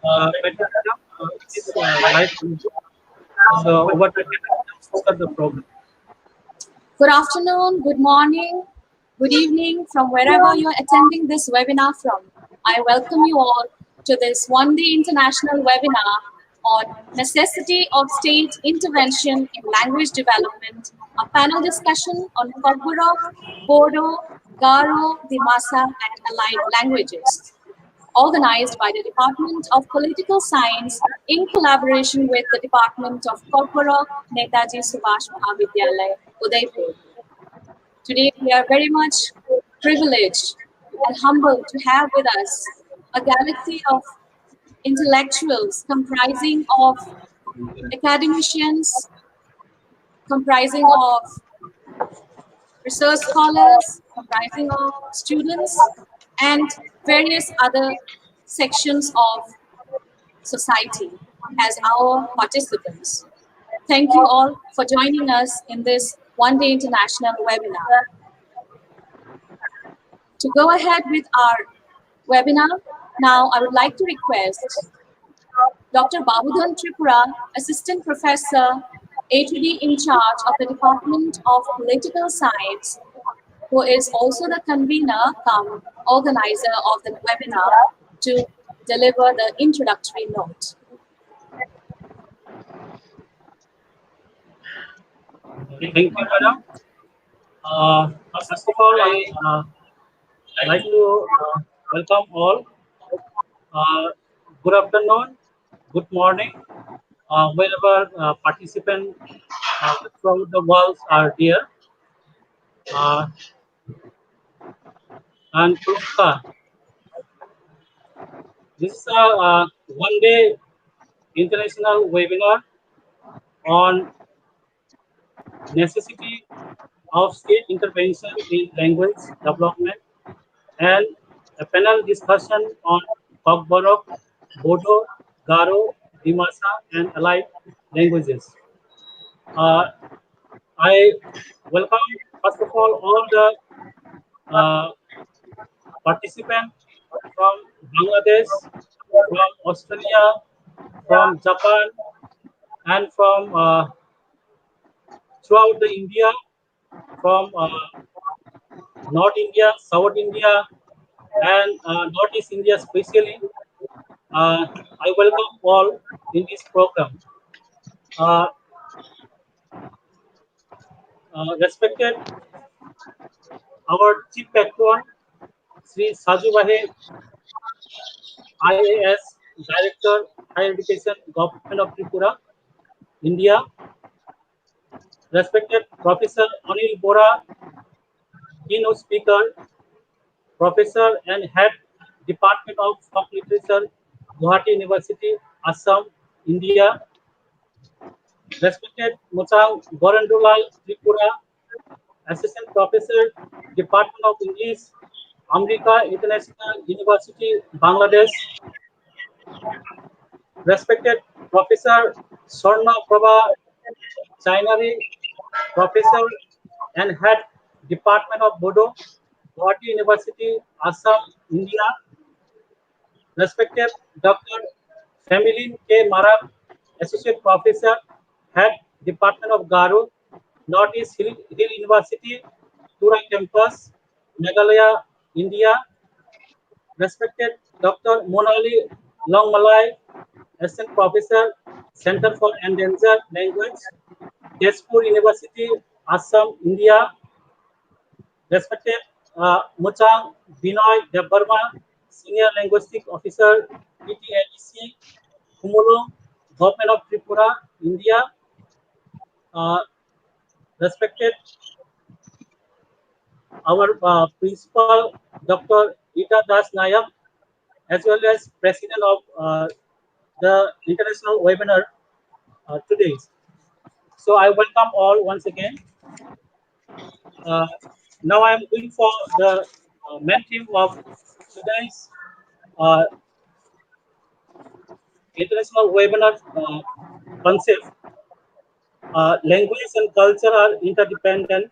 Madam, it is live. So, what we can start the program. Good afternoon, good morning, good evening from wherever you're attending this webinar from. I welcome you all to this one-day international webinar on necessity of state intervention in language development, a panel discussion on Kokborok, Bodo, Garo, Dimasa, and allied languages, organized by the Department of Political Science in collaboration with the Department of Kokborok, Netaji Subhash Mahavidyalaya, Udaipur. Today, we are very much privileged and humbled to have with us a galaxy of intellectuals comprising of academicians, comprising of research scholars, comprising of students, and various other sections of society as our participants. Thank you all for joining us in this one-day international webinar. To go ahead with our webinar, now I would like to request Dr. Babudhan Tripura, Assistant Professor, A2D in charge of the Department of Political Science, who is also the convener cum organizer of the webinar, to deliver the introductory note. Thank you, Madam. First of all, I like to welcome all. Good afternoon, good morning, wherever participants throughout the world are here. And Kulka, this is a one-day international webinar on necessity of state intervention in language development and a panel discussion on Kokborok, Bodo, Garo, Dimasa, and allied languages. I welcome, first of all the participants from Bangladesh, from Australia, from Japan, and from throughout the India, from North India, South India, and Northeast India especially. I welcome all in this program. Respected our chief patron, Sri Saju Bahe, IAS Director, Higher Education, Government of Tripura, India. Respected Professor Anil Bora, keynote speaker, Professor and Head Department of Literature, Gomati University, Assam, India. Respected Mochang Gorandulal Tripura, Assistant Professor, Department of English, America International University, Bangladesh. Respected Professor Sorna Prabha Chainari, Professor and Head Department of Bodo, Gomati University, Assam, India. Respected Dr. Femilin K. Marak, Associate Professor, Head Department of Garo, Northeast Hill University, Tura Campus, Meghalaya, India. Respected Dr. Monali Longmalai, Assistant Professor, Center for Endangered Language, Tezpur University, Assam, India. Respected Mochang Binoy Debbarma, Senior Linguistic Officer, PTLEC, Kumulong, Government of Tripura, India. Respected our principal, Dr. Ita Das Nayak, as well as President of the international webinar today. So I welcome all once again. Now I am going for the main theme of today's international webinar concept. Language and culture are interdependent.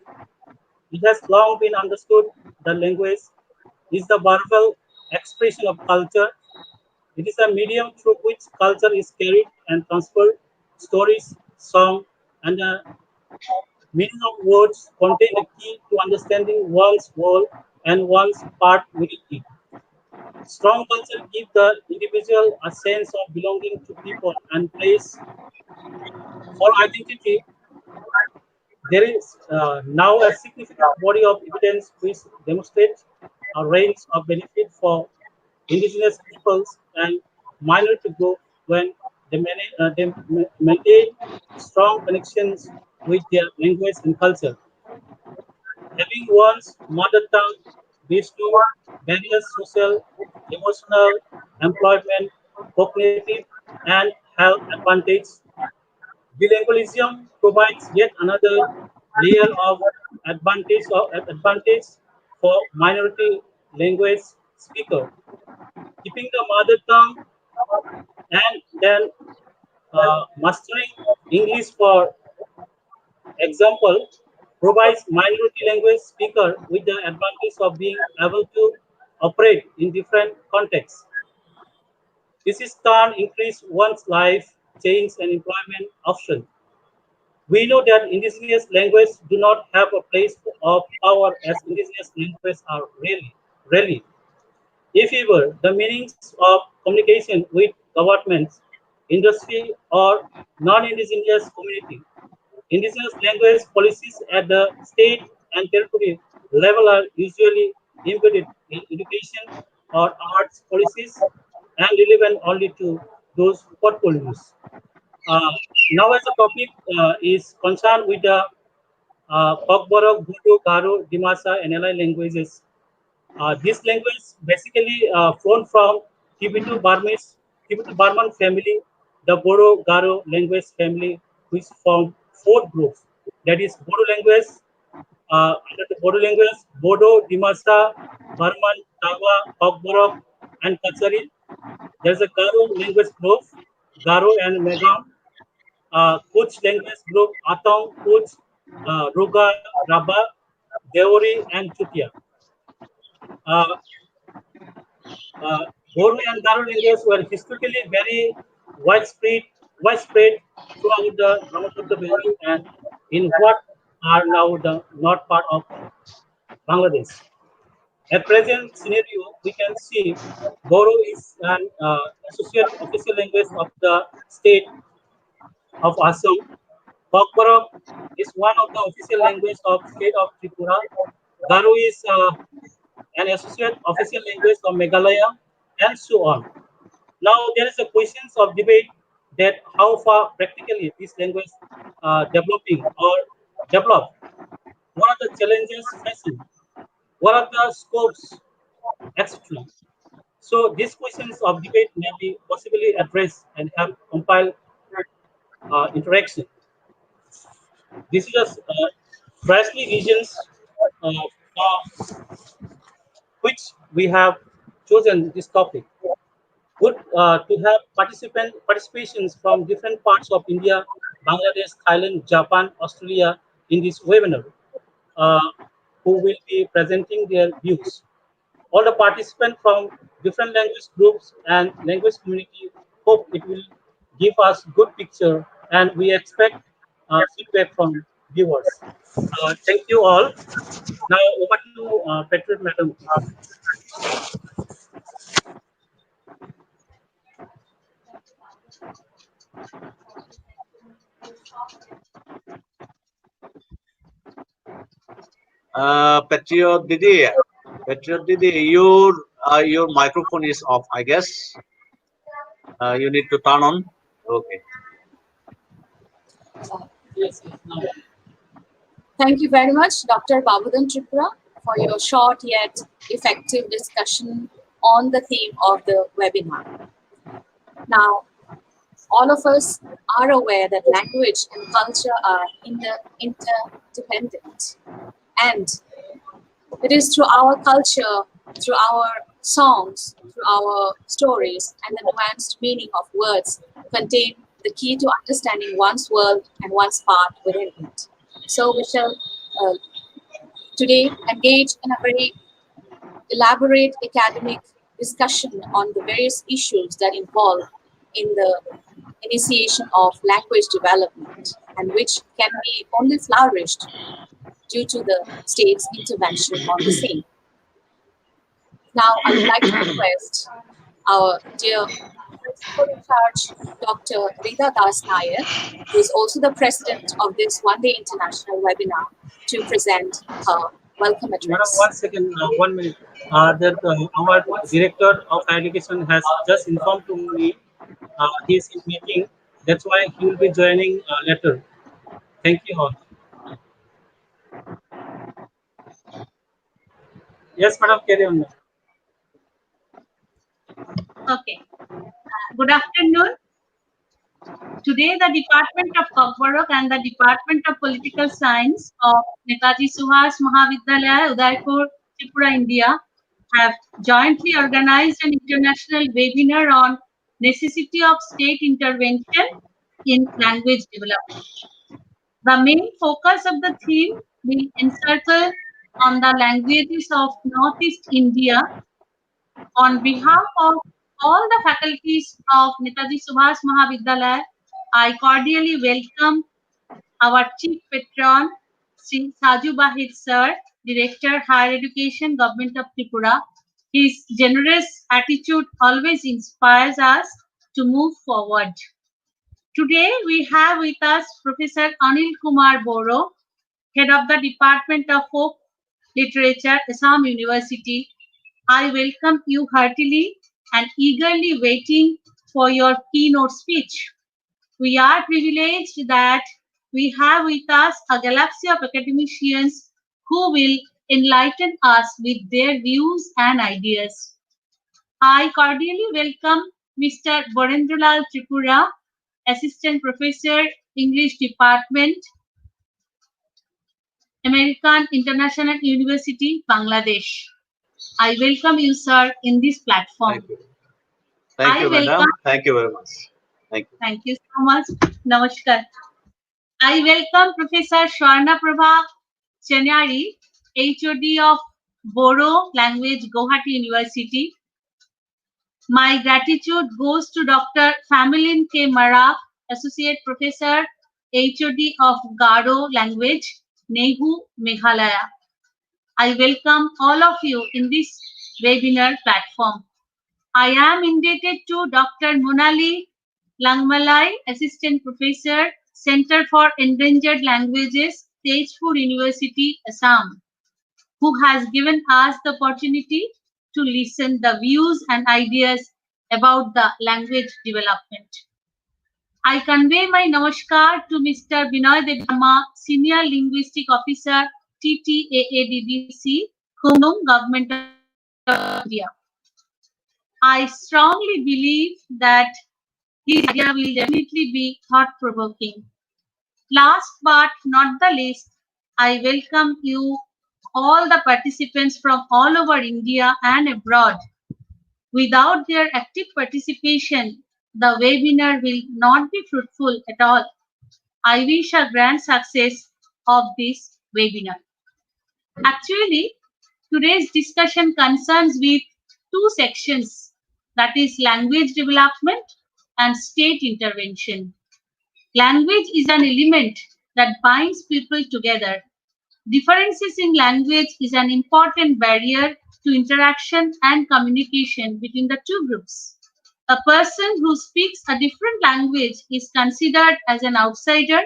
It has long been understood that language is the verbal expression of culture. It is a medium through which culture is carried and transferred. Stories, song, and the meaning of words contain the key to understanding one's world and one's part within it. Strong culture gives the individual a sense of belonging to people and place. For identity, there is now a significant body of evidence which demonstrates a range of benefit for indigenous peoples and minority groups when they maintain strong connections with their language and culture. Having one's mother tongue leads to various social, emotional, employment, cognitive, and health advantages. Bilingualism provides yet another layer of advantage for minority language speaker. Keeping the mother tongue and then mastering English, for example, provides minority language speaker with the advantage of being able to operate in different contexts. This is can increase one's life, change, and employment option. We know that indigenous languages do not have a place of power as indigenous languages are rarely, if ever, the meanings of communication with governments, industry, or non-indigenous community. Indigenous language policies at the state and territory level are usually embedded in education or arts policies and relevant only to those portfolios. Uh, Now, as the topic is concerned with the Kokborok, Bodo, Garo, Dimasa, and allied languages. This language basically flown from Tibeto-Burman family, the Bodo Garo language family, which form four groups. That is Bodo language, under the Bodo language, Bodo, Dimasa, Burman, Tawa, Kokborok, and Kachari. There's a Garo language group, Garo and Megam, Kuch language group, Atong, Kuch, Ruga, Raba, Deori, and Chutia. Uh, uh, Bodo and Garo languages were historically very widespread, widespread throughout the Brahmaputra Valley and in what are now the north part of Bangladesh. At present scenario, we can see Goro is an associate official language of the state of Assam. Kokborok is one of the official language of state of Tripura. Garo is an associate official language of Meghalaya, and so on. Now there is a questions of debate that how far practically this language developing or developed. What are the challenges facing? What are the scopes, etc. So these questions of debate may be possibly addressed and have compiled interaction. This is a freshly regions for which we have chosen this topic. Good to have participations from different parts of India, Bangladesh, Thailand, Japan, Australia in this webinar, uh, who will be presenting their views. All the participants from different language groups and language community hope it will give us good picture, and we expect feedback from viewers. Thank you all. Now over to Petra, madam. Patriot Didi, Patriot Didi, your microphone is off, I guess. You need to turn on. Okay. Yes, yes, now. Thank you very much, Dr. Babudan Tripura, for your short yet effective discussion on the theme of the webinar. Now, all of us are aware that language and culture are interdependent. And it is through our culture, through our songs, through our stories, and the nuanced meaning of words contain the key to understanding one's world and one's part within it. So we shall today engage in a very elaborate academic discussion on the various issues that involve in the initiation of language development and which can be only flourished due to the state's intervention on the same. Now, I would like to request our dear Principal in charge, Dr. Rita Das Nair, who is also the president of this one day international webinar, to present her welcome Madam, address. 1 second, 1 minute. That our director of education has just informed to me he is in meeting. That's why he will be joining later. Thank you all. Yes, madam, carry on. Okay. Good afternoon. Today, the Department of Kokborok and the Department of Political Science of Netaji Subhash Mahavidyalaya, Udaipur, Tripura, India, have jointly organized an international webinar on necessity of state intervention in language development. The main focus of the theme will encircle on the languages of Northeast India. On behalf of all the faculties of Netaji Subhash Mahavidyalaya, I cordially welcome our Chief Patron, Sri Saju Bahid Sir, Director Higher Education, Government of Tripura. His generous attitude always inspires us to move forward. Today we have with us Professor Anil Kumar Bodo, Head of the Department of Folk Literature, Assam University. I welcome you heartily and eagerly waiting for your keynote speech. We are privileged that we have with us a galaxy of academicians who will enlighten us with their views and ideas. I cordially welcome Mr. Borendralal Tripura, Assistant Professor, English Department, American International University, Bangladesh. I welcome you, sir, in this platform. Thank you. Thank I you, madam. welcome, Thank you very much. Thank you. thank you so much. Namaskar. I welcome Professor Swarna Prabha Chanyari, HOD of Bodo Language, Gomati University. My gratitude goes to Dr. Familin K. Marab, Associate Professor, HOD of Garo Language, Nehu, Meghalaya. I welcome all of you in this webinar platform. I am indebted to Dr. Monali Langmalai, Assistant Professor, Center for Endangered Languages, Tezpur University, Assam, who has given us the opportunity to listen the views and ideas about the language development. I convey my namaskar to Mr. Binoy Devarma, Senior Linguistic Officer, TTAADDC, Khumnung, Government of India. I strongly believe that his idea will definitely be thought-provoking. Last but not the least, I welcome you all the participants from all over India and abroad. Without their active participation, the webinar will not be fruitful at all. I wish a grand success of this webinar. Actually, today's discussion concerns with two sections, that is language development and state intervention. Language is an element that binds people together. Differences in language is an important barrier to interaction and communication between the two groups. A person who speaks a different language is considered as an outsider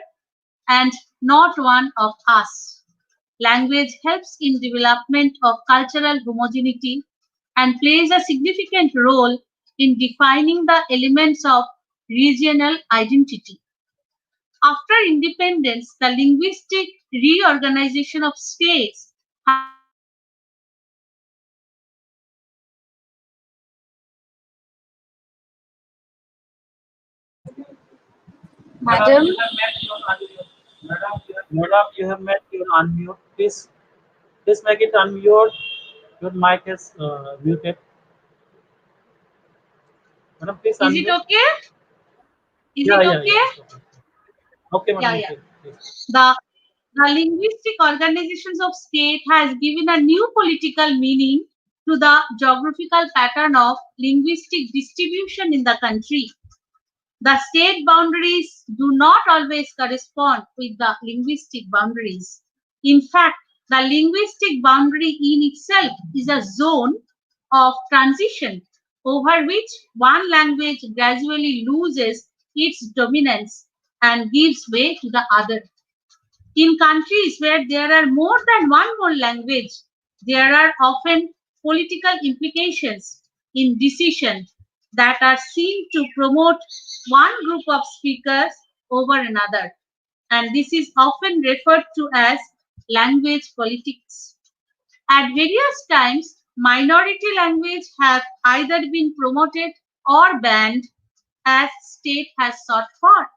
and not one of us. Language helps in development of cultural homogeneity and plays a significant role in defining the elements of regional identity. After independence, the linguistic reorganization of states has brought about changes in language development. Madam, Madam, you have met your unmute. Madam, you have met your unmute. Please make it unmute. Your mic is muted. Madam, please Is it unmute. okay? Is Yeah, it yeah, yeah. okay? Okay, Yeah, madam. yeah. Okay. Please. The linguistic organizations of state has given a new political meaning to the geographical pattern of linguistic distribution in the country. The state boundaries do not always correspond with the linguistic boundaries. In fact, the linguistic boundary in itself is a zone of transition over which one language gradually loses its dominance and gives way to the other. In countries where there are more than one more language, there are often political implications in decision that are seen to promote one group of speakers over another. And this is often referred to as language politics. At various times, minority language have either been promoted or banned as state has sought for.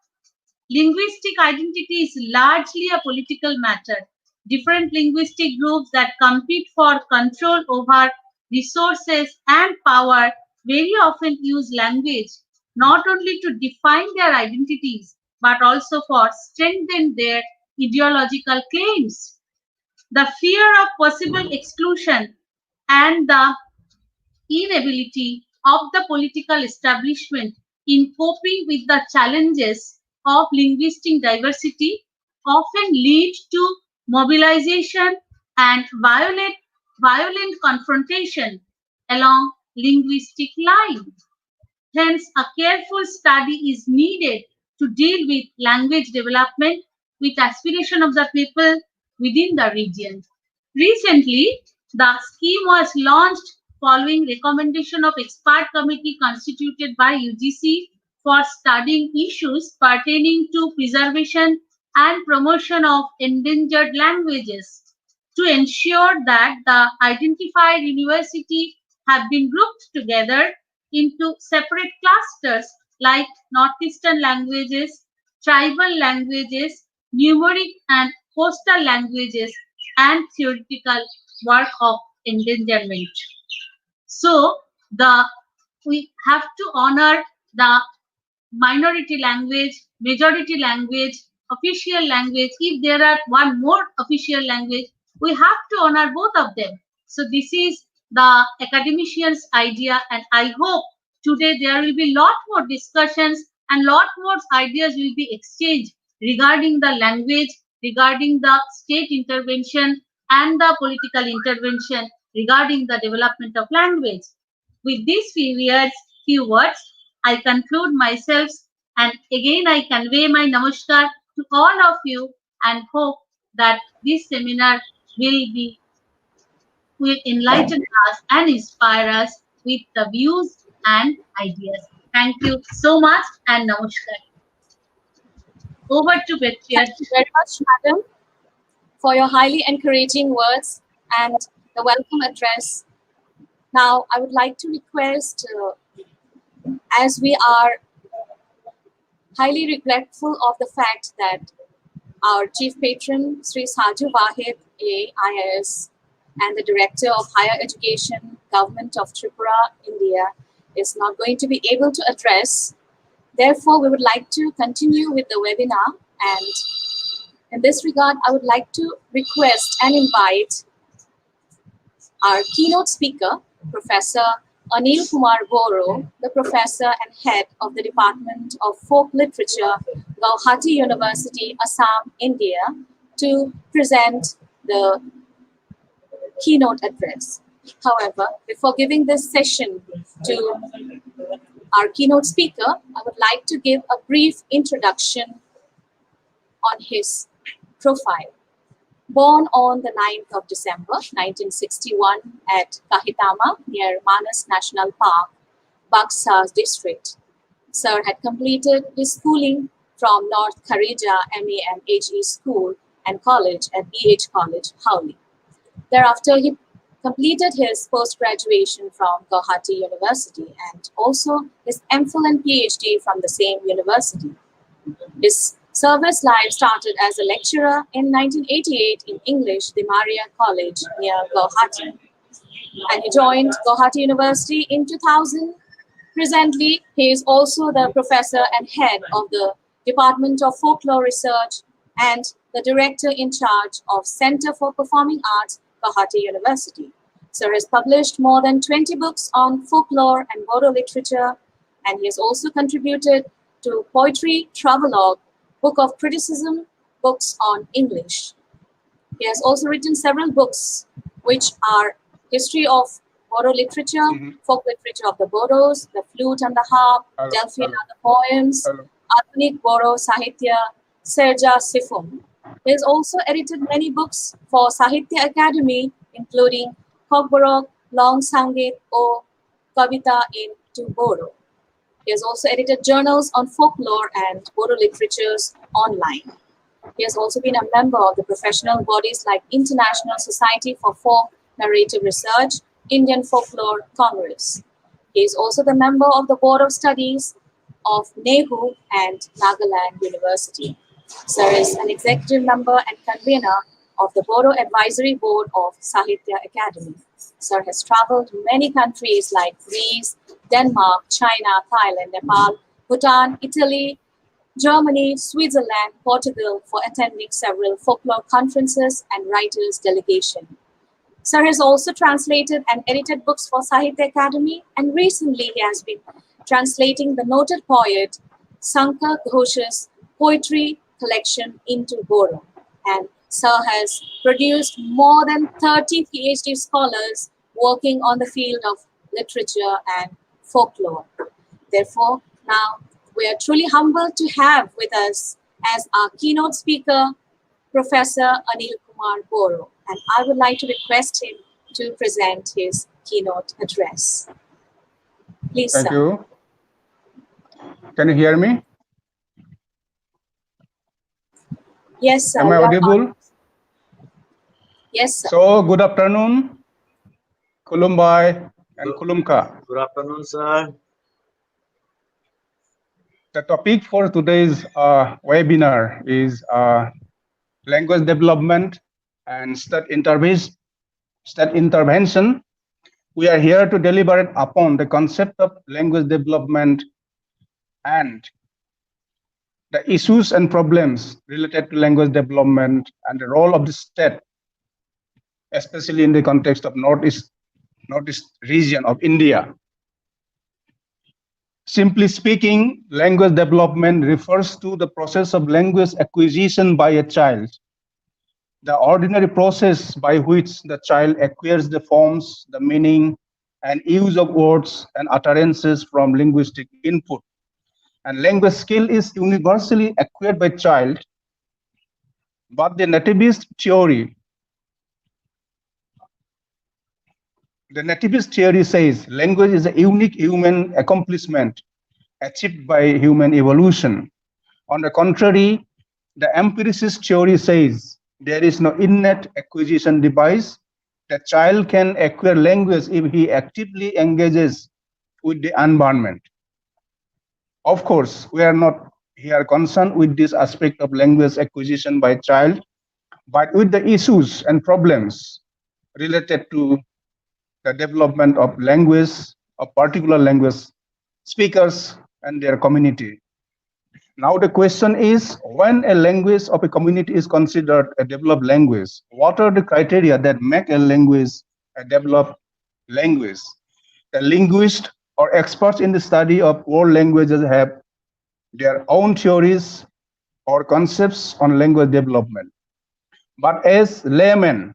Linguistic identity is largely a political matter. Different linguistic groups that compete for control over resources and power very often use language not only to define their identities but also for strengthening their ideological claims. The fear of possible exclusion and the inability of the political establishment in coping with the challenges of linguistic diversity often lead to mobilization and violent confrontation along linguistic lines. Hence, a careful study is needed to deal with language development with aspiration of the people within the region. Recently, the scheme was launched following recommendation of expert committee constituted by UGC for studying issues pertaining to preservation and promotion of endangered languages to ensure that the identified university have been grouped together into separate clusters like Northeastern languages, tribal languages, numeric and coastal languages, and theoretical work of endangerment. So we have to honor the minority language, majority language, official language. If there are one more official language, we have to honor both of them. So this is the academician's idea, and I hope today there will be lot more discussions and lot more ideas will be exchanged regarding the language, regarding the state intervention and the political intervention regarding the development of language. With these few words, I conclude myself, and again I convey my namaskar to all of you and hope that this seminar will enlighten us and inspire us with the views and ideas. Thank you so much and namaskar. Over to Betria. Thank you very much, madam, for your highly encouraging words and the welcome address. Now, I would like to request, as we are highly regretful of the fact that our chief patron, Sri Saju Wahid, AIS, and the Director of Higher Education, Government of Tripura, India, is not going to be able to address. Therefore, we would like to continue with the webinar, and in this regard, I would like to request and invite our keynote speaker, Professor Anil Kumar Boro, the professor and head of the Department of Folk Literature, Gauhati University, Assam, India, to present the keynote address. However, before giving this session to our keynote speaker, I would like to give a brief introduction on his profile. Born on the 9th of December 1961 at Kahitama near Manas National Park, Buxar district, Sir had completed his schooling from North Kharija MA and HE School and College at BH College, Howli. Thereafter, he completed his post-graduation from Gauhati University and also his MPhil and PhD from the same university. His service life started as a lecturer in 1988 in English, the Maria College near Gauhati. And he joined Gauhati University in 2000. Presently, he is also the professor and head of the Department of Folklore Research and the director in charge of Center for Performing Arts, Gauhati University. Sir has published more than 20 books on folklore and Bodo literature, and he has also contributed to Poetry Travelogue, Book of Criticism, books on English. He has also written several books, which are History of Bodo Literature, Folk Literature of the Bodos, The Flute and the Harp, Delphina the Poems, Adhunik Bodo Sahitya, Serja Sifum. He has also edited many books for Sahitya Academy, including Kokborok, Long Sangit, or Kavita in to Bodo. He has also edited journals on folklore and Bodo literatures online. He has also been a member of the professional bodies like International Society for Folk Narrative Research, Indian Folklore Congress. He is also the member of the Board of Studies of Nehu and Nagaland University. Sir is an executive member and convener of the Bodo Advisory Board of Sahitya Academy. Sir has traveled to many countries like Greece, Denmark, China, Thailand, Nepal, Bhutan, Italy, Germany, Switzerland, Portugal for attending several folklore conferences and writers' delegation. Sir has also translated and edited books for Sahitya Academy, and recently he has been translating the noted poet Sankar Ghosh's poetry collection into Bodo. And Sir has produced more than 30 PhD scholars working on the field of literature and folklore. Therefore, now we are truly humbled to have with us as our keynote speaker, Professor Anil Kumar Garo, and I would like to request him to present his keynote address. Please, Thank sir. you. Can you hear me? Yes, sir. Am I you are audible? on. Yes, sir. So, good afternoon, Kulumbai and Kulumka. Good afternoon, sir. The topic for today's webinar is language development and state intervention. We are here to deliberate upon the concept of language development and the issues and problems related to language development and the role of the state, especially in the context of Northeast region of India. Simply speaking, language development refers to the process of language acquisition by a child, the ordinary process by which the child acquires the forms, the meaning, and use of words and utterances from linguistic input. And language skill is universally acquired by child, but the nativist theory says language is a unique human accomplishment achieved by human evolution. On the contrary, the empiricist theory says there is no innate acquisition device. The child can acquire language if he actively engages with the environment. Of course, we are not here concerned with this aspect of language acquisition by child, but with the issues and problems related to the development of language, of particular language speakers and their community. Now the question is, when a language of a community is considered a developed language, what are the criteria that make a language a developed language? The linguists or experts in the study of world languages have their own theories or concepts on language development. But as laymen,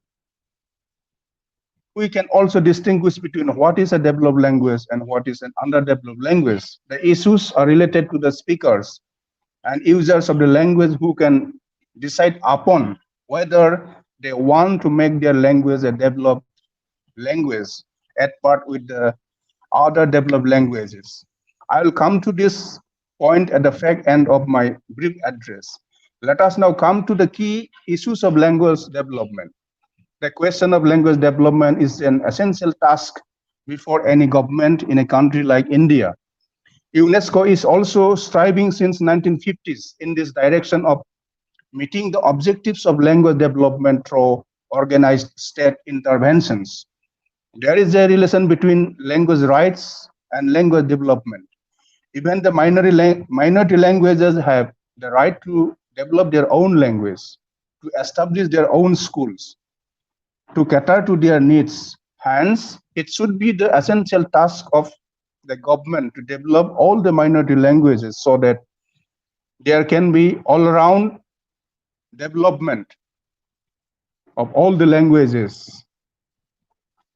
we can also distinguish between what is a developed language and what is an underdeveloped language. The issues are related to the speakers and users of the language who can decide upon whether they want to make their language a developed language at part with the other developed languages. I will come to this point at the back end of my brief address. Let us now come to the key issues of language development. The question of language development is an essential task before any government in a country like India. UNESCO is also striving since 1950s in this direction of meeting the objectives of language development through organized state interventions. There is a relation between language rights and language development. Even the minority languages have the right to develop their own language, to establish their own schools, to cater to their needs, Hence, it should be the essential task of the government to develop all the minority languages so that there can be all-around development of all the languages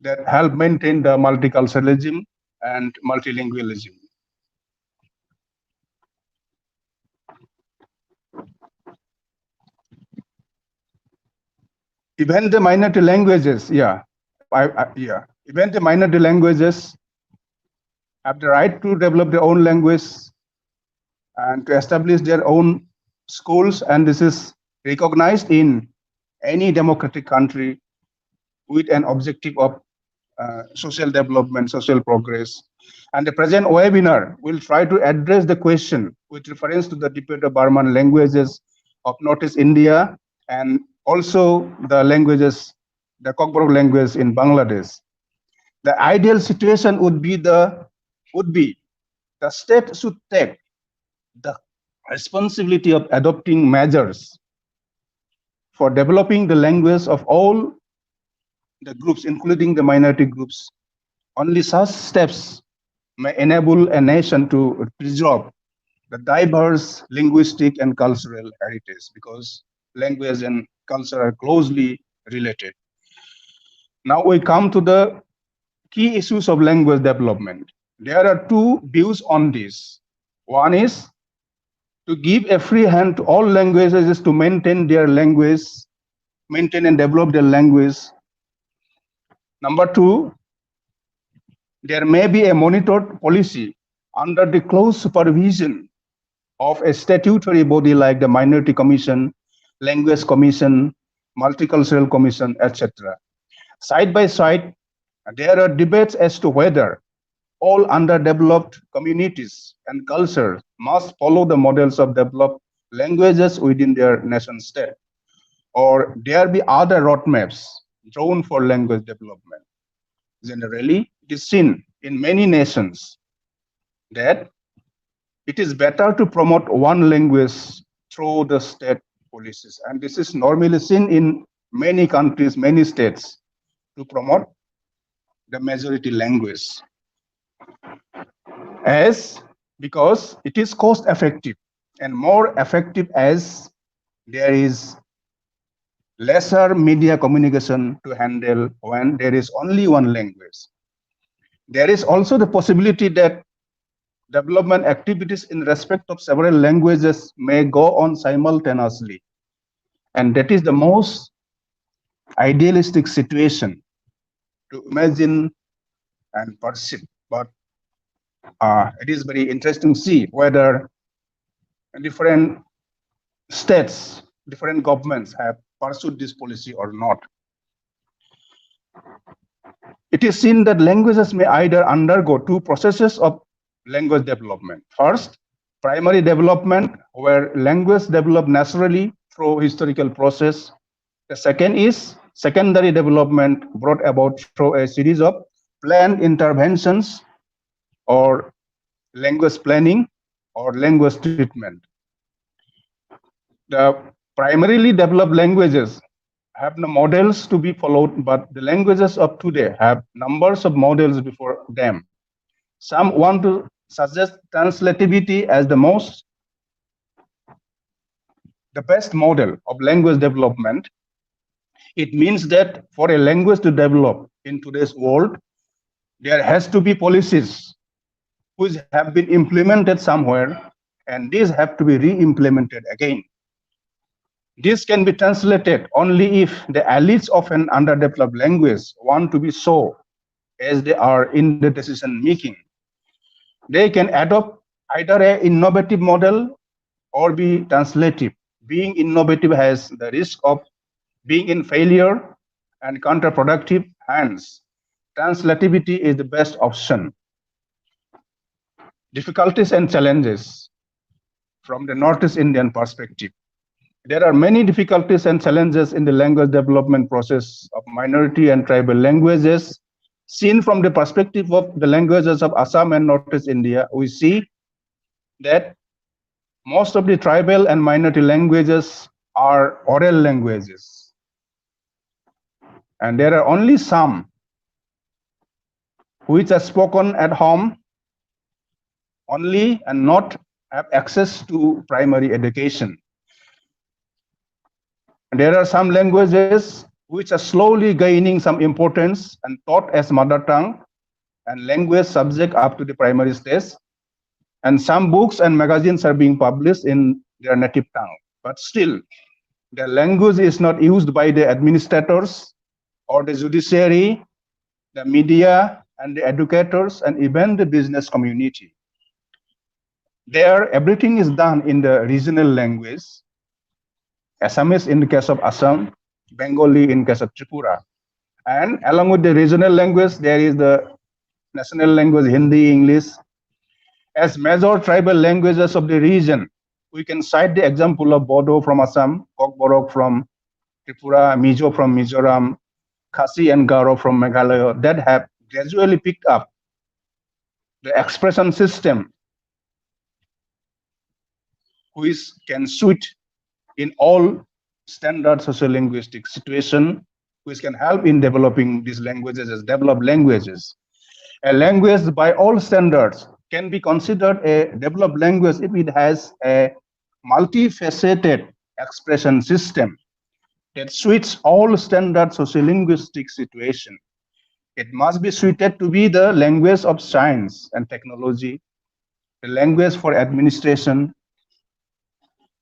that help maintain the multiculturalism and multilingualism. Even the minority languages, even the minority languages have the right to develop their own language and to establish their own schools, and this is recognized in any democratic country with an objective of social development, social progress. And the present webinar will try to address the question with reference to the Tibeto-Burman languages of Northeast India and also the languages, the Kokborok language in Bangladesh. The ideal situation would be the state should take the responsibility of adopting measures for developing the language of all the groups, including the minority groups. Only such steps may enable a nation to preserve the diverse linguistic and cultural heritage, because language and culture are closely related. Now we come to the key issues of language development. There are two views on this. One is to give a free hand to all languages to maintain their language, maintain and develop their language. Number two, there may be a monitored policy under the close supervision of a statutory body like the Minority Commission, Language Commission, Multicultural Commission, etc. Side by side, there are debates as to whether all underdeveloped communities and cultures must follow the models of developed languages within their nation state, or there be other roadmaps drawn for language development. Generally, it is seen in many nations that it is better to promote one language through the state policies. And this is normally seen in many countries, many states, to promote the majority language, because it is cost effective and more effective as there is lesser media communication to handle when there is only one language. There is also the possibility that development activities in respect of several languages may go on simultaneously, and that is the most idealistic situation to imagine and perceive. But it is very interesting to see whether different states, different governments have pursued this policy or not. It is seen that languages may either undergo two processes of language development. First, primary development, where language develop naturally through historical process. The second is secondary development, brought about through a series of planned interventions or language planning or language treatment. The primarily developed languages have no models to be followed, but the languages of today have numbers of models before them. Some want to suggest translativity as the best model of language development. It means that for a language to develop in today's world, there has to be policies which have been implemented somewhere, and these have to be re-implemented again. This can be translated only if the elites of an underdeveloped language want to be so as they are in the decision making. They can adopt either an innovative model or be translative. Being innovative has the risk of being in failure and counterproductive, hence translativity is the best option. Difficulties and challenges from the Northeast Indian perspective. There are many difficulties and challenges in the language development process of minority and tribal languages. Seen from the perspective of the languages of Assam and Northeast India, we see that most of the tribal and minority languages are oral languages. And there are only some which are spoken at home only and not have access to primary education. There are some languages which are slowly gaining some importance and taught as mother tongue and language subject up to the primary stage. And some books and magazines are being published in their native tongue. But still, the language is not used by the administrators or the judiciary, the media, and the educators, and even the business community. There, everything is done in the regional language. Assamese in the case of Assam, Bengali in case of Tripura. And along with the regional language, there is the national language, Hindi, English. As major tribal languages of the region, we can cite the example of Bodo from Assam, Kokborok from Tripura, Mizo from Mizoram, Khasi and Garo from Meghalaya that have gradually picked up the expression system which can suit in all standard sociolinguistic situation, which can help in developing these languages as developed languages. A language by all standards can be considered a developed language if it has a multifaceted expression system that suits all standard sociolinguistic situation. It must be suited to be the language of science and technology, the language for administration,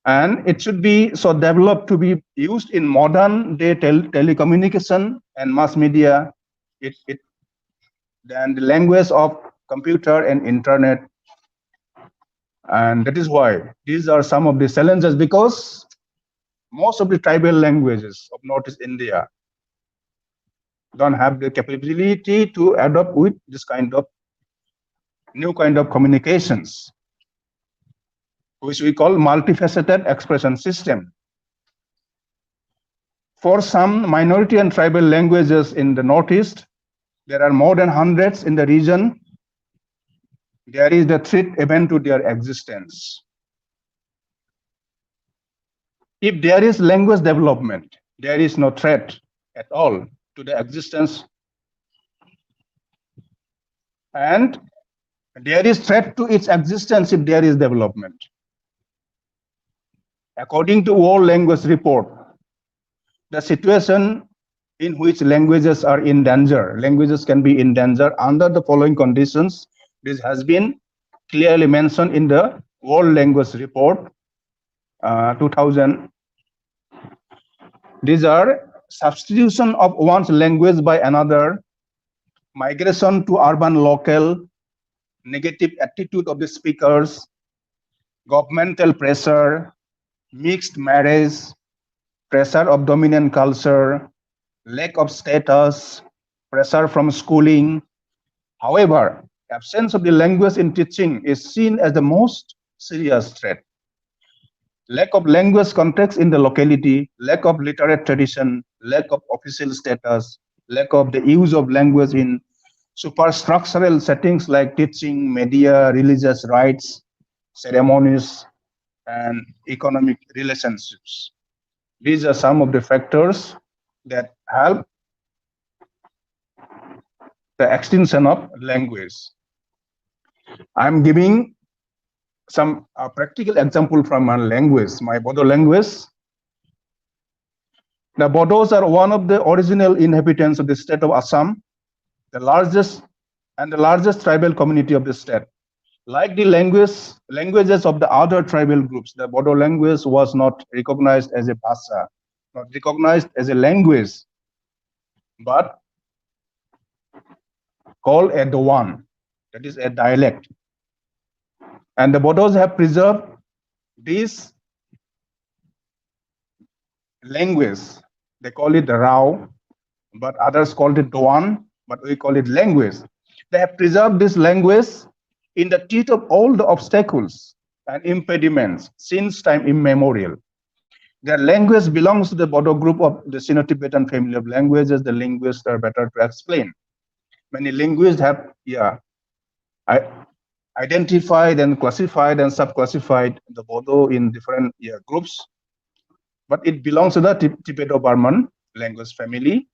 and it should be so developed to be used in modern day telecommunication and mass media. Then the language of computer and internet, and that is why these are some of the challenges, because most of the tribal languages of Northeast India don't have the capability to adopt with this kind of new kind of communications, which we call multifaceted expression system. For some minority and tribal languages in the Northeast, there are more than hundreds in the region. There is the threat even to their existence. If there is language development, there is no threat at all to the existence, and there is threat to its existence if there is development. According to World Language Report, the situation in which languages are in danger, languages can be in danger under the following conditions. This has been clearly mentioned in the World Language Report 2000. These are substitution of one's language by another, migration to urban local, negative attitude of the speakers, governmental pressure, mixed marriage, pressure of dominant culture, lack of status, pressure from schooling. However, absence of the language in teaching is seen as the most serious threat. Lack of language context in the locality, lack of literate tradition, lack of official status, lack of the use of language in superstructural settings like teaching, media, religious rites, ceremonies, and economic relationships. These are some of the factors that help the extinction of language. I'm giving some practical example from my language, my Bodo language. The Bodos are one of the original inhabitants of the state of Assam, the largest tribal community of the state. Like the languages of the other tribal groups, the Bodo language was not recognized as a bhasha, not recognized as a language, but called a Doan, that is a dialect. And the Bodos have preserved this language. They call it the Rao, but others call it Doan, but we call it language. They have preserved this language in the teeth of all the obstacles and impediments since time immemorial. Their language belongs to the Bodo group of the Sino-Tibetan family of languages. The linguists are better to explain. Many linguists have identified and classified and subclassified the Bodo in different groups, but it belongs to the Tibeto-Burman language family.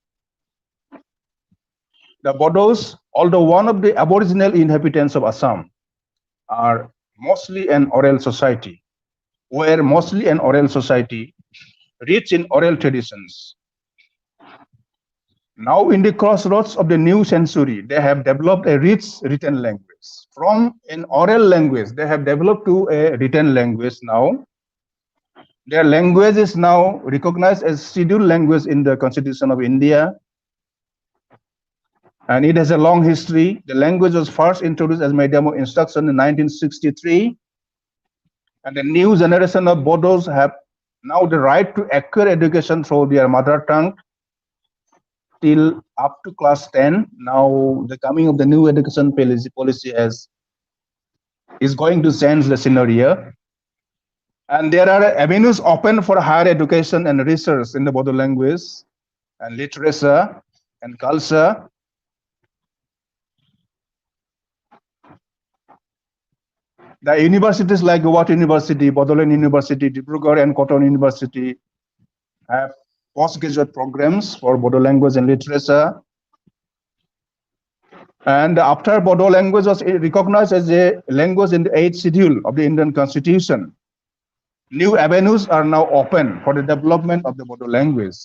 The Bodos, although one of the aboriginal inhabitants of Assam, are mostly an oral society, were mostly an oral society rich in oral traditions. Now, in the crossroads of the new century, they have developed a rich written language. From an oral language, they have developed to a written language now. Their language is now recognized as scheduled language in the Constitution of India, and it has a long history. The language was first introduced as medium of instruction in 1963, and the new generation of Bodos have now the right to acquire education through their mother tongue till up to class 10. Now, the coming of the new education policy is going to change the scenario. And there are avenues open for higher education and research in the Bodo language and literature and culture. The universities like Gomati University, Bodoland University, Tripura and Cotton University have postgraduate programs for Bodo language and literature. And after Bodo language was recognized as a language in the 8th schedule of the Indian Constitution, new avenues are now open for the development of the Bodo language.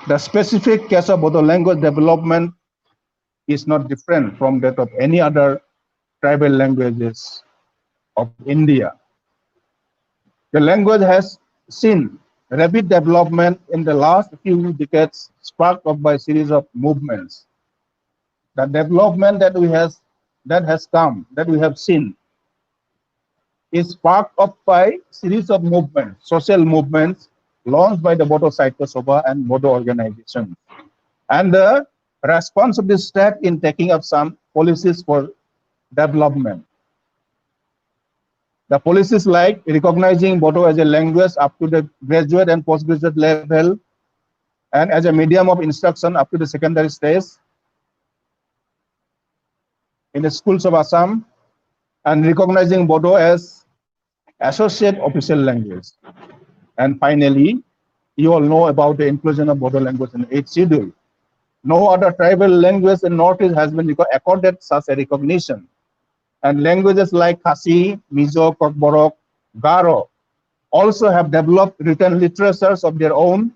The specific case of Bodo language development is not different from that of any other tribal languages of India. The language has seen rapid development in the last few decades, sparked up by a series of movements. The development that we have seen is sparked up by series of movements, social movements launched by the Bodo Sahitya Sabha and Bodo organizations. And the response of the state in taking up some policies for development. The policies like recognizing Bodo as a language up to the graduate and postgraduate level and as a medium of instruction up to the secondary stage in the schools of Assam, and recognizing Bodo as associate official language. And finally, you all know about the inclusion of Bodo language in 8th schedule. No other tribal language in Northeast has been accorded such a recognition. And languages like Khasi, Mizo, Kokborok, Garo also have developed written literatures of their own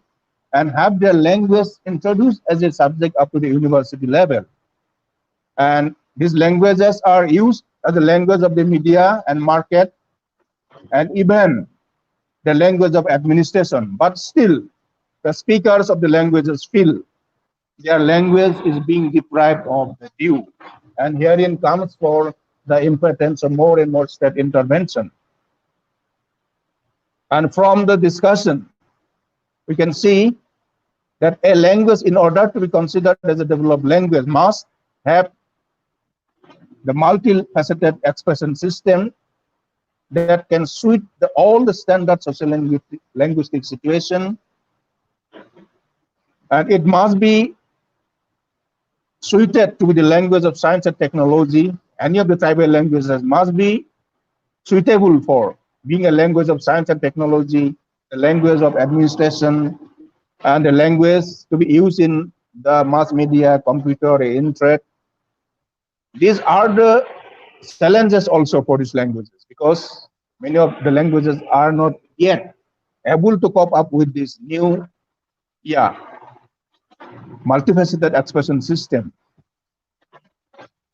and have their language introduced as a subject up to the university level. And these languages are used as the language of the media and market and even the language of administration. But still, the speakers of the languages feel their language is being deprived of the due. And herein comes for the importance of more and more state intervention. And from the discussion, we can see that a language, in order to be considered as a developed language, must have the multifaceted expression system that can suit all the standard social linguistic situation, and it must be suited to the language of science and technology. Any of the tribal languages must be suitable for being a language of science and technology, the language of administration, and the language to be used in the mass media, computer, internet. These are the challenges also for these languages, because many of the languages are not yet able to cope up with this new, multifaceted expression system.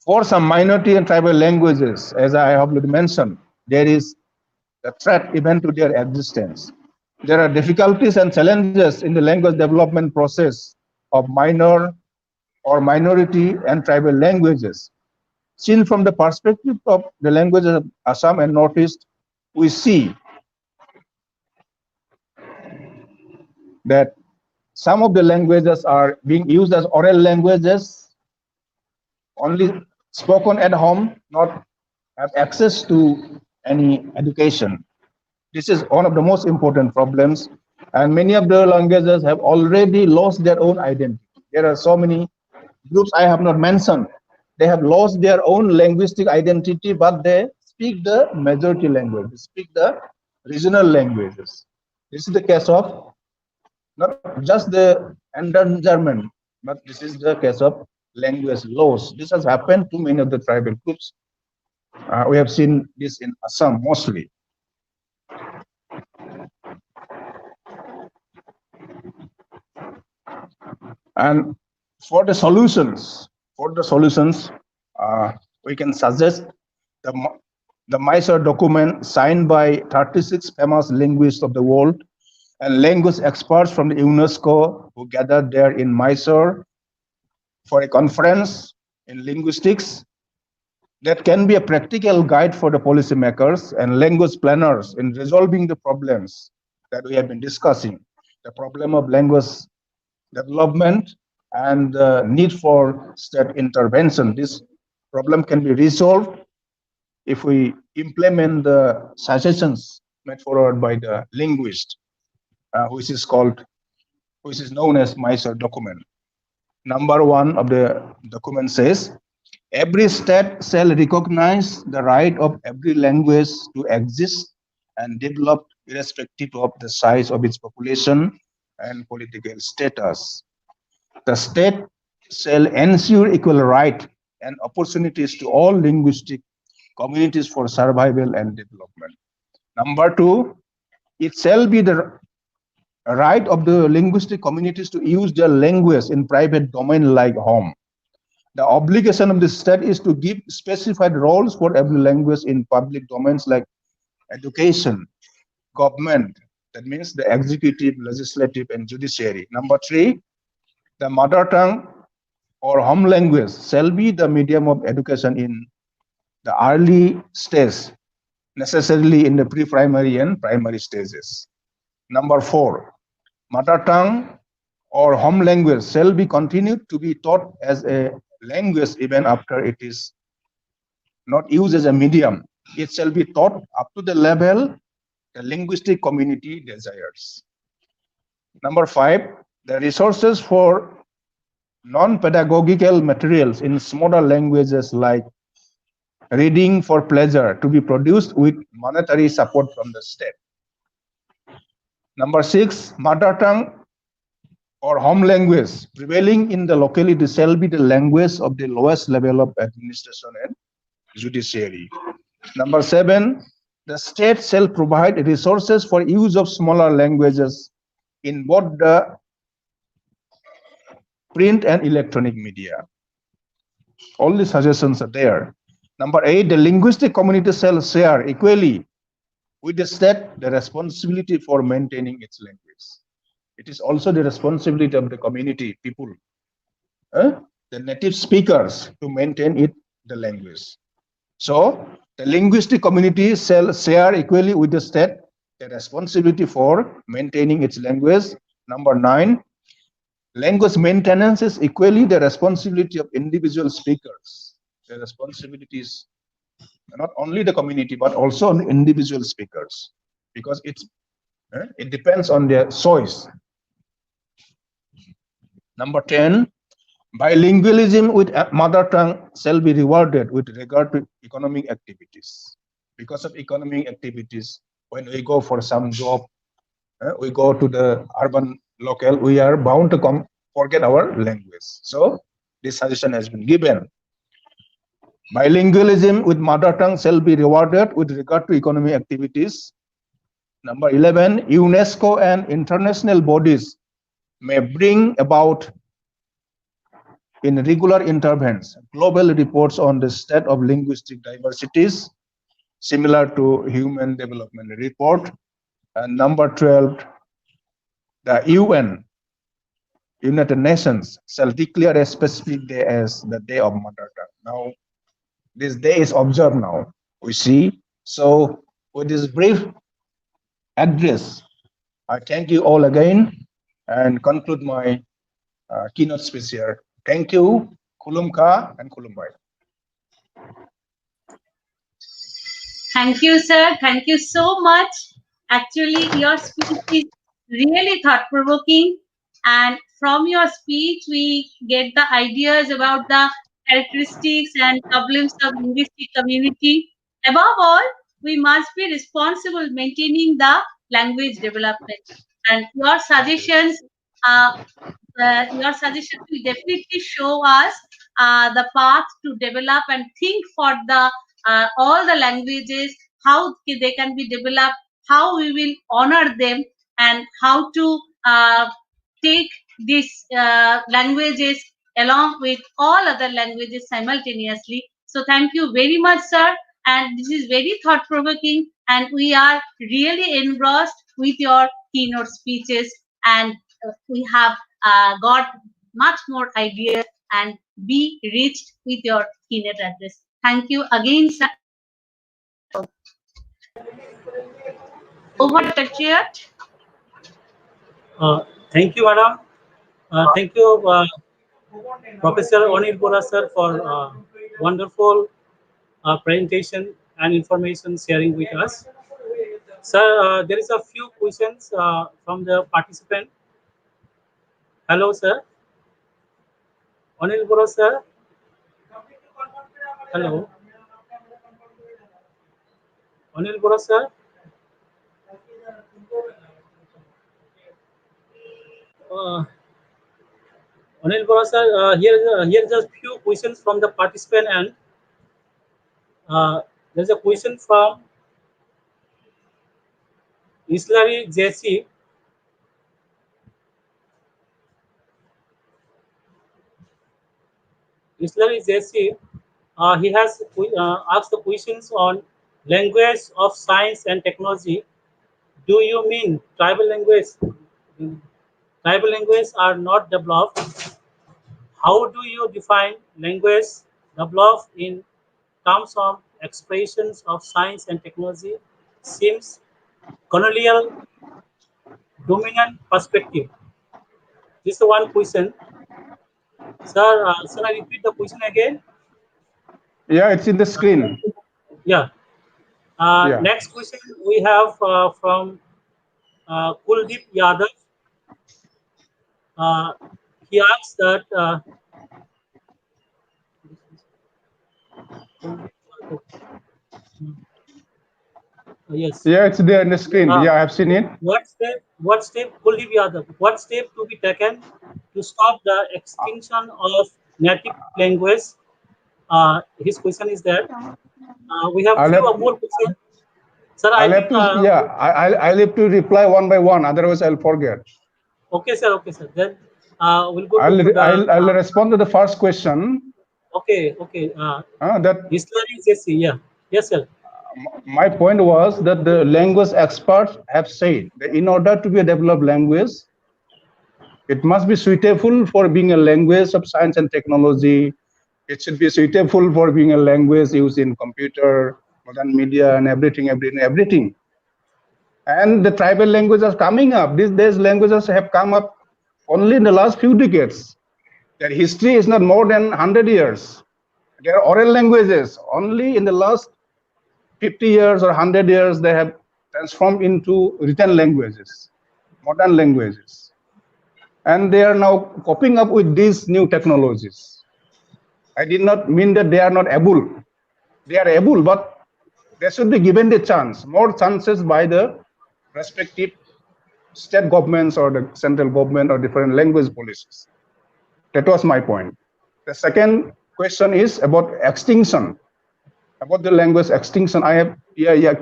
For some minority and tribal languages, as I have already mentioned, there is a threat even to their existence. There are difficulties and challenges in the language development process of minor or minority and tribal languages. Seen from the perspective of the languages of Assam and Northeast, we see that some of the languages are being used as oral languages, only spoken at home, not have access to any education. This is one of the most important problems, and many of the languages have already lost their own identity. There are so many groups I have not mentioned. They have lost their own linguistic identity, but they speak the majority language, they speak the regional languages. This is the case of not just the endangerment, but this is the case of language laws. This has happened to many of the tribal groups. We have seen this in Assam mostly. And for the solutions, we can suggest the, the Mysore document signed by 36 famous linguists of the world and language experts from the UNESCO who gathered there in Mysore for a conference in linguistics that can be a practical guide for the policymakers and language planners in resolving the problems that we have been discussing. The problem of language development and the need for state intervention. This problem can be resolved if we implement the suggestions made forward by the linguist, which is known as Mysore document. Number 1 of the document says, every state shall recognize the right of every language to exist and develop irrespective of the size of its population and political status. The state shall ensure equal right and opportunities to all linguistic communities for survival and development. Number 2, it shall be the right of the linguistic communities to use their language in private domain like home. The obligation of the state is to give specified roles for every language in public domains like education, government, that means the executive, legislative, and judiciary. Number 3, the mother tongue or home language shall be the medium of education in the early stage, necessarily in the pre-primary and primary stages. Number 4, mother tongue or home language shall be continued to be taught as a language even after it is not used as a medium. It shall be taught up to the level the linguistic community desires. Number 5, the resources for non-pedagogical materials in smaller languages like reading for pleasure to be produced with monetary support from the state. Number 6, mother tongue or home language prevailing in the locality shall be the language of the lowest level of administration and judiciary. Number 7, the state shall provide resources for use of smaller languages in both the print and electronic media. All the suggestions are there. Number 8, the linguistic community shall share equally with the state the responsibility for maintaining its language. It is also the responsibility of the community people, the native speakers, to maintain the language. So the linguistic community shall share equally with the state the responsibility for maintaining its language. Number 9, language maintenance is equally the responsibility of individual speakers. The responsibility is not only the community but also on the individual speakers, because it depends on their choice. Number 10, bilingualism with mother tongue shall be rewarded with regard to economic activities. Because of economic activities, when we go for some job, we go to the urban local, we are bound to forget our language. So this suggestion has been given. Bilingualism with mother tongue shall be rewarded with regard to economic activities. Number 11, UNESCO and international bodies may bring about in regular intervents global reports on the state of linguistic diversities, similar to Human Development Report. And number 12, the UN, United Nations, shall declare a specific day as the Day of Mother Tongue. Now, this day is observed now, we see. So, with this brief address, I thank you all again and conclude my keynote speech here. Thank you, Kulumka and Kulumbai. Thank you, sir. Thank you so much. Actually, your speech is really thought-provoking. And from your speech, we get the ideas about the characteristics and problems of linguistic community. Above all, we must be responsible maintaining the language development. And your suggestions will definitely show us the path to develop and think for the all the languages, how they can be developed, how we will honor them, and how to take these languages along with all other languages simultaneously. So thank you very much, sir. And this is very thought provoking, and we are really engrossed with your keynote speeches, and we have got much more ideas and be reached with your keynote address. Thank you again, sir. Over to Patriot. Thank you, madam. Thank you, Professor Onil Bora sir, for wonderful presentation and information sharing with us. Sir, there is a few questions from the participant. Hello, sir. Onil Bora sir. Hello. Onil Bora sir. Uh, Anil Bora sir, here just few questions from the participant, and there's a question from Islari JC. Islari JC, he has asked the questions on language of science and technology. Do you mean tribal language? Tribal languages are not developed. How do you define language developed in terms of expressions of science and technology? Seems colonial dominant perspective. This is one question. Sir, shall I repeat the question again? Yeah, it's in the screen. Yeah. Yeah. Next question we have from Kuldeep Yadav. He asks that yes. Yeah, it's there in the screen. Yeah, I've seen it. What step Kuldeep Yadav? What step to be taken to stop the extinction of native language? His question is that we have few more questions. Sir, I'll have to reply one by one. Otherwise, I'll forget. Okay, sir. Okay, sir. Then we'll go I'll, to the. I'll respond to the first question. Okay. Okay. That History, yeah. Yes, sir. My point was that the language experts have said that in order to be a developed language, it must be suitable for being a language of science and technology. It should be suitable for being a language used in computer, modern media, and everything. And the tribal languages are coming up. These languages have come up only in the last few decades. Their history is not more than 100 years. They are oral languages. Only in the last 50 years or 100 years, they have transformed into written languages, modern languages. And they are now coping up with these new technologies. I did not mean that they are not able. They are able, but they should be given the chance, more chances by the respective state governments or the central government or different language policies. That was my point. The second question is about extinction. About the language extinction, I have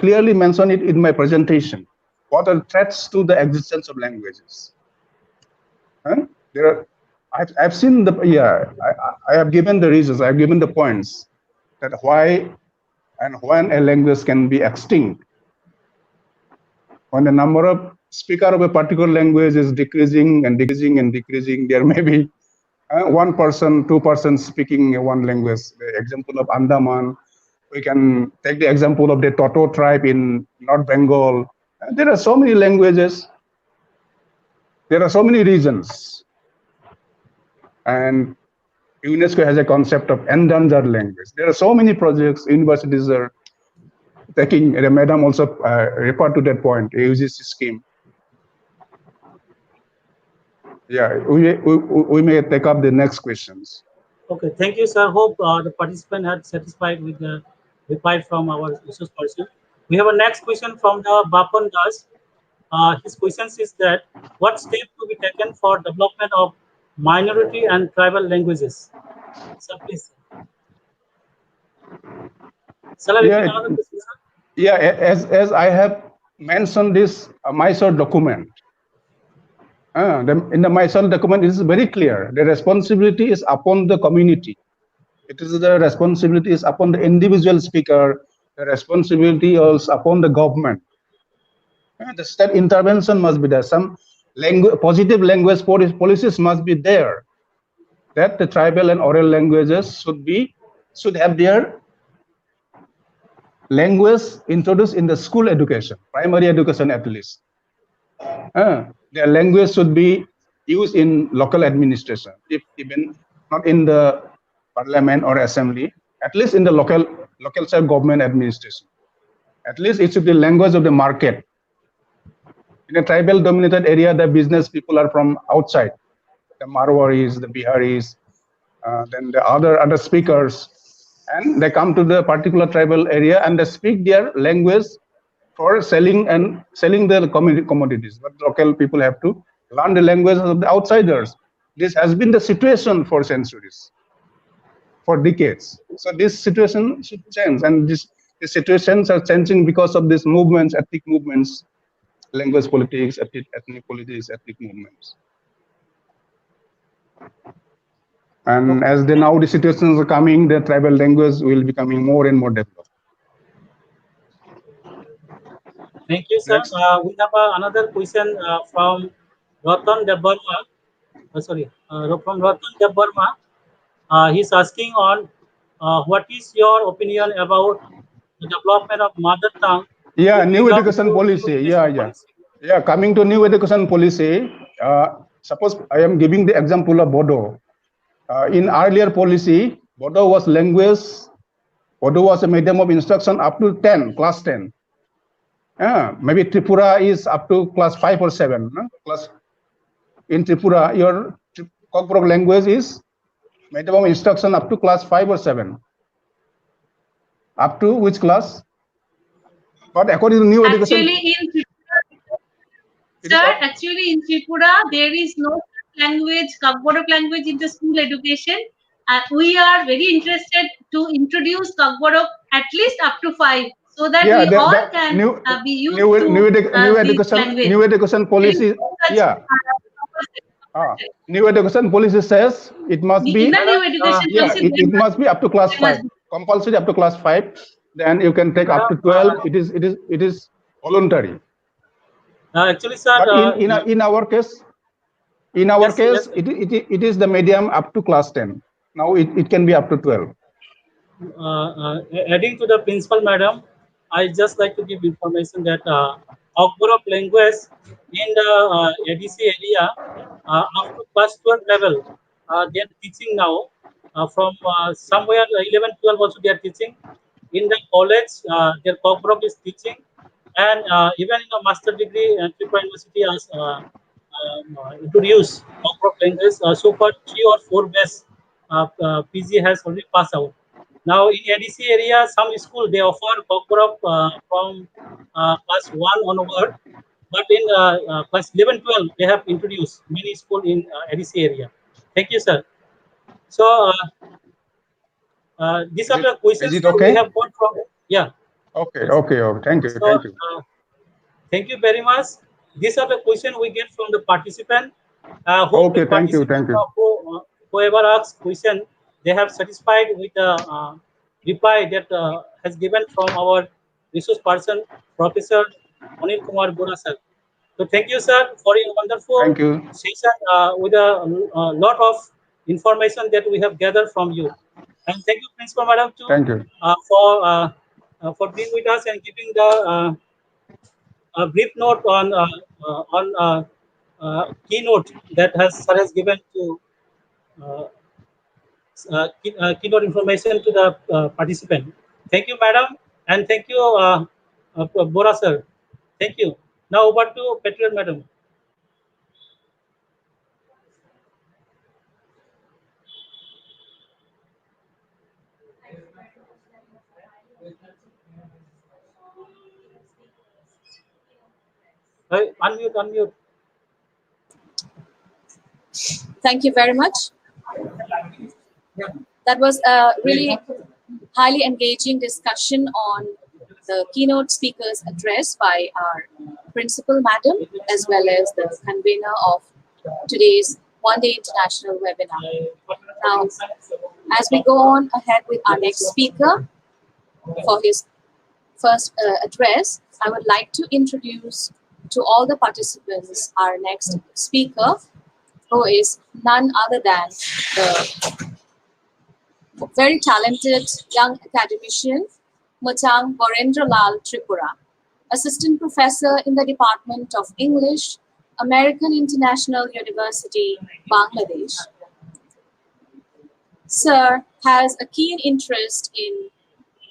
clearly mentioned it in my presentation. What are threats to the existence of languages? I've seen the I have given the reasons. I have given the points that why and when a language can be extinct. When the number of speaker of a particular language is decreasing and decreasing and decreasing, there may be 1%, 2% speaking one language. The example of Andaman. We can take the example of the Toto tribe in North Bengal. There are so many languages. There are so many regions. And UNESCO has a concept of endangered language. There are so many projects, universities are taking, Madam also referred to that point, UGC scheme. Yeah, we may take up the next questions. Okay, thank you, sir. Hope the participant had satisfied with the reply from our resource person. We have a next question from the Bapan Das. His question is that what steps to be taken for development of minority and tribal languages? Sir, please. Shall I repeat another question, sir? Yeah, as I have mentioned this Mysore document. In the Mysore document, it is very clear. The responsibility is upon the community. It is the responsibility is upon the individual speaker. The responsibility is upon the government. The state intervention must be there. Some positive language policies must be there. That the tribal and oral languages should have their language introduced in the school education, primary education at least. Their language should be used in local administration, if even not in the parliament or assembly, at least in the local self-government administration. At least it should be language of the market. In a tribal dominated area, the business people are from outside, the Marwaris, the Biharis, then the other speakers, and they come to the particular tribal area and they speak their language for selling the commodities. But local people have to learn the language of the outsiders. This has been the situation for centuries, for decades. So this situation should change, and these situations are changing because of these movements, ethnic movements, language politics, ethnic politics, ethnic movements. And as now the situations are coming, the tribal language will be becoming more and more developed. Thank you, sir. We have another question from Ratan Debarma. From Ratan Debarma. He's asking on what is your opinion about the development of mother tongue? Yeah, new education policy. Yeah. Coming to new education policy, suppose I am giving the example of Bodo. In earlier policy, Bodo was a medium of instruction up to 10, class 10. Maybe Tripura is up to class 5 or 7. In Tripura, your Kokborok language is medium of instruction up to class 5 or 7. Up to which class? But according to new education... Actually in Tripura, there is no language, Kokborok language in the school education. We are very interested to introduce Kokborok at least up to 5, so that we all can be used to new education policy. New education policy says it must be it must be up to class 5, compulsory up to class 5. Then you can take up to 12. It is voluntary. Actually, sir, but in our case, it is the medium up to class 10. Now it can be up to 12. Adding to the principal, madam, I just like to give information that Kokborok language in the ADC area up to class 12 level, they are teaching now. From somewhere 11, 12 also they are teaching. In the college, their Kokborok is teaching, and even in a master degree, Tripura University has introduced Kokborok language. So far, 3 or 4 best PG has already passed out. Now in ADC area, some school they offer Kokborok from class 1 onward, but in class 11, 12 they have introduced many school in ADC area. Thank you, sir. So these are the questions that we have got from Okay. Thank you. Thank you very much. These are the questions we get from the participant. Okay, thank you. Whoever asks question, they have satisfied with the reply that has given from our resource person, Professor Anil Kumar Bodo sir. So thank you, sir, for your wonderful session with a lot of information that we have gathered from you. And thank you, Principal Madam, too, for being with us and giving the a brief note on keynote that sir has given to keynote information to the participant. Thank you, madam, and thank you, Bora sir. Thank you. Now over to Patriot madam. Unmute. Thank you very much. That was a really highly engaging discussion on the keynote speaker's address by our principal madam, as well as the convener of today's One Day International webinar. Now, as we go on ahead with our next speaker for his first address, I would like to introduce to all the participants our next speaker, who is none other than the very talented young academician, Mutang Borendralal Tripura, Assistant Professor in the Department of English, American International University, Bangladesh. Sir has a keen interest in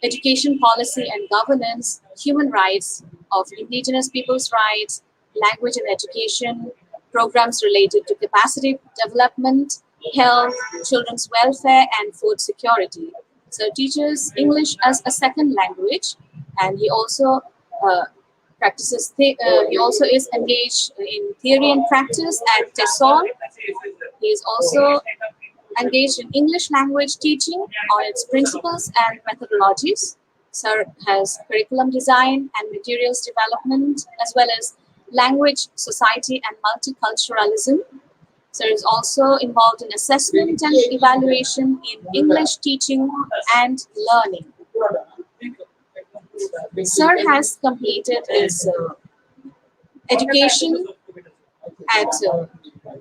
education policy and governance, human rights of indigenous people's rights, language and education, programs related to capacity development, health, children's welfare, and food security. So teaches English as a second language, and he also he also is engaged in theory and practice at TESOL. He is also engaged in English language teaching on its principles and methodologies. Sir has curriculum design and materials development, as well as language, society, and multiculturalism. Sir is also involved in assessment and evaluation in English teaching and learning. Sir has completed his education at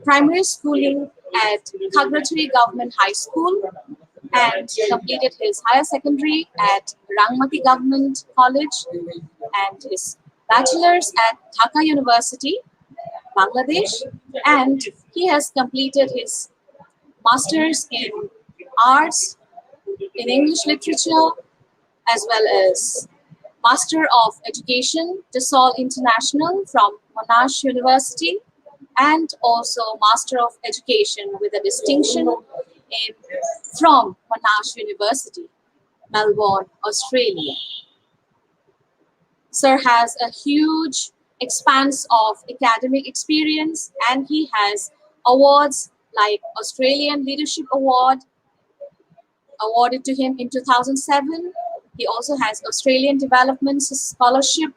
primary schooling at Kokborok Government High School, and completed his higher secondary at Rangmati Government College, and his bachelor's at Dhaka University, Bangladesh, and he has completed his master's in arts in English literature, as well as Master of Education, TESOL International from Monash University, and also Master of Education with a distinction from Monash University, Melbourne, Australia. Sir has a huge expanse of academic experience, and he has awards like Australian Leadership Award awarded to him in 2007. He also has Australian Development Scholarship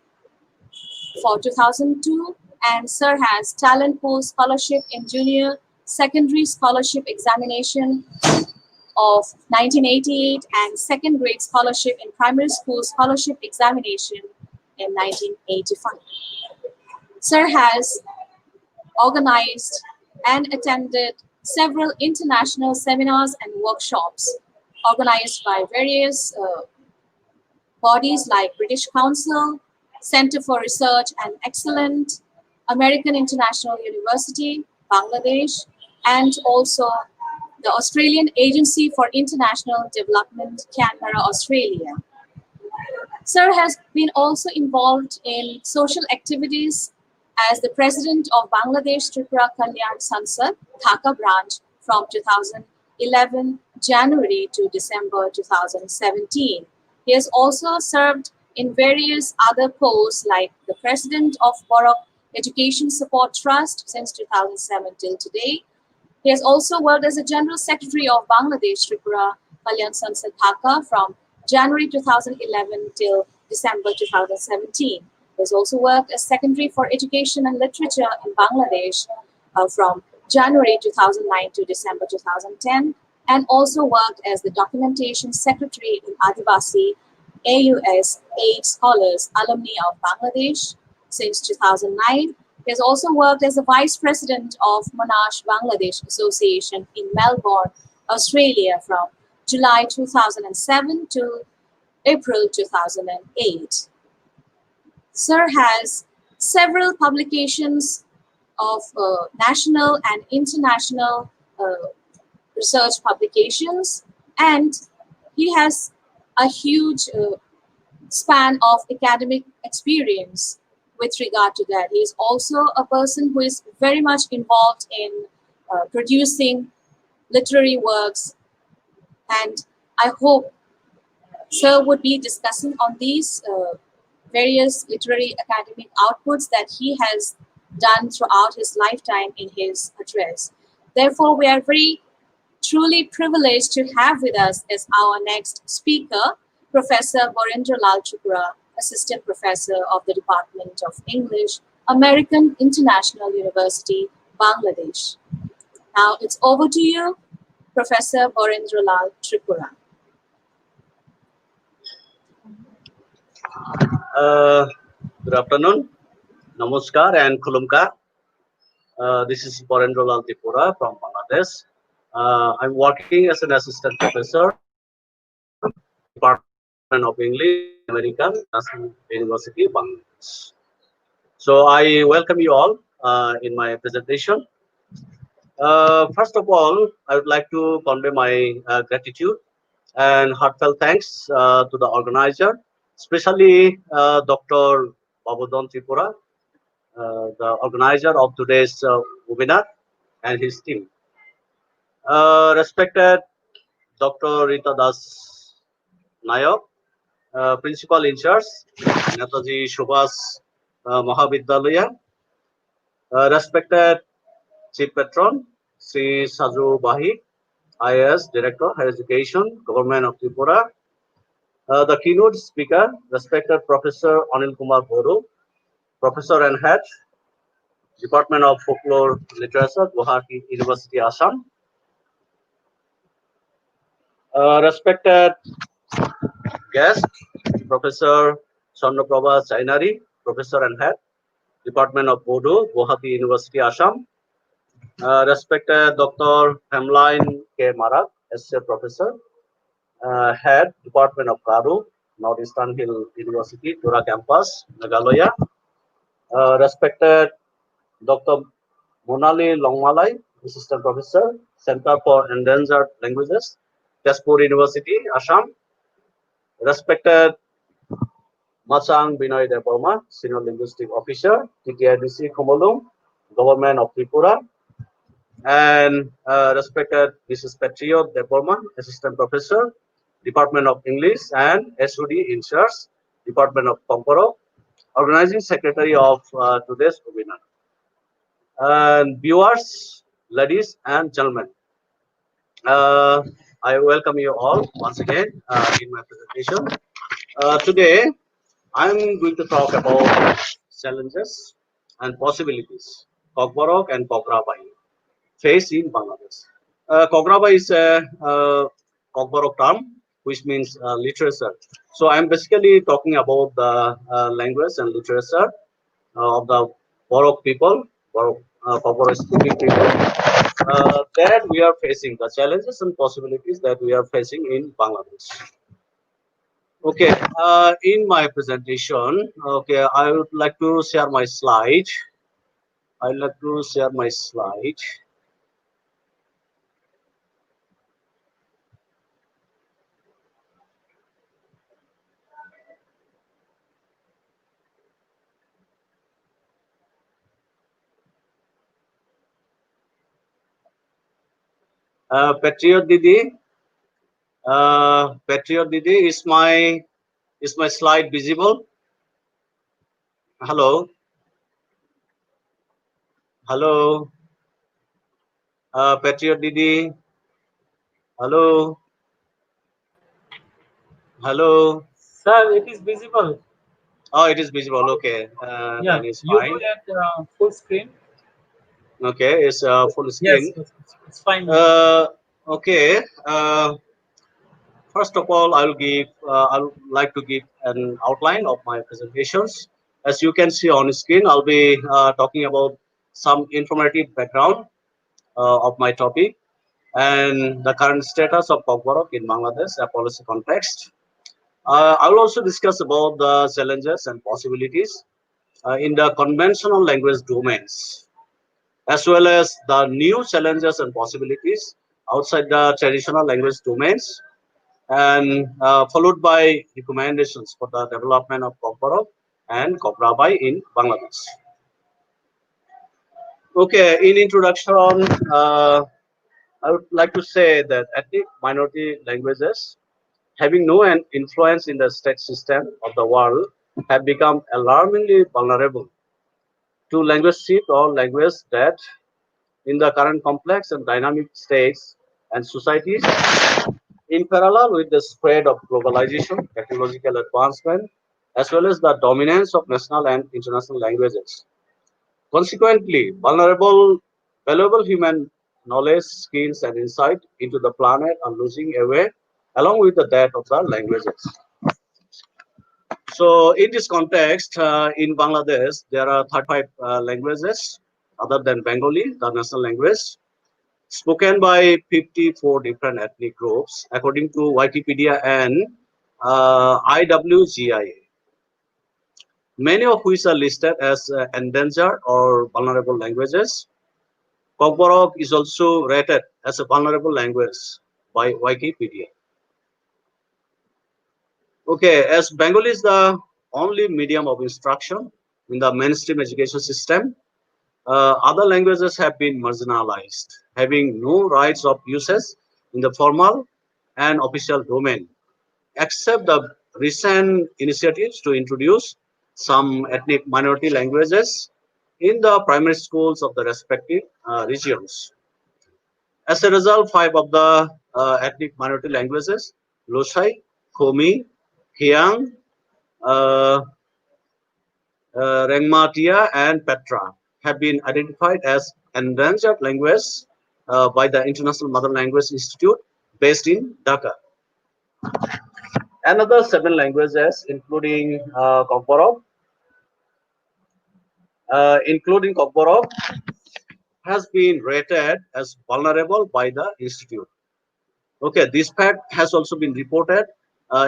for 2002, and Sir has Talent Pool Scholarship in Junior Secondary Scholarship Examination of 1988 and Second Grade Scholarship in Primary School Scholarship Examination in 1985. Sir has organized and attended several international seminars and workshops organized by various bodies like British Council, Center for Research and Excellence, American International University, Bangladesh, and also the Australian Agency for International Development, Canberra, Australia. Sir has been also involved in social activities as the president of Bangladesh Tripura Kalyan Sansad, Dhaka branch from 2011 January to December 2017. He has also served in various other posts like the president of Kokborok Education Support Trust since 2007 till today. He has also worked as a general secretary of Bangladesh Tripura Kalyan Sansad Dhaka from January 2011 till December 2017. He has also worked as secretary for education and literature in Bangladesh from January 2009 to December 2010, and also worked as the documentation secretary in Adivasi AUS 8 Scholars Alumni of Bangladesh since 2009. He has also worked as the vice president of Monash Bangladesh Association in Melbourne, Australia from July 2007 to April 2008. Sir has several publications of national and international research publications, and he has a huge span of academic experience with regard to that. He is also a person who is very much involved in producing literary works, and I hope Sir would be discussing on these various literary academic outputs that he has done throughout his lifetime in his address. Therefore, we are very Truly privileged to have with us is our next speaker, Professor Borendra Lal Tripura, Assistant Professor of the Department of English, American International University, Bangladesh. Now it's over to you, Professor Borendra Lal Tripura. Good afternoon, Namaskar and Kulumka. This is Borendra Lal Tripura from Bangladesh. I'm working as an assistant professor, Department of English, American National University, Bangladesh. So I welcome you all in my presentation. First of all, I would like to convey my gratitude and heartfelt thanks to the organizer, especially Dr. Babodon Tripura, the organizer of today's webinar, and his team. Respected Dr. Rita Das Nayak, Principal in charge, Netaji Subhash Mahavidyalaya, respected Chief Patron, Sri Saju Bahi, IAS Director, Higher Education, Government of Tripura. The keynote speaker, respected Professor Anil Kumar Bodo, Professor and Head, Department of Folklore Literature, Gomati University, Assam. Respected guest, Professor Chandraprabha Chainari, Professor and Head, Department of Bodo, Gomati University, Assam. Respected Dr. Hemline K. Marak, Associate Professor, Head, Department of Garo, Northeastern Hill University, Tura Campus, Meghalaya. Respected Dr. Monali Longmalai, Assistant Professor, Center for Endangered Languages, Tezpur University, Assam. Respected Machang Binoy Deborma, Senior Linguistic Officer, TTIDC Komolung, Government of Tripura. And respected Mrs. Patriot Deborma, Assistant Professor, Department of English and SOD in charge, Department of Kokborok, Organizing Secretary of today's webinar. And viewers, ladies and gentlemen, I welcome you all once again in my presentation. Today, I'm going to talk about challenges and possibilities Kokborok and Kokbrabai face in Bangladesh. Kokbrabai is a Kokborok term which means literature. So I'm basically talking about the language and literature of the Borok people, Kokborok speaking people, that we are facing, the challenges and possibilities that we are facing in Bangladesh. Okay, in my presentation, okay, I would like to share my slide. I'd like to share my slide. Patriot Didi, Patriot Didi, is my slide visible? Hello, hello, Patriot Didi, hello, hello. Sir, it is visible. Oh, it is visible. Okay, Yeah, then it's you fine. do that full screen. Okay, it's full Yes, screen. it's fine. Okay. First of all, I would like to give an outline of my presentations. As you can see on screen, I'll be talking about some informative background of my topic and the current status of Kokborok in Bangladesh, a policy context. I will also discuss about the challenges and possibilities in the conventional language domains, as well as the new challenges and possibilities outside the traditional language domains, and followed by recommendations for the development of Kokborok and Kokrabai in Bangladesh. Okay, in introduction, I would like to say that ethnic minority languages, having no influence in the state system of the world, have become alarmingly vulnerable to language shift or language death in the current complex and dynamic states and societies. In parallel with the spread of globalization, technological advancement, as well as the dominance of national and international languages. Consequently, valuable human knowledge, skills, and insight into the planet are losing away along with the death of the languages. So, in this context, in Bangladesh, there are 35 languages other than Bengali, the national language, spoken by 54 different ethnic groups, according to Wikipedia and IWGIA, many of which are listed as endangered or vulnerable languages. Kokborok is also rated as a vulnerable language by Wikipedia. Okay, as Bengali is the only medium of instruction in the mainstream education system, other languages have been marginalized, having no rights of usage in the formal and official domain, except the recent initiatives to introduce some ethnic minority languages in the primary schools of the respective regions. As a result, five of the ethnic minority languages, Losai, Komi, Hyang, uh, Rengmatia, and Petra, have been identified as endangered languages by the International Mother Language Institute based in Dhaka. Another seven languages, including Kokborok, has been rated as vulnerable by the institute. Okay, this fact has also been reported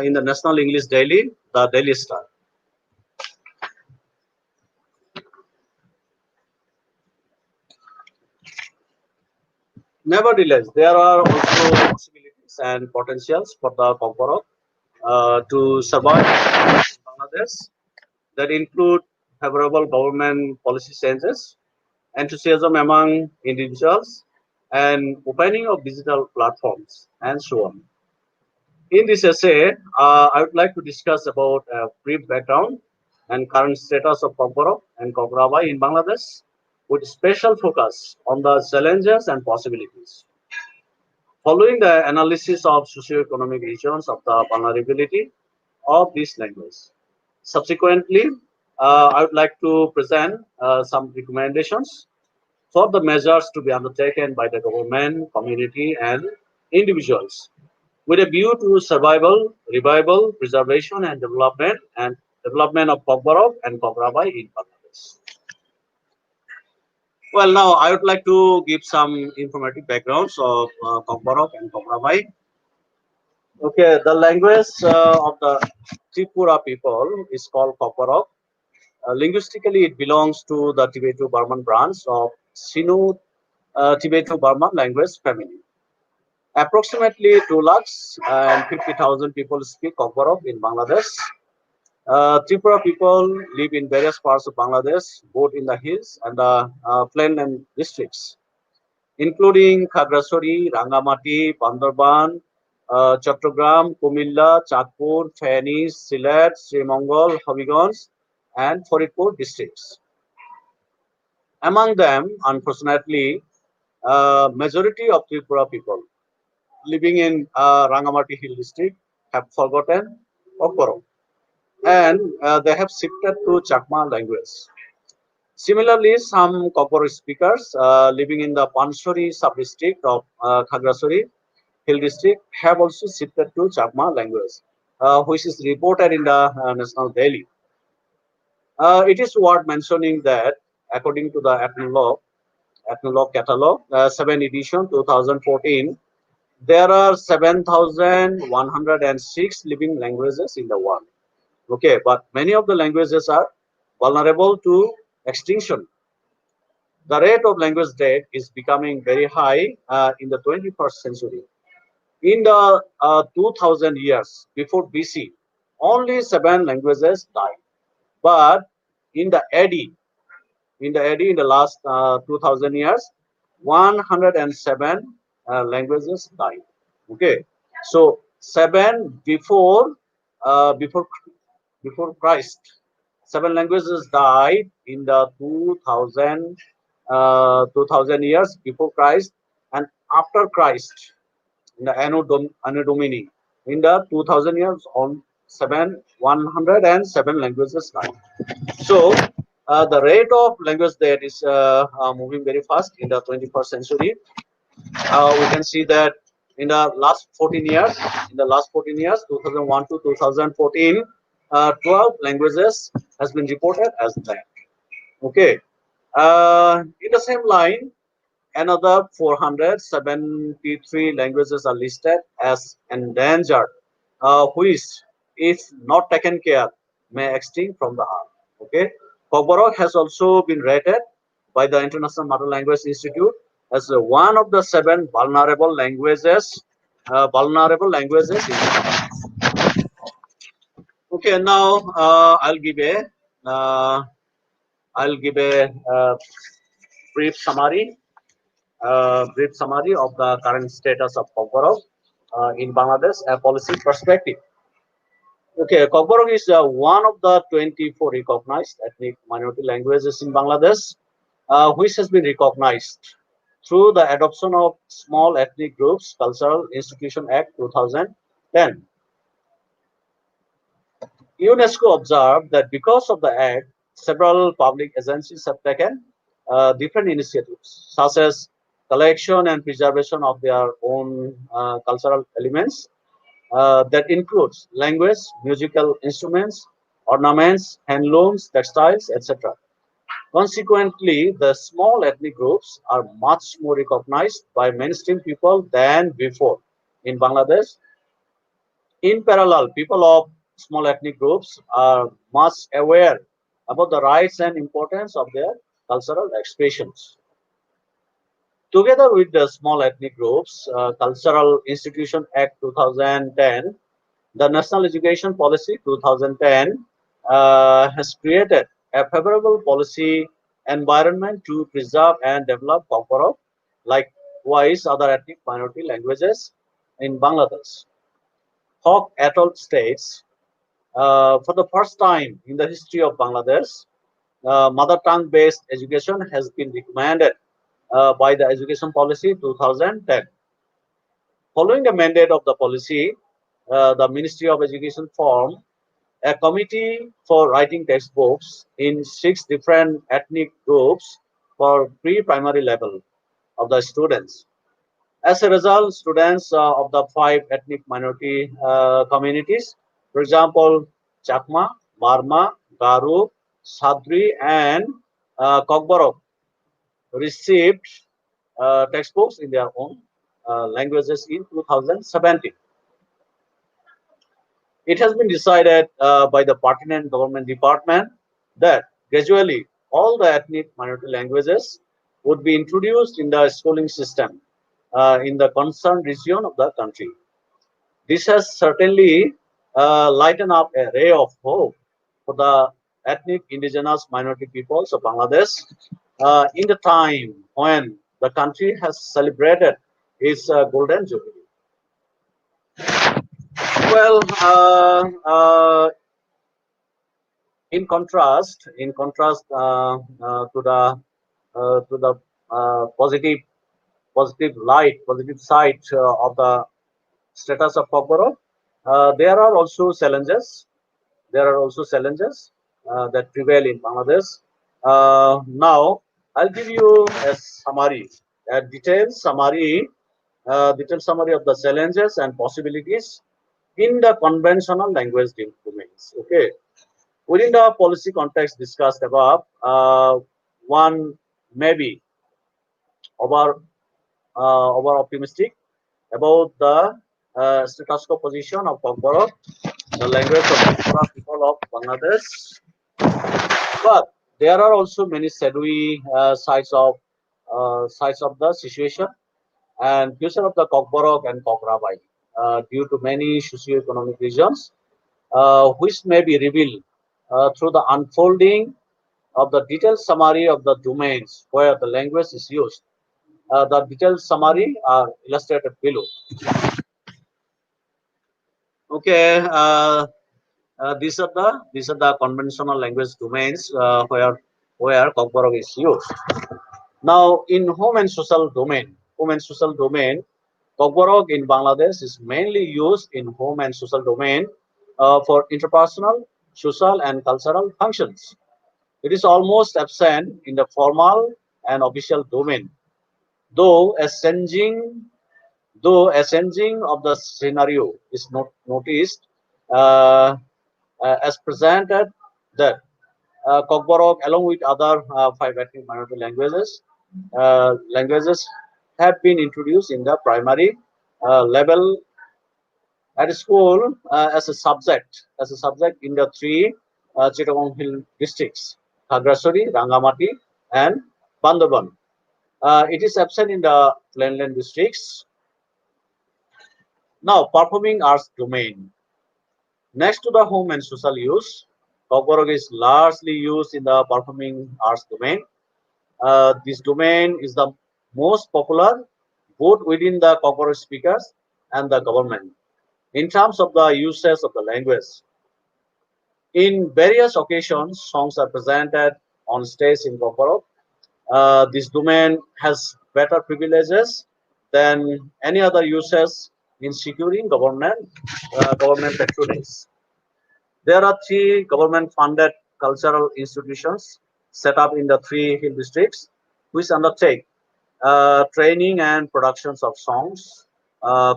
in the National English Daily, the Daily Star. Nevertheless, there are also possibilities and potentials for the Kokborok to survive in Bangladesh that include favorable government policy changes, enthusiasm among individuals, and opening of digital platforms, and so on. In this essay, I would like to discuss about a brief background and current status of Kokborok and Kokraba in Bangladesh, with special focus on the challenges and possibilities. Following the analysis of socioeconomic regions of the vulnerability of this language. Subsequently, I would like to present some recommendations for the measures to be undertaken by the government, community, and individuals with a view to survival, revival, preservation, and development of Kokborok and Kokrabai in Bangladesh. Well, now I would like to give some informative backgrounds of Kokborok and Kokrabai. Okay, the language of the Tripura people is called Kokborok. Linguistically, it belongs to the Tibeto-Burman branch of Sino Tibeto-Burman language family. Approximately 2 lakhs and 50,000 people speak Kokborok in Bangladesh. Tripura people live in various parts of Bangladesh, both in the hills and the plainland districts, including Khagrasari, Rangamati, Bandarban, Chattogram, Kumilla, Chatpur, Feni, Sylhet, Srimongol, Habiganj, and Faridpur districts. Among them, unfortunately, majority of Tripura people living in Rangamati Hill district have forgotten Kokborok, and they have shifted to Chakma language. Similarly, some Kokborok speakers living in the Pansori sub-district of Khagrasari Hill district have also shifted to Chakma language, which is reported in the National Daily. It is worth mentioning that according to the Ethnologue Catalog, 7 edition 2014, there are 7,106 living languages in the world. Okay, but many of the languages are vulnerable to extinction. The rate of language death is becoming very high in the 21st century. In the 2000 years before BC, only 7 languages died. But in the AD, in the last 2000 years, 107 languages died. Okay, so 7 before Christ, 7 languages died in the 2000 years before Christ, and after Christ, in the Anno Domini in the 2000 years on 107 languages now. So the rate of language that is moving very fast in the 21st century. We can see that in the last 14 years, 2001 to 2014, 12 languages has been reported as that. Okay. In the same line, another 473 languages are listed as endangered, which, if not taken care, may extinct from the earth. Okay. Kokborok has also been rated by the International Mother Language Institute as one of the 7 vulnerable languages. Okay. Now uh, I'll give a brief summary of the current status of Kokborok in Bangladesh, a policy perspective. Okay, Kokborok is one of the 24 recognized ethnic minority languages in Bangladesh, which has been recognized through the adoption of Small Ethnic Groups Cultural Institution Act 2010. UNESCO observed that because of the act, several public agencies have taken different initiatives, such as collection and preservation of their own cultural elements, that includes language, musical instruments, ornaments, handlooms, textiles, etc. Consequently, the small ethnic groups are much more recognized by mainstream people than before in Bangladesh. In parallel, people of small ethnic groups are much aware about the rights and importance of their cultural expressions. Together with the Small Ethnic Groups Cultural Institution Act 2010, the National Education Policy 2010 has created a favorable policy environment to preserve and develop Kokborok, likewise other ethnic minority languages in Bangladesh. Kok Atoll states, for the first time in the history of Bangladesh, mother tongue based education has been recommended by the Education Policy 2010. Following the mandate of the policy, the Ministry of Education formed a committee for writing textbooks in 6 different ethnic groups for pre-primary level of the students. As a result, students of the 5 ethnic minority communities, for example, Chakma, Marma, Garo, Sadri, and Kokborok, received textbooks in their own languages in 2017. It has been decided by the pertinent government department that gradually all the ethnic minority languages would be introduced in the schooling system in the concerned region of the country. This has certainly lightened up a ray of hope for the ethnic indigenous minority peoples of Bangladesh in the time when the country has celebrated its golden jubilee. Well, to the positive side of the status of Kokborok, there are also challenges. That prevail in Bangladesh. Now, I'll give you a detailed summary of the challenges and possibilities in the conventional language domains. Okay, within the policy context discussed above, one may be over over optimistic about the status quo position of Kokborok, the language of the Tripura people of Bangladesh. But there are also many shadowy sides of the situation and future of the Kokborok and Kokrabai due to many socio-economic reasons, which may be revealed through the unfolding of the detailed summary of the domains where the language is used. The detailed summary are illustrated below. Okay, these are the conventional language domains where Kokborok is used. Now, in home and social domain, Kokborok in Bangladesh is mainly used in home and social domain for interpersonal, social, and cultural functions. It is almost absent in the formal and official domain, though a changing of the scenario is not noticed uh, as presented that Kokborok, along with other five ethnic minority languages have been introduced in the primary level at school as a subject in the three Chittagong Hill districts, Khagrasari, Rangamati, and Bandhaban. It is absent in the Plainland districts. Now, performing arts domain. Next to the home and social use, Kokborok is largely used in the performing arts domain. This domain is the most popular both within the Kokborok speakers and the government. In terms of the usage of the language, in various occasions, songs are presented on stage in Kokborok. This domain has better privileges than any other users in securing government patronage. There are three government-funded cultural institutions set up in the three hill districts, which undertake training and productions of songs,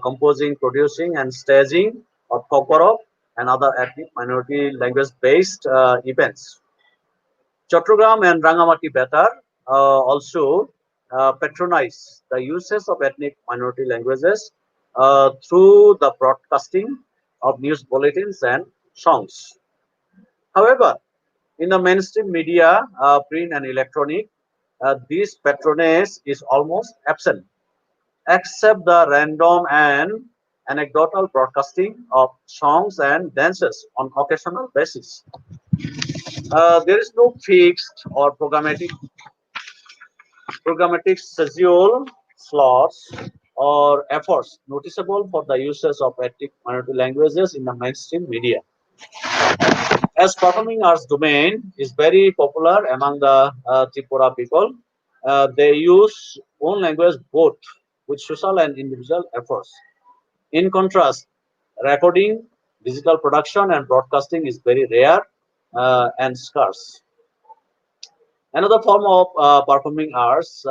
composing, producing, and staging of Kokborok and other ethnic minority language-based events. Chattogram and Rangamati Betar also patronize the uses of ethnic minority languages through the broadcasting of news bulletins and songs. However, in the mainstream media, print and electronic, this patronage is almost absent, except the random and anecdotal broadcasting of songs and dances on occasional basis. There is no fixed or programmatic schedule, slots, or efforts noticeable for the users of ethnic minority languages in the mainstream media. As performing arts domain is very popular among the Tripura people, they use own language both with social and individual efforts. In contrast, recording, digital production, and broadcasting is very rare and scarce. Another form of performing arts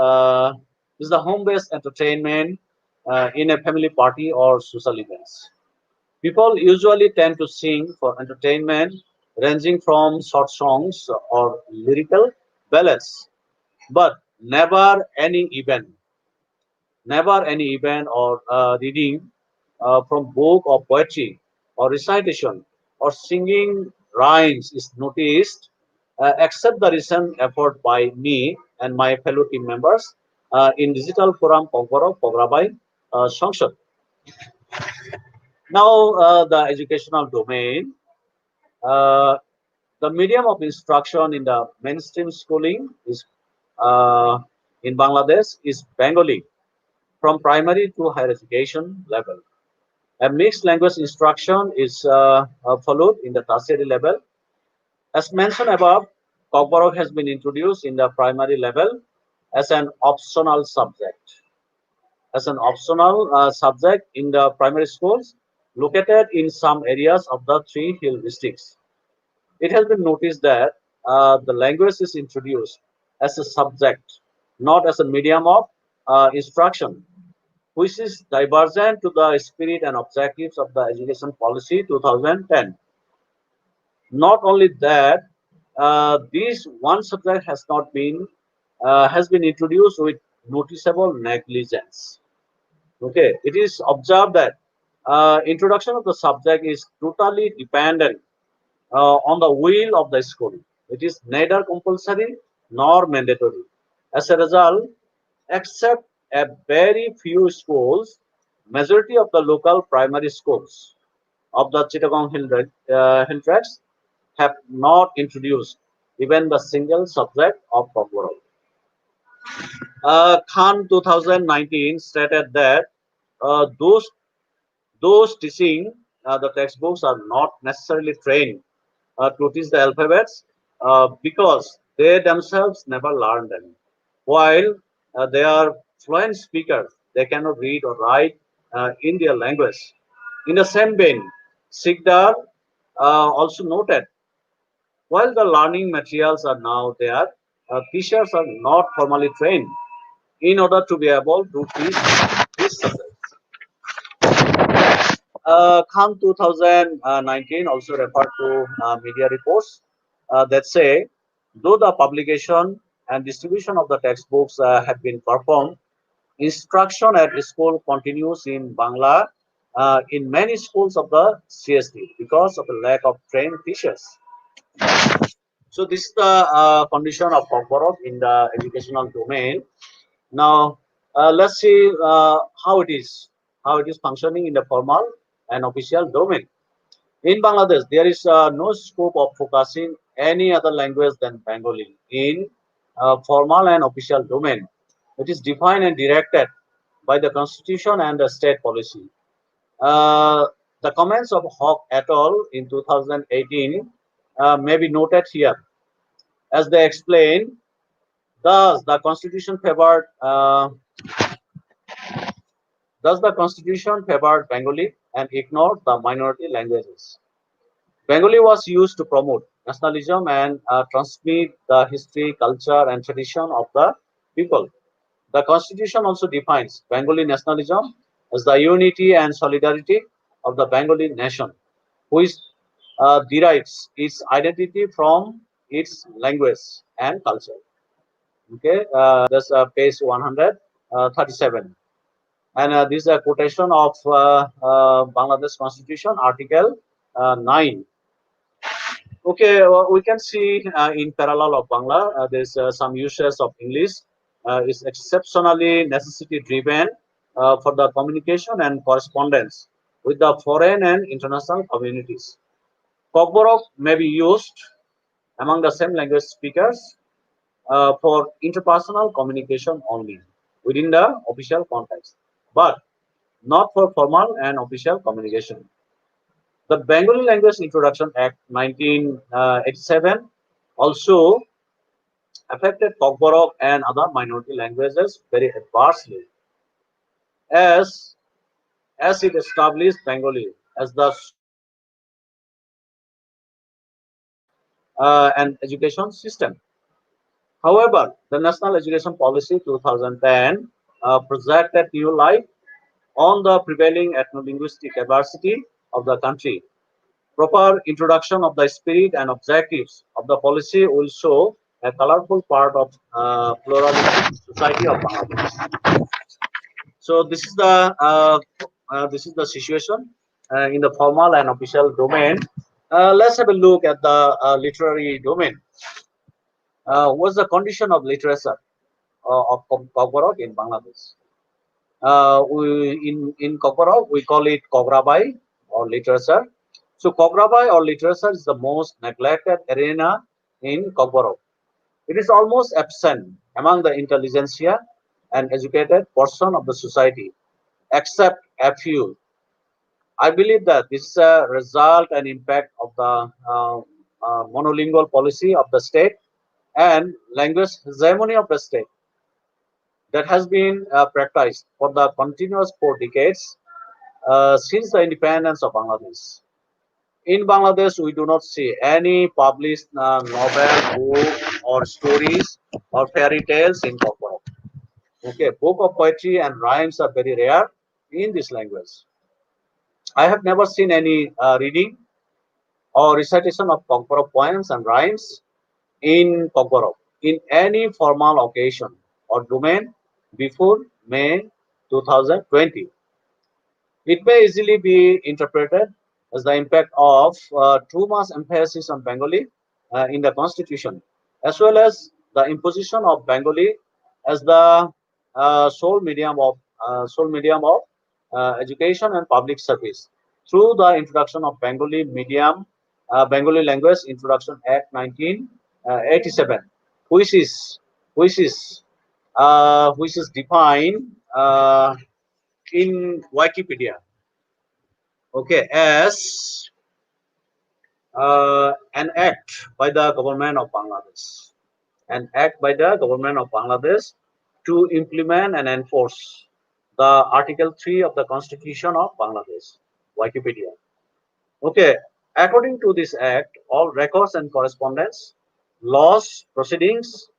is the home-based entertainment in a family party or social events. People usually tend to sing for entertainment, ranging from short songs or lyrical ballads, but never any event or reading from book or poetry or recitation or singing rhymes is noticed, except the recent effort by me and my fellow team members in digital forum Kokborok Pograbai Songshot. Now, the educational domain. Uh, the medium of instruction in the mainstream schooling is uh, in Bangladesh is Bengali from primary to higher education level. A mixed language instruction is followed in the tertiary level. As mentioned above, Kokborok has been introduced in the primary level as an optional subject. As an optional subject in the primary schools located in some areas of the three hill districts. It has been noticed that the language is introduced as a subject, not as a medium of instruction, which is divergent to the spirit and objectives of the Education Policy 2010. Not only that, this one subject has been introduced with noticeable negligence. Okay, it is observed that introduction of the subject is totally dependent on the will of the school. It is neither compulsory nor mandatory. As a result, except a very few schools, majority of the local primary schools of the Chittagong Hill Tracts have not introduced even the single subject of Kokborok. Khan 2019 stated that uh, those those teaching the textbooks are not necessarily trained to teach the alphabets because they themselves never learn them. While they are fluent speakers, they cannot read or write in their language. In the same vein, Sigdar also noted, while the learning materials are now there, teachers are not formally trained in order to be able to teach these subjects. Khan 2019 also referred to media reports that say, though the publication and distribution of the textbooks have been performed, instruction at school continues in Bangla in many schools of the CSD because of the lack of trained teachers. So this is the condition of Kokborok in the educational domain. Now let's see how it is functioning in the formal and official domain. In Bangladesh, there is no scope of focusing any other language than Bengali in formal and official domain. It is defined and directed by the constitution and the state policy. Uh, the comments of Hawk et al. In 2018 may be noted here. As they explain, thus the constitution favored Bengali and ignored the minority languages. Bengali was used to promote nationalism and transmit the history, culture, and tradition of the people. The constitution also defines Bengali nationalism as the unity and solidarity of the Bengali nation, which derives its identity from its language and culture. Okay, that's page 137. And this is a quotation of Bangladesh Constitution, Article 9. Okay, we can see in parallel of Bangla, there's some uses of English. Is exceptionally necessity driven for the communication and correspondence with the foreign and international communities. Kokborok may be used among the same language speakers for interpersonal communication only within the official context, but not for formal and official communication. The Bengali Language Introduction Act 1987 also affected Kokborok and other minority languages very adversely, as as it established Bengali as the sole and education system. However, the National Education Policy 2010 projected new light on the prevailing ethno-linguistic diversity of the country. Proper introduction of the spirit and objectives of the policy will show a colorful part of pluralistic society of Bangladesh. So this is the situation in the formal and official domain. Let's have a look at the literary domain. What's the condition of literature of Kokborok in Bangladesh? In Kokborok we call it Kograbai or literature. So Kograbai or literature is the most neglected arena in Kokborok. It is almost absent among the intelligentsia and educated portion of the society, except a few. I believe that this is a result and impact of the monolingual policy of the state and language hegemony of the state that has been practiced for the continuous 4 decades since the independence of Bangladesh. In Bangladesh, we do not see any published novel, book, or stories or fairy tales in Kokborok. Okay, book of poetry and rhymes are very rare in this language. I have never seen any reading or recitation of Kokborok poems and rhymes in Kokborok in any formal occasion or domain before May 2020. It may easily be interpreted as the impact of too much emphasis on Bengali in the constitution, as well as the imposition of Bengali as the sole medium of education and public service through the introduction of Bengali Language Introduction Act 1987, which is which is which is defined in Wikipedia, okay, as an act by the government of Bangladesh, an act by the government of Bangladesh to implement and enforce the Article 3 of the Constitution of Bangladesh, Wikipedia. Okay, according to this act, all records and correspondence, laws, proceedings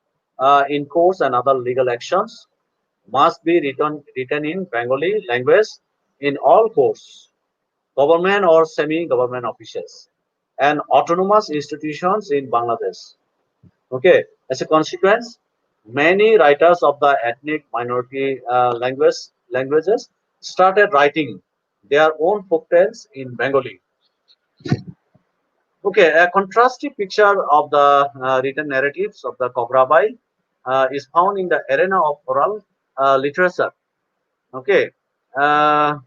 in courts and other legal actions must be written in Bengali language in all courts, government or semi-government offices, and autonomous institutions in Bangladesh. Okay, as a consequence, many writers of the ethnic minority languages started writing their own folk tales in Bengali. Okay, a contrasting picture of the written narratives of the Kograbai is found in the arena of oral literature. Okay, uh,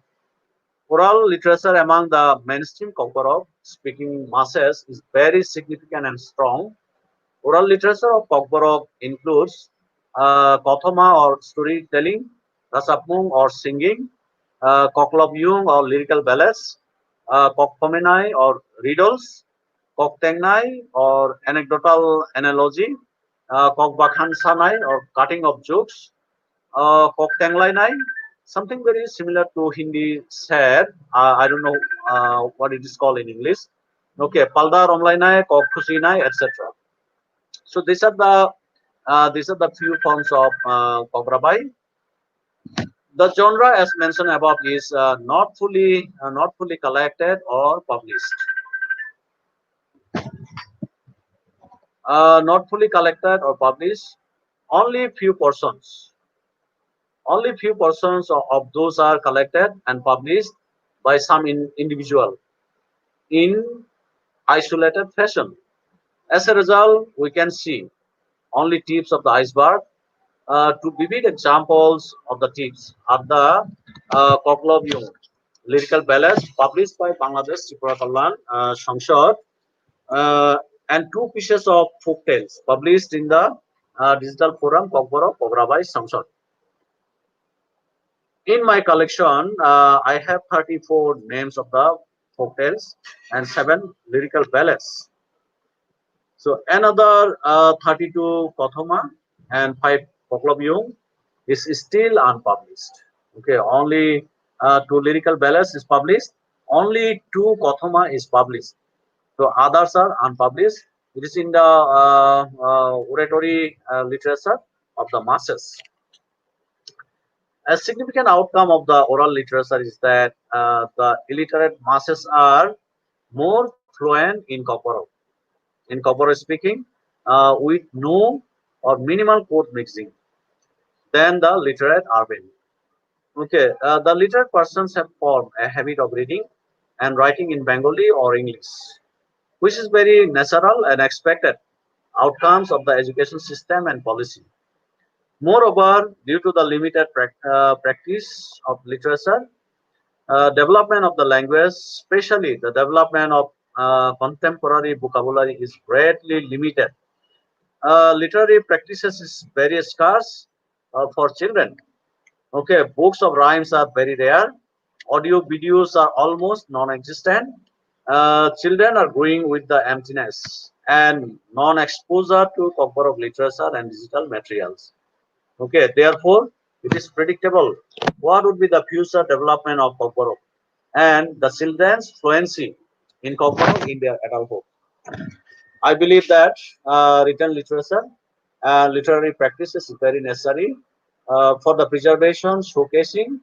oral literature among the mainstream Kokborok speaking masses is very significant and strong. Oral literature of Kokborok includes Kothoma or storytelling, Rasapmung or singing, Koklobyung or lyrical ballads, Kokpomenai or riddles, Koktengnai or anecdotal analogy, Kokbakhansanai or cutting of jokes, Koktenglainai, something very similar to Hindi said. I don't know what it is called in English. Okay, Palda Romlainai, Kokhusinai, etc. So these are the few forms of Kograbai. The genre, as mentioned above, is not fully collected or published. Not fully collected or published. Only few portions. Only few portions of those are collected and published by some individual in isolated fashion. As a result, we can see only tips of the iceberg. Two vivid examples of the tips are the Koklovyung lyrical ballads published by Bangladesh Tripura Kalyan Samsad, uh, and two pieces of folk tales published in the digital forum Kokborok Kograbai Samsad. In my collection, I have 34 names of the folk tales and 7 lyrical ballads. So another 32 Kothoma and 5 Koklobyung is still unpublished. Okay, only 2 lyrical ballads is published. Only 2 Kothoma is published. So others are unpublished. It is in the oratory literature of the masses. A significant outcome of the oral literature is that the illiterate masses are more fluent in Kokborok. In Kokborok speaking, with no or minimal code mixing than the literate urban. Okay, the literate persons have formed a habit of reading and writing in Bengali or English, which is very natural and expected outcomes of the education system and policy. Moreover, due to the limited practice of literature, development of the language, especially the development of contemporary vocabulary, is greatly limited. Literary practices is very scarce for children. Okay, books of rhymes are very rare. Audio videos are almost non-existent. Children are growing with the emptiness and non-exposure to Kokborok literature and digital materials. Okay, therefore, it is predictable what would be the future development of Kokborok and the children's fluency in Kokborok in their adulthood. I believe that written literature and literary practices is very necessary for the preservation, showcasing,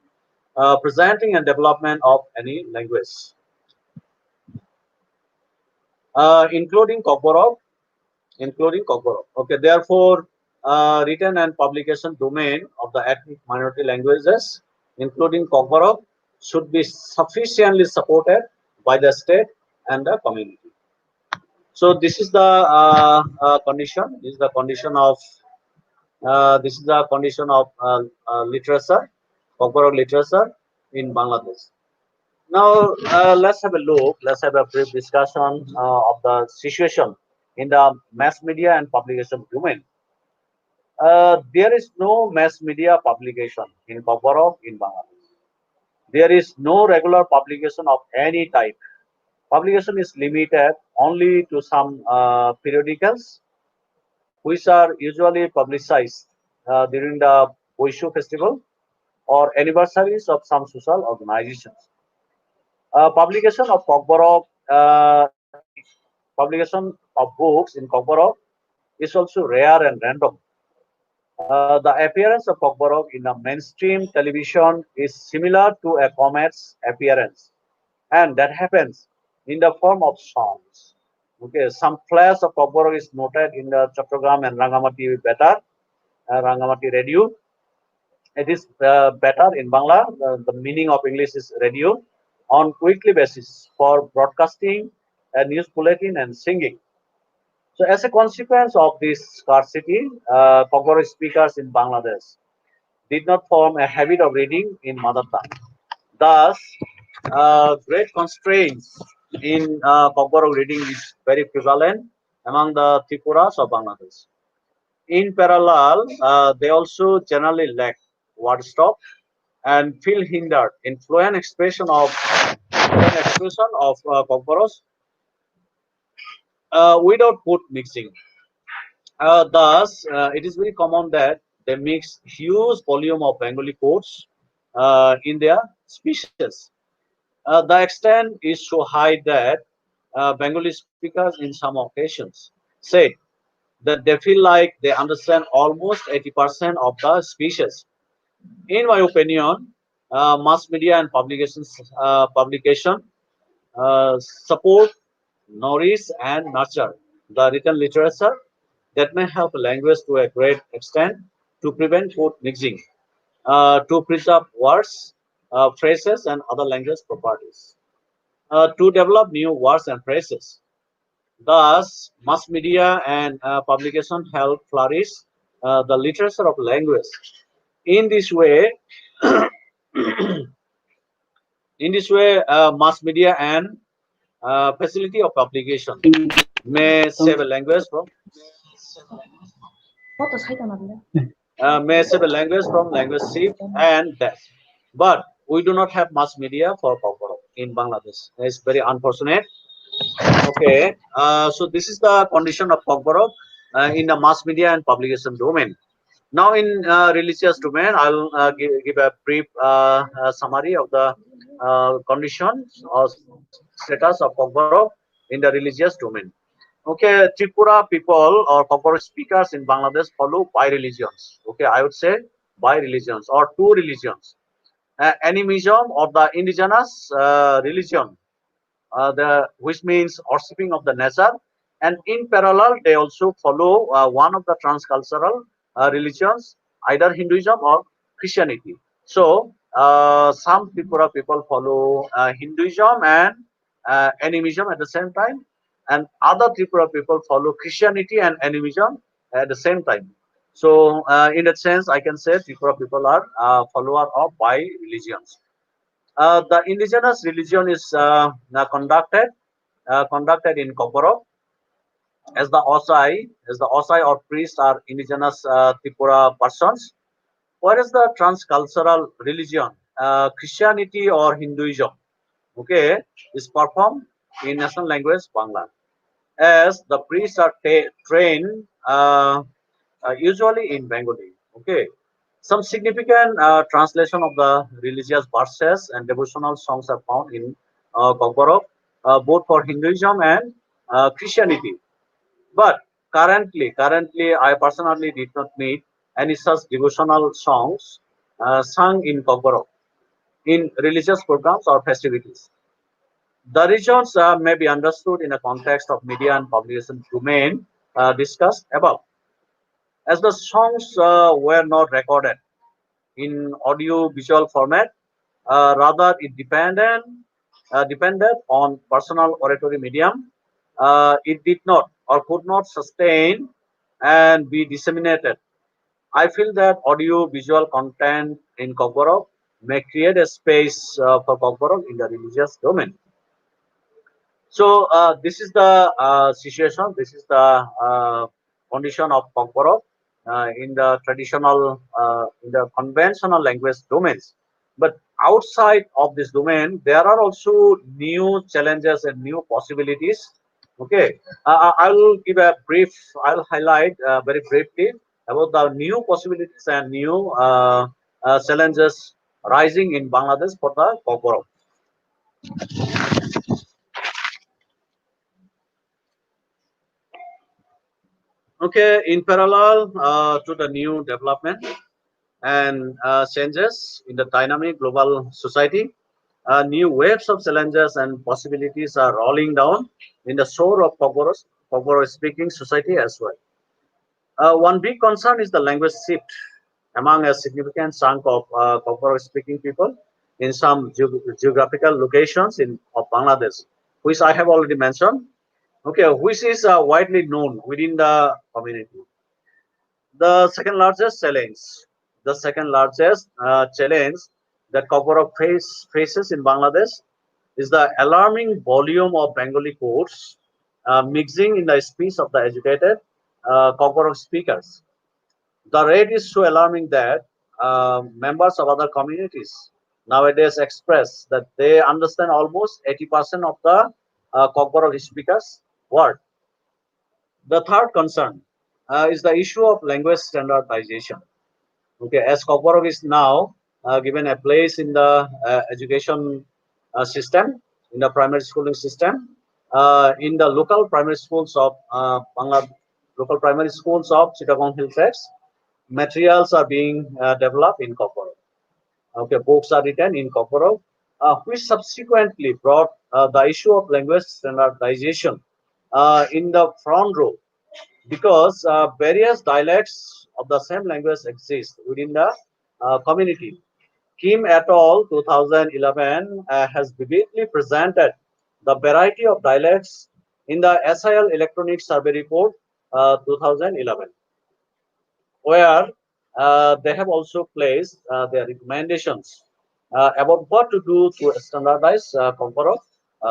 presenting, and development of any language, including Kokborok. Okay, therefore, written and publication domain of the ethnic minority languages, including Kokborok, should be sufficiently supported by the state and the community. So condition. This is the condition of literature, Kokborok literature in Bangladesh. Now let's have a look. Let's have a brief discussion of the situation in the mass media and publication domain. There is no mass media publication in Kokborok in Bangladesh. There is no regular publication of any type. Publication is limited only to some periodicals, which are usually publicized during the Boishu festival or anniversaries of some social organizations. Publication of Kokborok, publication of books in Kokborok is also rare and random. The appearance of Kokborok in a mainstream television is similar to a comet's appearance, and that happens in the form of songs. Okay, some flash of Kokborok is noted in the Chattogram and Rangamati Betar, Rangamati radio. It is better in Bangla. The meaning of English is radio on weekly basis for broadcasting a news bulletin and singing. So as a consequence of this scarcity, Kokborok speakers in Bangladesh did not form a habit of reading in mother tongue. Thus, great constraints in Kokborok reading is very prevalent among the Tripuras of Bangladesh. In parallel, they also generally lack word stock and feel hindered in fluent expression of Kokboros without food mixing. Thus, it is very common that they mix huge volume of Bengali codes in their speeches. The extent is so high that Bengali speakers in some occasions say that they feel like they understand almost 80% of the speeches. In my opinion, mass media and publication support, nourish, and nurture the written literature that may help language to a great extent to prevent food mixing, to preserve words, phrases, and other language properties, to develop new words and phrases. Thus, mass media and publication help flourish the literature of language. In this way, mass media and facility of publication may save a language from language shift and death. But we do not have mass media for Kokborok in Bangladesh. It's very unfortunate. Okay, so this is the condition of Kokborok in the mass media and publication domain. Now, in religious domain, I'll give a brief summary of the conditions or status of Kokborok in the religious domain. Okay, Tripura people or Kokborok speakers in Bangladesh follow by religions. Okay, I would say by religions or two religions. Animism or the indigenous religion, which means worshipping of the nature, and in parallel they also follow one of the transcultural religions, either Hinduism or Christianity. So some Tripura people follow Hinduism and animism at the same time, and other Tripura people follow Christianity and animism at the same time. So in that sense, I can say Tripura people are follower of bi religions. The indigenous religion is conducted in Kokborok as the Osai or priests are indigenous Tripura persons, whereas the transcultural religion, Christianity or Hinduism, okay, is performed in national language Bangla, as the priests are trained usually in Bengali. Okay, some significant translation of the religious verses and devotional songs are found in Kokborok, both for Hinduism and Christianity. But currently, I personally did not meet any such devotional songs sung in Kokborok in religious programs or festivities. The regions may be understood in a context of media and publication domain discussed above, as the songs were not recorded in audio visual format. Rather, it depended on personal oratory medium. It did not or could not sustain and be disseminated. I feel that audio visual content in Kokborok may create a space for Kokborok in the religious domain. So this is the situation. This is the condition of Kokborok in the traditional, in the conventional language domains. But outside of this domain, there are also new challenges and new possibilities. Okay, I will give a brief. I'll highlight very briefly about the new possibilities and new challenges rising in Bangladesh for the Kokborok. Okay, in parallel to the new development and changes in the dynamic global society, new waves of challenges and possibilities are rolling down in the shore of Kokborok speaking society as well. One big concern is the language shift among a significant chunk of Kokborok speaking people in some geographical locations of Bangladesh, which I have already mentioned, okay, which is widely known within the community. The second largest challenge, the second largest challenge that Kokborok faces in Bangladesh is the alarming volume of Bengali codes mixing in the speech of the educated Kokborok speakers. The rate is so alarming that members of other communities nowadays express that they understand almost 80% of the Kokborok speakers' word. The third concern is the issue of language standardization. Okay, as Kokborok is now given a place in the education system, in the primary schooling system, in the local primary schools of local primary schools of Chittagong Hill Tracts, materials are being developed in Kokborok. Okay, books are written in Kokborok, which subsequently brought the issue of language standardization in the front row because various dialects of the same language exist within the community. Kim et al. 2011 has vividly presented the variety of dialects in the SIL Electronic Survey Report 2011, where they have also placed their recommendations about what to do to standardize Kokborok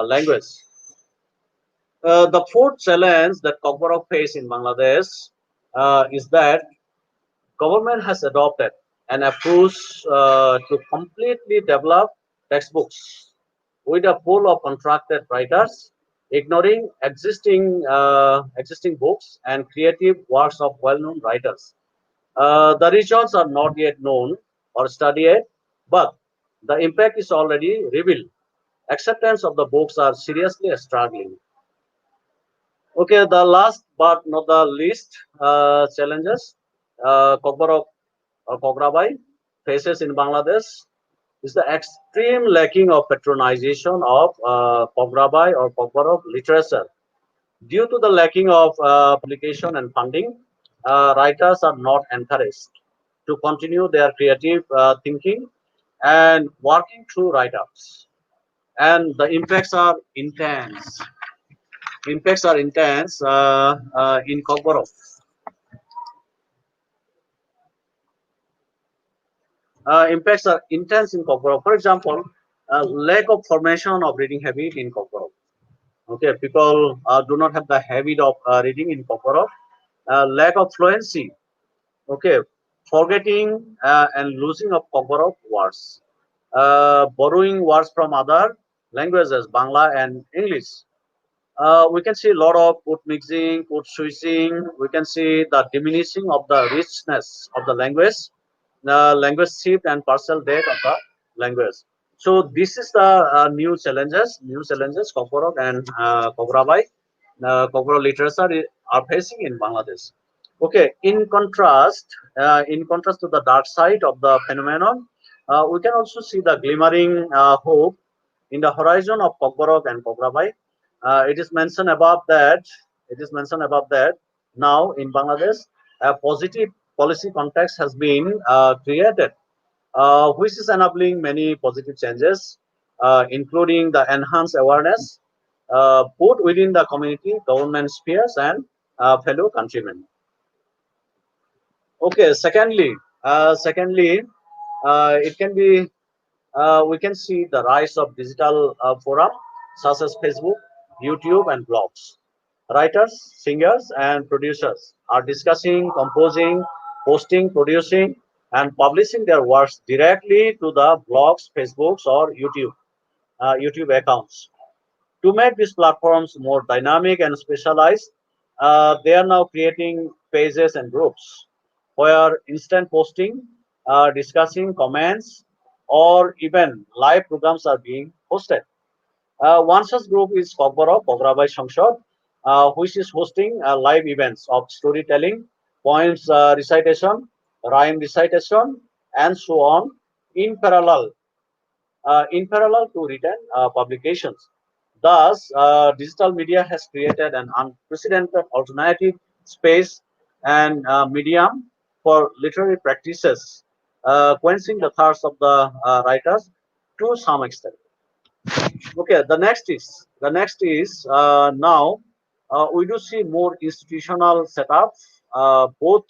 language. The fourth challenge that Kokborok face in Bangladesh is that government has adopted an approach to completely develop textbooks with a pool of contracted writers, ignoring existing books and creative works of well-known writers. The results are not yet known or studied, but the impact is already revealed. Acceptance of the books are seriously struggling. Okay, the last but not the least challenges Kokborok or Kograbai faces in Bangladesh is the extreme lacking of patronization of Kograbai or Kokborok literature. Due to the lacking of publication and funding, writers are not encouraged to continue their creative thinking and working through write-ups. And the impacts are intense. Impacts are intense in Kokborok. Impacts are intense in Kokborok. For example, lack of formation of reading habit in Kokborok. Okay, people do not have the habit of reading in Kokborok. Lack of fluency. Okay, forgetting and losing of Kokborok words. Borrowing words from other languages, Bangla and English. We can see a lot of code mixing, code switching. We can see the diminishing of the richness of the language shift and partial death of the language. So this is the new challenges Kokborok and Kograbai, Kokborok literature are facing in Bangladesh. Okay, in contrast to the dark side of the phenomenon, we can also see the glimmering hope in the horizon of Kokborok and Kograbai. It is mentioned above that. It is mentioned above that now in Bangladesh, a positive policy context has been created, which is enabling many positive changes, including the enhanced awareness both within the community, government spheres, and fellow countrymen. Okay. Secondly, it can be we can see the rise of digital forum such as Facebook, YouTube, and blogs. Writers, singers, and producers are discussing, composing, posting, producing, and publishing their works directly to the blogs, Facebooks, or YouTube accounts. To make these platforms more dynamic and specialized, they are now creating pages and groups where instant posting, discussing comments, or even live programs are being hosted. One such group is Kokborok, Kograbai Samshad, which is hosting live events of storytelling, poems recitation, rhyme recitation, and so on in parallel to written publications. Thus, digital media has created an unprecedented alternative space and medium for literary practices, quenching the thirst of the writers to some extent. Okay, the next is now we do see more institutional setups, both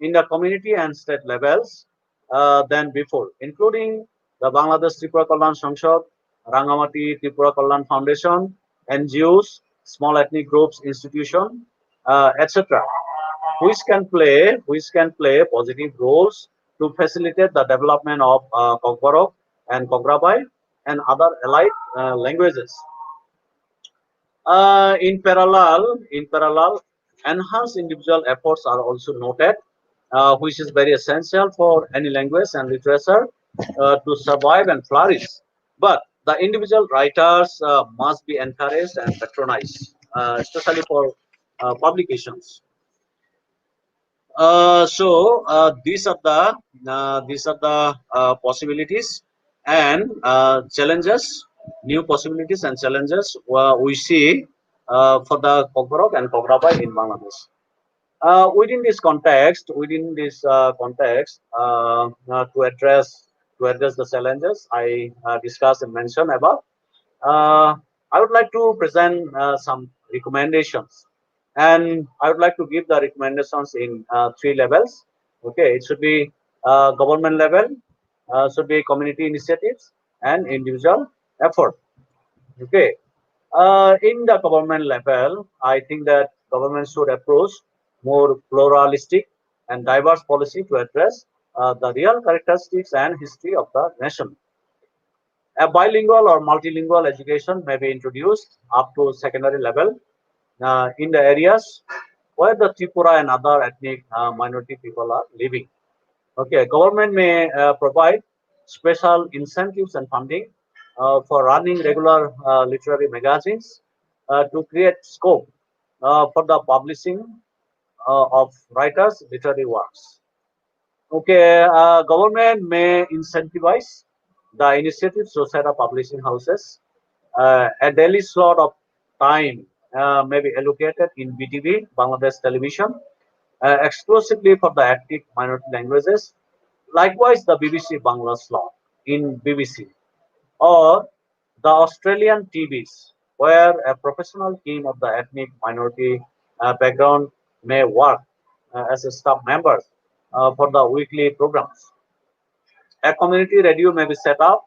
in the community and state levels than before, including the Bangladesh Tripura Kalyan Sanshad, Rangamati Tripura Kalyan Foundation, NGOs, small ethnic groups, institution, etc., which can play positive roles to facilitate the development of Kokborok and Kograbai and other allied languages. In parallel, enhanced individual efforts are also noted, which is very essential for any language and literature to survive and flourish. But the individual writers must be encouraged and patronized, especially for publications. So these are the possibilities and challenges, new possibilities and challenges we see for the Kokborok and Kograbai in Bangladesh. Within this context, to address the challenges I discussed and mentioned above, uh, I would like to present some recommendations, and I would like to give the recommendations in three levels. Okay, it should be government level, should be community initiatives, and individual effort. Okay, in the government level, I think that government should approach more pluralistic and diverse policy to address the real characteristics and history of the nation. A bilingual or multilingual education may be introduced up to secondary level in the areas where the Tripura and other ethnic minority people are living. Okay, government may provide special incentives and funding for running regular literary magazines to create scope for the publishing of writers' literary works. Okay, government may incentivize the initiatives to set up publishing houses. A daily slot of time may be allocated in BTV, Bangladesh Television, exclusively for the ethnic minority languages. Likewise, the BBC Bangla slot in BBC or the Australian TVs, where a professional team of the ethnic minority background may work as a staff members for the weekly programs. A community radio may be set up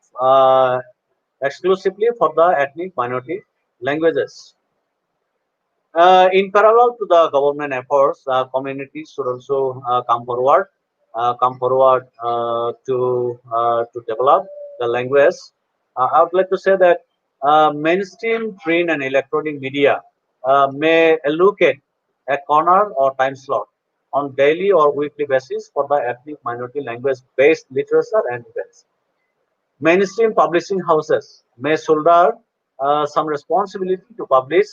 exclusively for the ethnic minority languages. In parallel to the government efforts, communities should also come forward to develop the language. I would like to say that mainstream print and electronic media may allocate a corner or time slot on daily or weekly basis for the ethnic minority language-based literature and events. Mainstream publishing houses may shoulder some responsibility to publish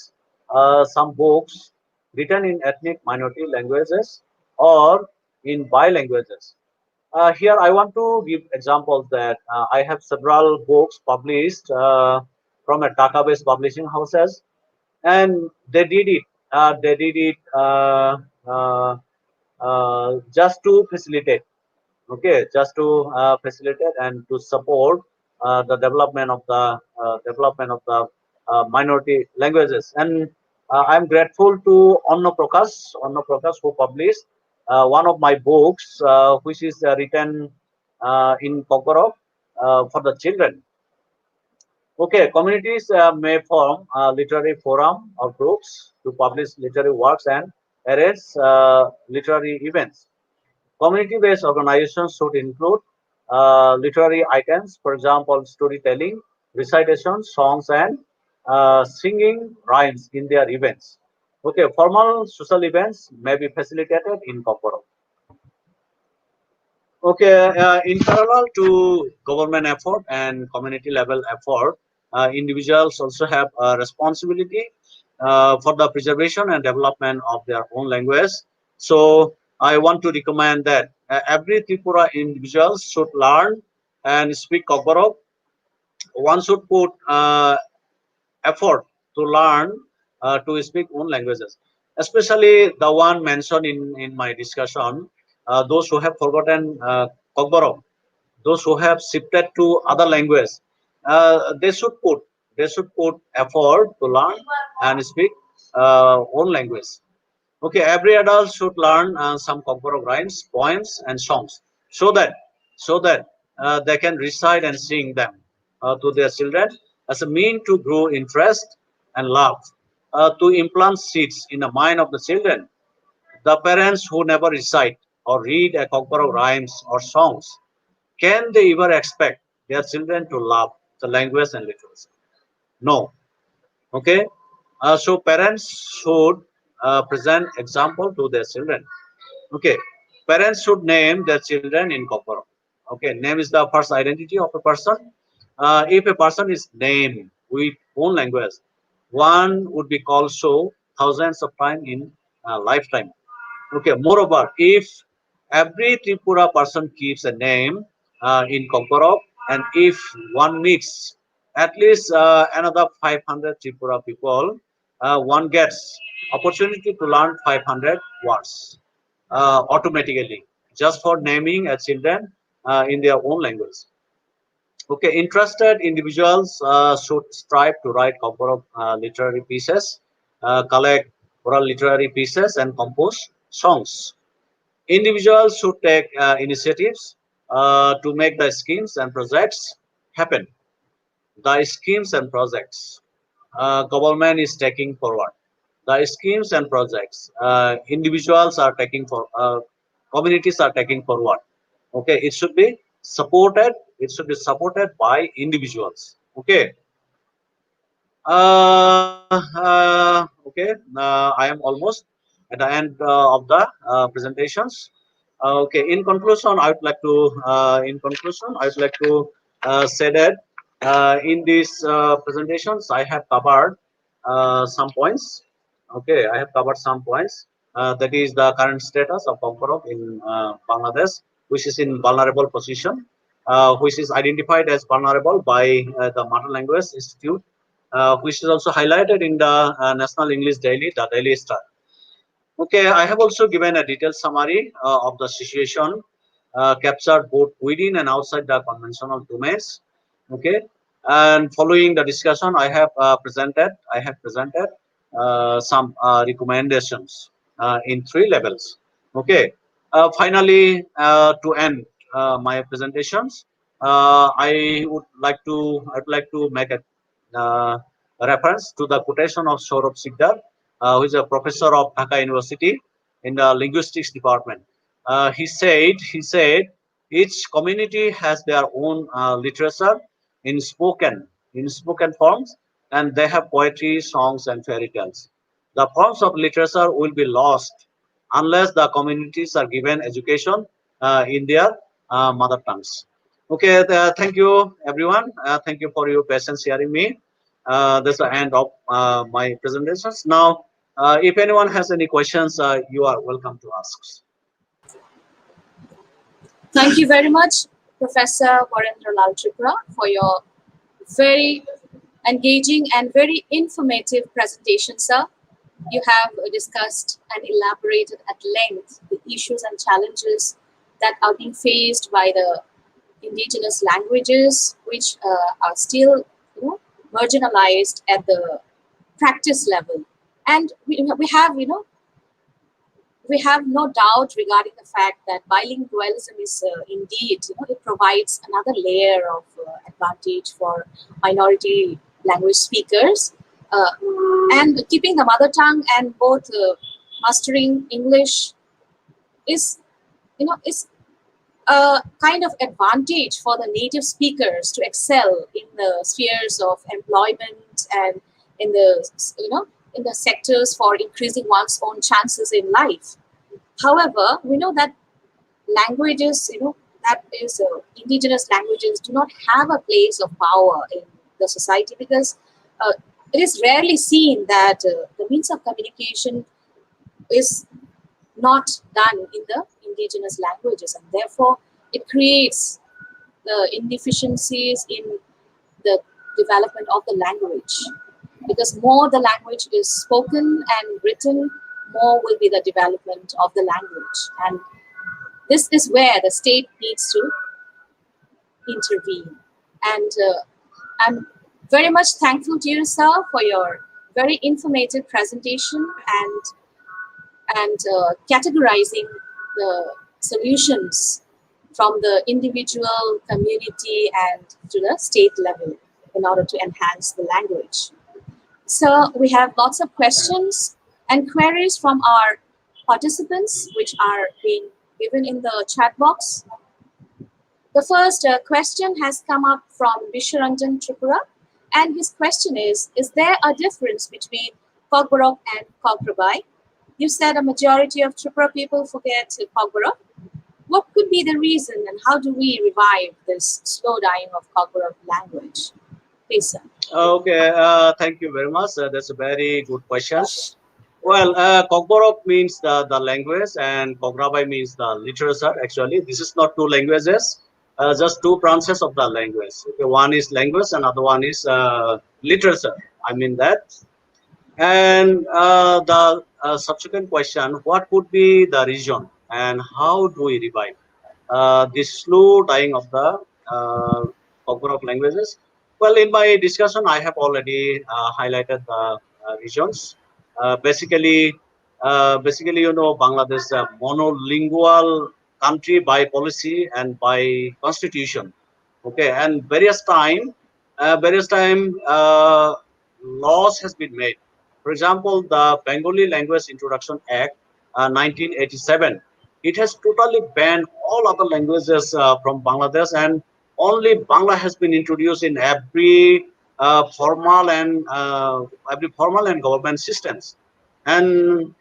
some books written in ethnic minority languages or in bilanguages. Here, I want to give examples that I have several books published from a Dhaka-based publishing houses, and they did it. Uh, just to facilitate, okay, just to facilitate and to support the development of the minority languages. And I'm grateful to Anna Prakash, who published one of my books, which is written in Kokborok for the children. Okay, communities may form literary forum or groups to publish literary works and arrange literary events. Community-based organizations should include literary items, for example, storytelling, recitation, songs, and singing rhymes in their events. Okay, formal social events may be facilitated in Kokborok. Okay, in parallel to government effort and community level effort, individuals also have a responsibility for the preservation and development of their own language. So I want to recommend that every Tripura individual should learn and speak Kokborok. One should put effort to learn to speak own languages, especially the one mentioned in my discussion, those who have forgotten Kokborok, those who have shifted to other language, they should put effort to learn and speak own language. Okay, every adult should learn some Kokborok rhymes, poems, and songs, so that they can recite and sing them to their children as a mean to grow interest and love, to implant seeds in the mind of the children. The parents who never recite or read a Kokborok rhymes or songs, can they ever expect their children to love the language and literature? No. Okay. So parents should present example to their children. Okay. Parents should name their children in Kokborok. Okay. Name is the first identity of a person. If a person is named with own language, one would be called so thousands of times in lifetime. Okay. Moreover, if every Tripura person keeps a name in Kokborok, and if one meets at least another 500 Tripura people, one gets opportunity to learn 500 words automatically, just for naming a children in their own language. Okay, interested individuals should strive to write Kokborok literary pieces, collect oral literary pieces, and compose songs. Individuals should take initiatives to make the schemes and projects happen. The schemes and projects government is taking forward. The schemes and projects individuals are taking for communities are taking forward. Okay, it should be supported. It should be supported by individuals. Okay. Okay, I am almost at the end of the presentations. Okay, in conclusion, I would like to say that in these presentations, I have covered some points. Okay, I have covered some points. That is the current status of Kokborok in Bangladesh, which is in vulnerable position, which is identified as vulnerable by the Mother Language Institute, which is also highlighted in the National English Daily, the Daily Star. Okay, I have also given a detailed summary of the situation captured both within and outside the conventional domains. Okay, and following the discussion, I have presented some recommendations in three levels. Okay, finally, to end my presentations, I would like to make a reference to the quotation of Saurabh Sikdar, who is a professor of Dhaka University in the linguistics department. He said, each community has their own literature in spoken forms, and they have poetry, songs, and fairy tales. The forms of literature will be lost unless the communities are given education in their mother tongues. Okay, thank you, everyone. Thank you for your patience hearing me. That's the end of my presentations. Now, if anyone has any questions, you are welcome to ask. Thank you very much, Professor Warendra Lal Tripura, for your very engaging and very informative presentation, sir. You have discussed and elaborated at length the issues and challenges that are being faced by the indigenous languages, which are still, marginalized at the practice level. And we have no doubt regarding the fact that bilingualism is indeed, it provides another layer of advantage for minority language speakers. Uh, and keeping the mother tongue and both mastering English is, is a kind of advantage for the native speakers to excel in the spheres of employment and in the, in the sectors for increasing one's own chances in life. However, we know that languages, that is, indigenous languages do not have a place of power in the society, because uh, it is rarely seen that the means of communication is not done in the indigenous languages, and therefore it creates the inefficiencies in the development of the language. Because more the language is spoken and written, more will be the development of the language. And this is where the state needs to intervene. And I'm very much thankful to you, sir, for your very informative presentation and categorizing the solutions from the individual, community, and to the state level in order to enhance the language. So we have lots of questions and queries from our participants, which are being given in the chat box. The first question has come up from Visharanjan Tripura, and his question is there a difference between Kokborok and Kokbrabai? You said a majority of Tripura people forget Kokborok. What could be the reason, and how do we revive this slow dying of Kokborok language? Please, sir. Okay, thank you very much. That's a very good question. Well, Kokborok means the language, and Kograbai means the literature. Actually, this is not two languages, just two branches of the language. Okay, one is language, and other one is literature. I mean that. And the subsequent question: what could be the reason, and how do we revive this slow dying of the Kokborok languages? Well, in my discussion, I have already highlighted the regions. Basically, Bangladesh is a monolingual country by policy and by constitution. Okay, and various time laws has been made. For example, the Bengali Language Introduction Act 1987. It has totally banned all other languages from Bangladesh, and only Bangla has been introduced in every formal and government systems. And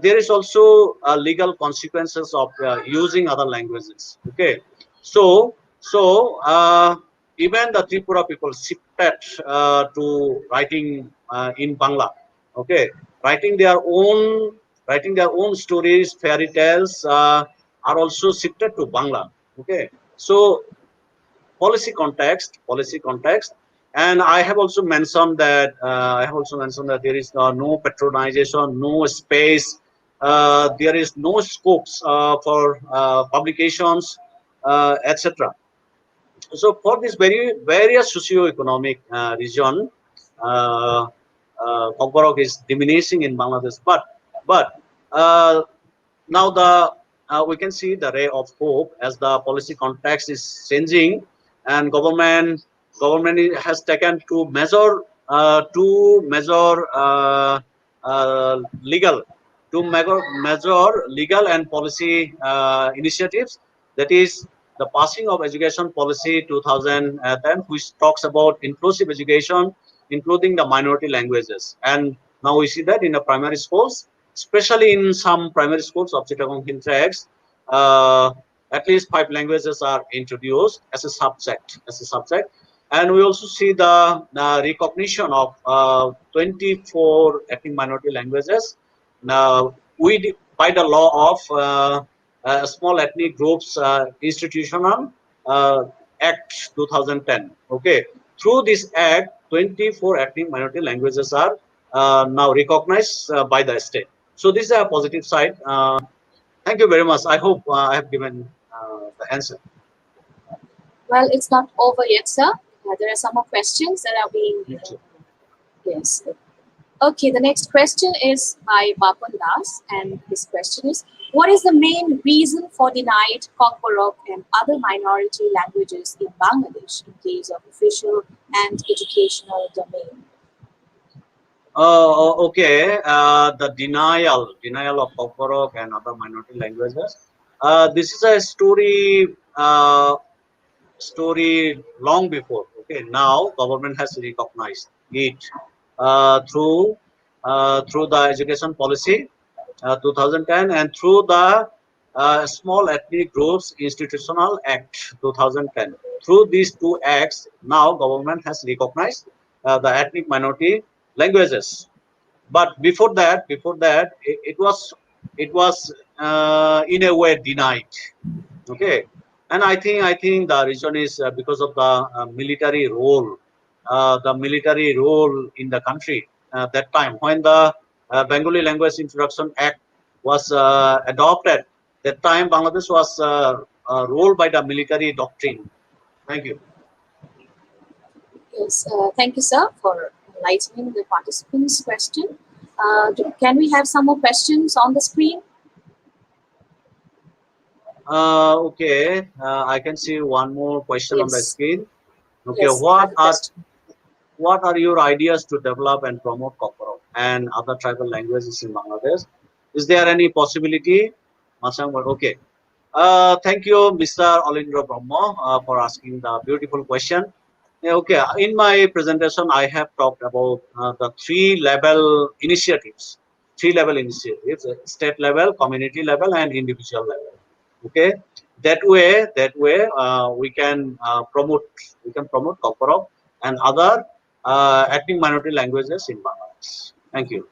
there is also legal consequences of using other languages. Okay, so even the Tripura people shifted to writing in Bangla. Okay, writing their own stories, fairy tales are also shifted to Bangla. Okay, so policy context, and I have also mentioned that there is no patronization, no space, there is no scopes for publications, etc. So for this various socio-economic region, uh, Kokborok is diminishing in Bangladesh, but now we can see the ray of hope as the policy context is changing, and government has taken legal legal and policy initiatives. That is the passing of Education Policy 2010, which talks about inclusive education, including the minority languages. And now we see that in the primary schools, especially in some primary schools of Chittagong tracts, at least 5 languages are introduced as a subject. And we also see the recognition of 24 ethnic minority languages. Now, by the law of small ethnic groups institutional Act 2010. Okay, through this act, 24 ethnic minority languages are now recognized by the state. So this is a positive side. Thank you very much. I hope I have given the answer. Well, it's not over yet, sir. There are some more questions that are being. Yes. Okay, the next question is by Bapan Das, and his question is: what is the main reason for denied Kokborok and other minority languages in Bangladesh in case of official and educational domain? Okay. The denial of Kokborok and other minority languages. This is a story long before. Okay, now government has recognized it through the education policy 2010, and through the Small Ethnic Groups Institutional Act 2010. Through these two acts, now government has recognized the ethnic minority languages. But before that, it was in a way denied. Okay, and I think the reason is because of the military role in the country that time when the Bengali Language Introduction Act was adopted. That time Bangladesh was ruled by the military doctrine. Thank you. Yes, thank you, sir, for enlightening the participants' question. Can we have some more questions on the screen? Okay, I can see one more question on the Yes, screen. Okay, yes, I have a question. what are your ideas to develop and promote Kokborok and other tribal languages in Bangladesh? Is there any possibility? Masang, okay. Thank you, Mr. Olindra Brahma, for asking the beautiful question. Yeah, okay, in my presentation, I have talked about the three level initiatives: state level, community level, and individual level. Okay, that way, we can promote Kokborok and other ethnic minority languages in Bangladesh. Thank you.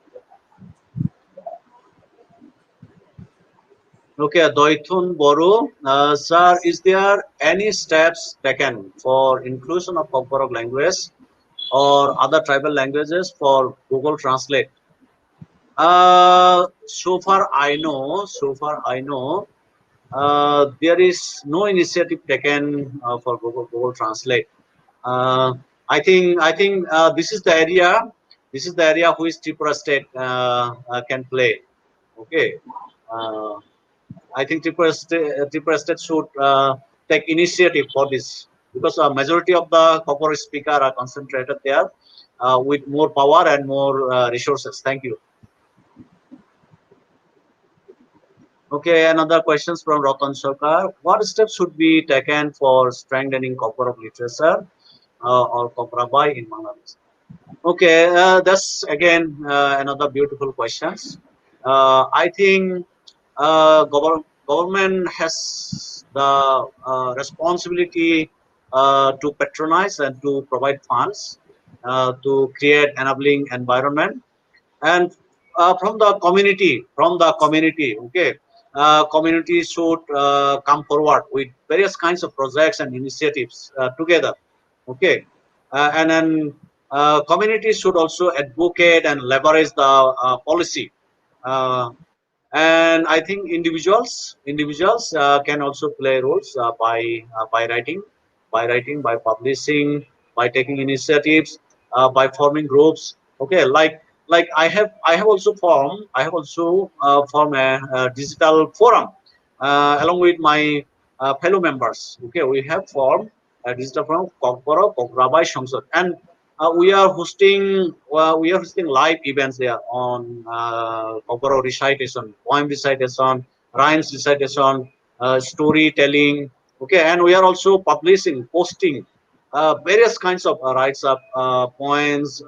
Okay, Doitun Boru, sir, is there any steps taken for inclusion of Kokborok language or other tribal languages for Google Translate? So far I know, there is no initiative taken for Google Translate. Uh, I think this is the area. This is the area which Tripura State can play. Okay. Uh, I think Tripura State should take initiative for this because a majority of the Kokborok speaker are concentrated there with more power and more resources. Thank you. Okay, another questions from Ratan Sarkar. What steps should be taken for strengthening Kokborok literature or Kokrabai in Bangladesh? Okay, that's again another beautiful questions. I think government has the responsibility to patronize and to provide funds to create enabling environment and from the community, okay, community should come forward with various kinds of projects and initiatives together, okay, and then communities should also advocate and leverage the policy, uh, and I think individuals can also play roles by writing, by publishing, by taking initiatives, by forming groups. Okay, like I have also formed a digital forum along with my fellow members. Okay, we have formed a digital forum, Kokborok Kokrabai Samsud, and we are hosting live events there on Kokborok recitation, poem recitation, rhymes recitation, storytelling. Okay, and we are also posting various kinds of writes up poems,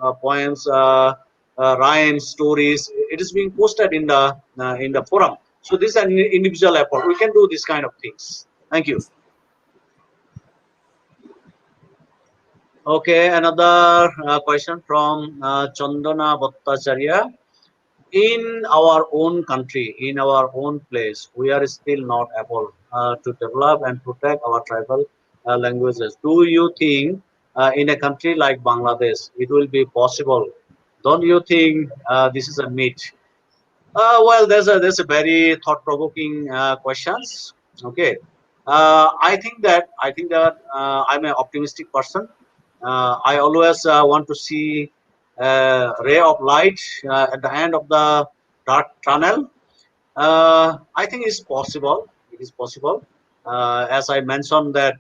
rhymes, stories. It is being posted in the forum. So this is an individual effort. We can do this kind of things. Thank you. Okay, another question from Chandana Bhattacharya. In our own country, in our own place, we are still not able to develop and protect our tribal languages. Do you think in a country like Bangladesh, it will be possible? Don't you think this is a myth? Well, there's a very thought-provoking questions. Okay, I think that I'm an optimistic person. I always want to see a ray of light at the end of the dark tunnel. I think it's possible. It is possible. As I mentioned that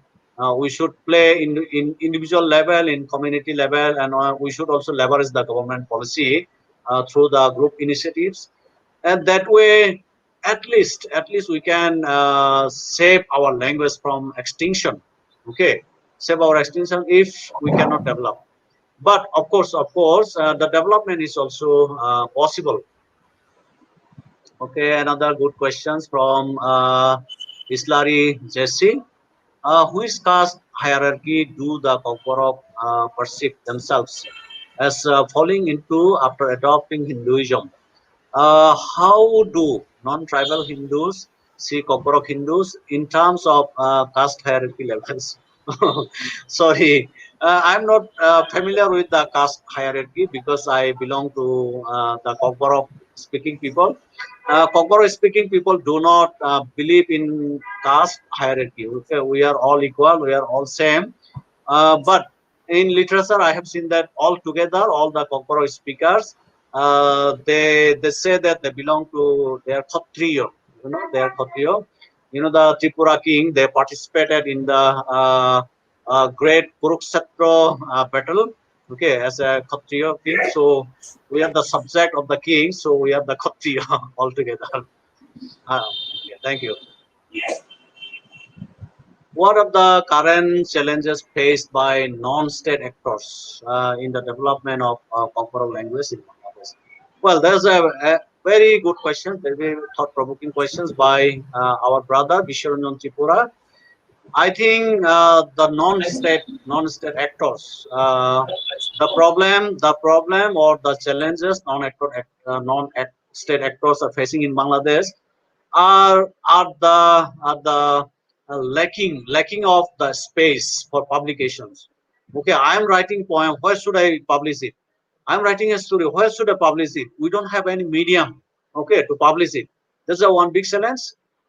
we should play in individual level, in community level, and we should also leverage the government policy through the group initiatives, and that way at least we can save our language from extinction. Okay, save our extinction if we cannot develop, but of course the development is also possible. Okay, another good questions from Islari Jesse. Which caste hierarchy do the Kokborok perceive themselves as falling into after adopting Hinduism? How do non-tribal Hindus see Kokborok Hindus in terms of caste hierarchy levels? Sorry, I'm not familiar with the caste hierarchy because I belong to the Kokborok speaking people. Kokborok speaking people do not believe in caste hierarchy. Okay, we are all equal, we are all same. But in literature, I have seen that all together, all the Kokborok speakers, they say that they belong to their Kshatriya. You know, they are Kshatriya. You know, the Tripura king. They participated in the great Kurukshetra battle. Okay, as a Kshatriya king. So we are the subject of the king. So we are the Kshatriya altogether. Okay, thank you. What are the current challenges faced by non-state actors in the development of corporate language in Bangladesh? Well, there's a very good question, very thought-provoking questions by our brother Vishwaranjan Tripura. I think the non-state actors, the problem or the challenges non-state actors are facing in Bangladesh are the lacking of the space for publications. Okay, I am writing poem. Where should I publish it? I'm writing a story. Where should I publish it? We don't have any medium. Okay, to publish it. That's a one big challenge.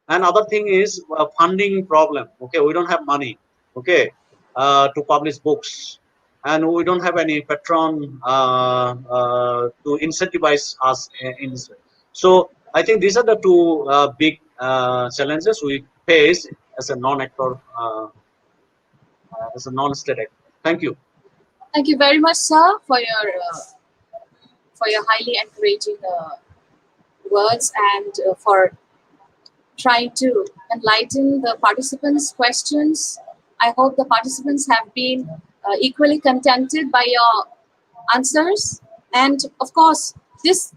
And other thing is funding problem. Okay, we don't have money. Okay, to publish books, and we don't have any patron to incentivize us in this way. So I think these are the two big challenges we face as a non-actor, as a non-state actor. Thank you. Thank you very much, sir, for your highly encouraging words and for trying to enlighten the participants' questions. I hope the participants have been equally contented by your answers. And of course, this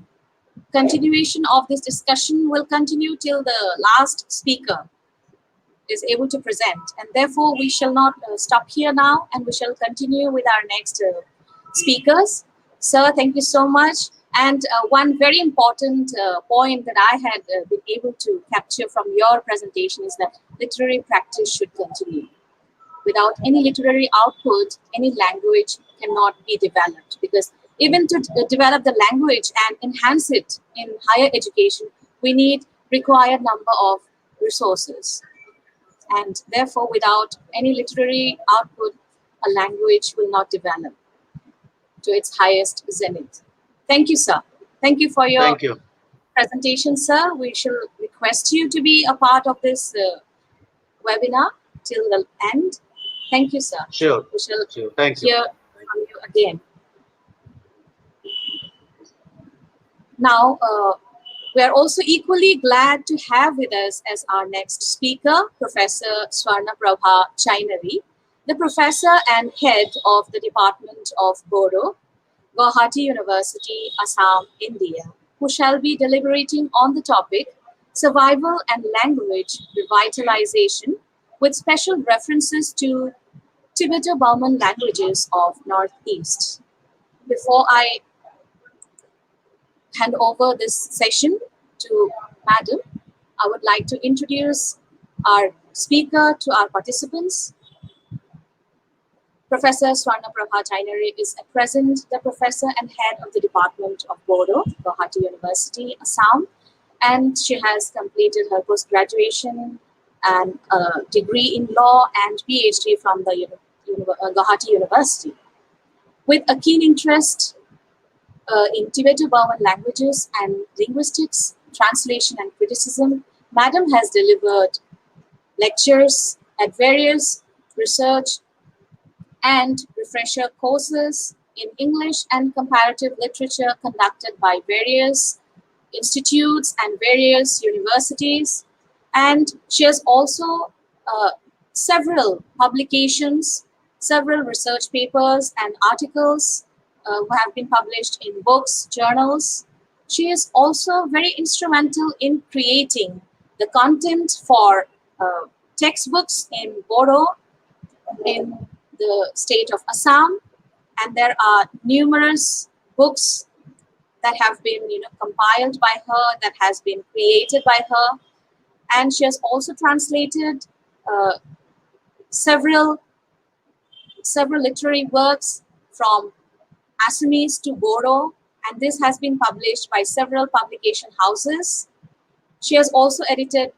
continuation of this discussion will continue till the last speaker is able to present. And therefore, we shall not stop here now and we shall continue with our next speakers. Sir, thank you so much. And one very important point that I had been able to capture from your presentation is that literary practice should continue. Without any literary output, any language cannot be developed, because even to develop the language and enhance it in higher education, we need required number of resources. And therefore, without any literary output, a language will not develop to its highest zenith. Thank you, sir. Thank you for your Thank you. presentation, sir. We shall request you to be a part of this webinar till the end. Thank you, sir. Sure. We shall Sure. Thank you. hear from you again. Now, we are also equally glad to have with us as our next speaker, Professor Swarna Prabha Chainari, the professor and head of the Department of Bodo, Gauhati University, Assam, India, who shall be deliberating on the topic Survival and Language Revitalization, with special references to Tibeto-Burman languages of Northeast. Before I hand over this session to Madam, I would like to introduce our speaker to our participants. Professor Swarna Prabha Chainari is at present the professor and head of the Department of Bodo, Gauhati University, Assam, and she has completed her post-graduation and a degree in law and PhD from the Gauhati University. With a keen interest in Tibeto-Burman languages and linguistics, translation and criticism, Madam has delivered lectures at various research and refresher courses in English and comparative literature conducted by various institutes and various universities. And she has also several publications, several research papers and articles who have been published in books, journals, She is also very instrumental in creating the content for textbooks in Bodo in the state of Assam, and there are numerous books that have been compiled by her, that has been created by her, and she has also translated uh, several literary works from Assamese to Bodo, and this has been published by several publication houses. She has also edited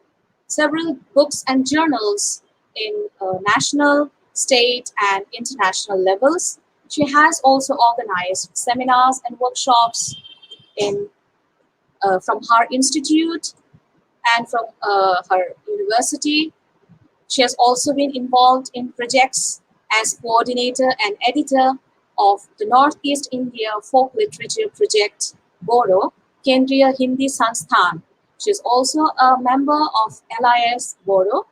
several books and journals in national, state, and international levels. She has also organized seminars and workshops in from her institute and from her university. She has also been involved in projects as coordinator and editor of the Northeast India Folk Literature Project, Bodo, Kendriya Hindi Sansthan. She is also a member of LIS Bodo.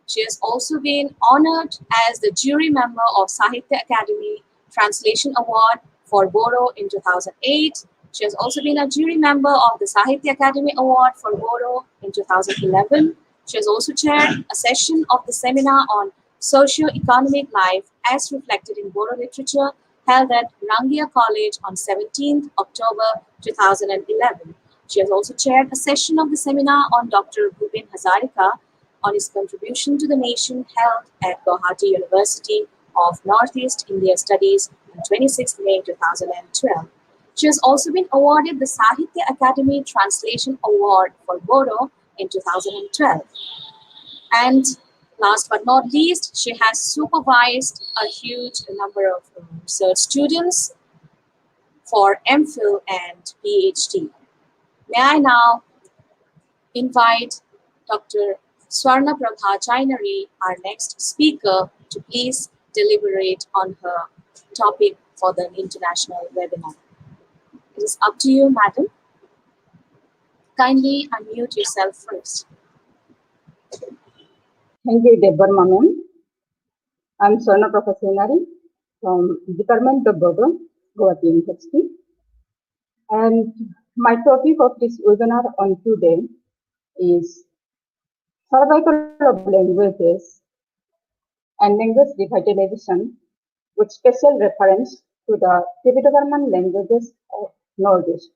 She has also been honored as the jury member of Sahitya Academy Translation Award for Bodo in 2008. She has also been a jury member of the Sahitya Academy Award for Bodo in 2011. She has also chaired a session of the seminar on socio-economic life as reflected in Bodo literature held at Rangia College on 17th October 2011. She has also chaired a session of the seminar on Dr. Bhupin Hazarika on his contribution to the nation held at Gauhati University of Northeast India Studies on 26 May 2012. She has also been awarded the Sahitya Academy Translation Award for Bodo in 2012. And last but not least, she has supervised a huge number of research students for MPhil and PhD. May I now invite Dr. Swarna Prabha Chainari, our next speaker, to please deliberate on her topic for the international webinar. It is up to you, madam. Kindly unmute yourself first. Thank you, Deborah Maman. I'm Swarna Prabha from Department of Bodo, Gomati University. And my topic of this webinar on today is survival of languages and language revitalization with special reference to the Tibeto-Burman languages of Northeast.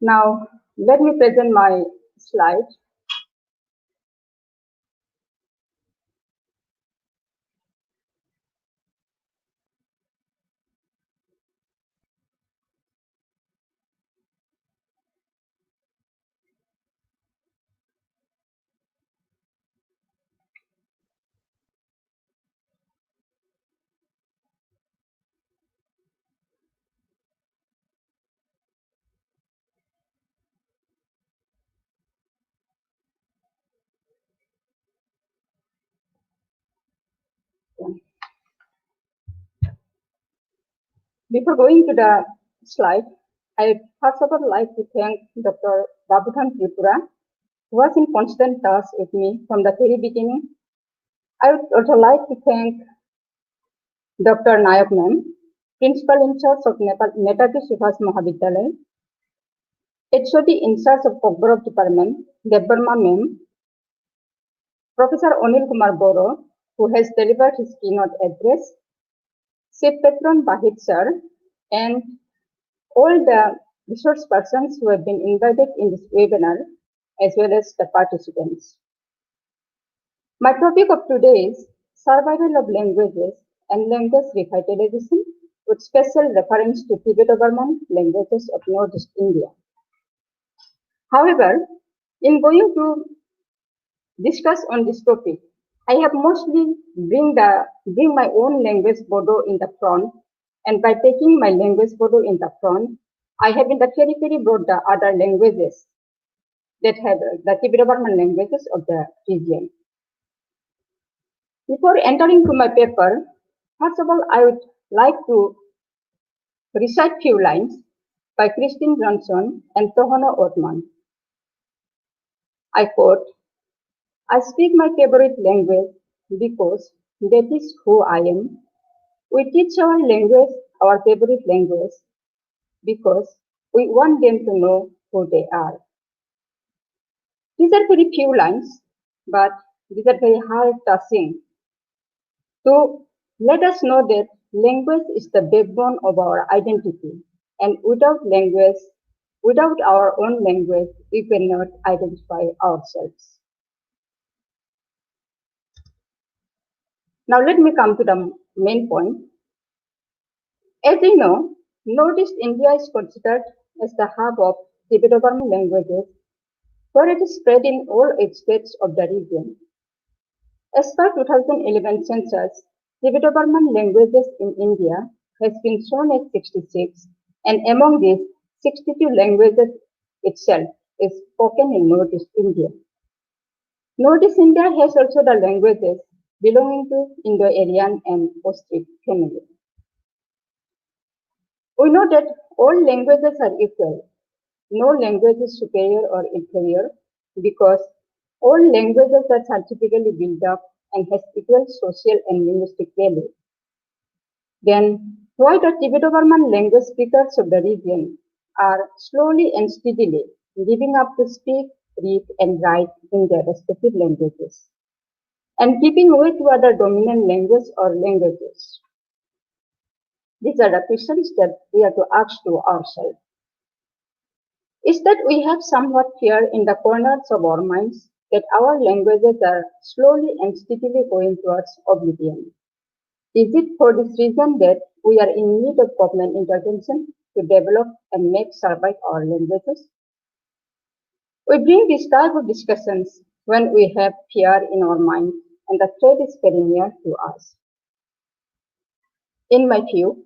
Now, let me present my slide. Before going to the slide, I first of all like to thank Dr. Babudhan Tripura, who was in constant touch with me from the very beginning. I would also like to thank Dr. Nayak ma'am, Principal in charge of Netaji Subhash Mahavidyalaya, HOD in charge of Kokborok Department, Deborah ma'am, Professor Anil Kumar Bodo, who has delivered his keynote address, Chief Patron Bahit sir, and all the resource persons who have been invited in this webinar, as well as the participants. My topic of today is survival of languages and language revitalization with special reference to Tibeto-Burman languages of Northeast India. However, in going to discuss on this topic, I have mostly bring my own language Bodo in the front, and by taking my language Bodo in the front, I have in the very brought the other languages that have the Tibeto-Burman languages of the region. Before entering to my paper, first of all, I would like to recite few lines by Christine Johnson and Tohono Othman. I quote, "I speak my favorite language because that is who I am. We teach our language, our favorite language, because we want them to know who they are. These are very few lines, but these are very heart touching to let us know that language is the backbone of our identity, and without language, without our own language, we cannot identify ourselves. Now let me come to the main point. As we know, Northeast India is considered as the hub of Tibeto-Burman languages, where it is spread in all age states of the region. As per 2011 census, Tibeto-Burman languages in India has been shown as 66, and among these, 62 languages itself is spoken in Northeast India. Northeast India has also the languages belonging to Indo-Aryan and Ostrich family. We know that all languages are equal. No language is superior or inferior because all languages are scientifically built up and has equal social and linguistic value. Then why the Tibeto-Burman language speakers of the region are slowly and steadily giving up to speak, read and write in their respective languages and keeping way to other dominant language or languages? These are the questions that we have to ask to ourselves. Is that we have somewhat fear in the corners of our minds that our languages are slowly and steadily going towards oblivion? Is it for this reason that we are in need of government intervention to develop and make survive our languages? We bring this type of discussions when we have fear in our mind and the threat is very near to us. In my view,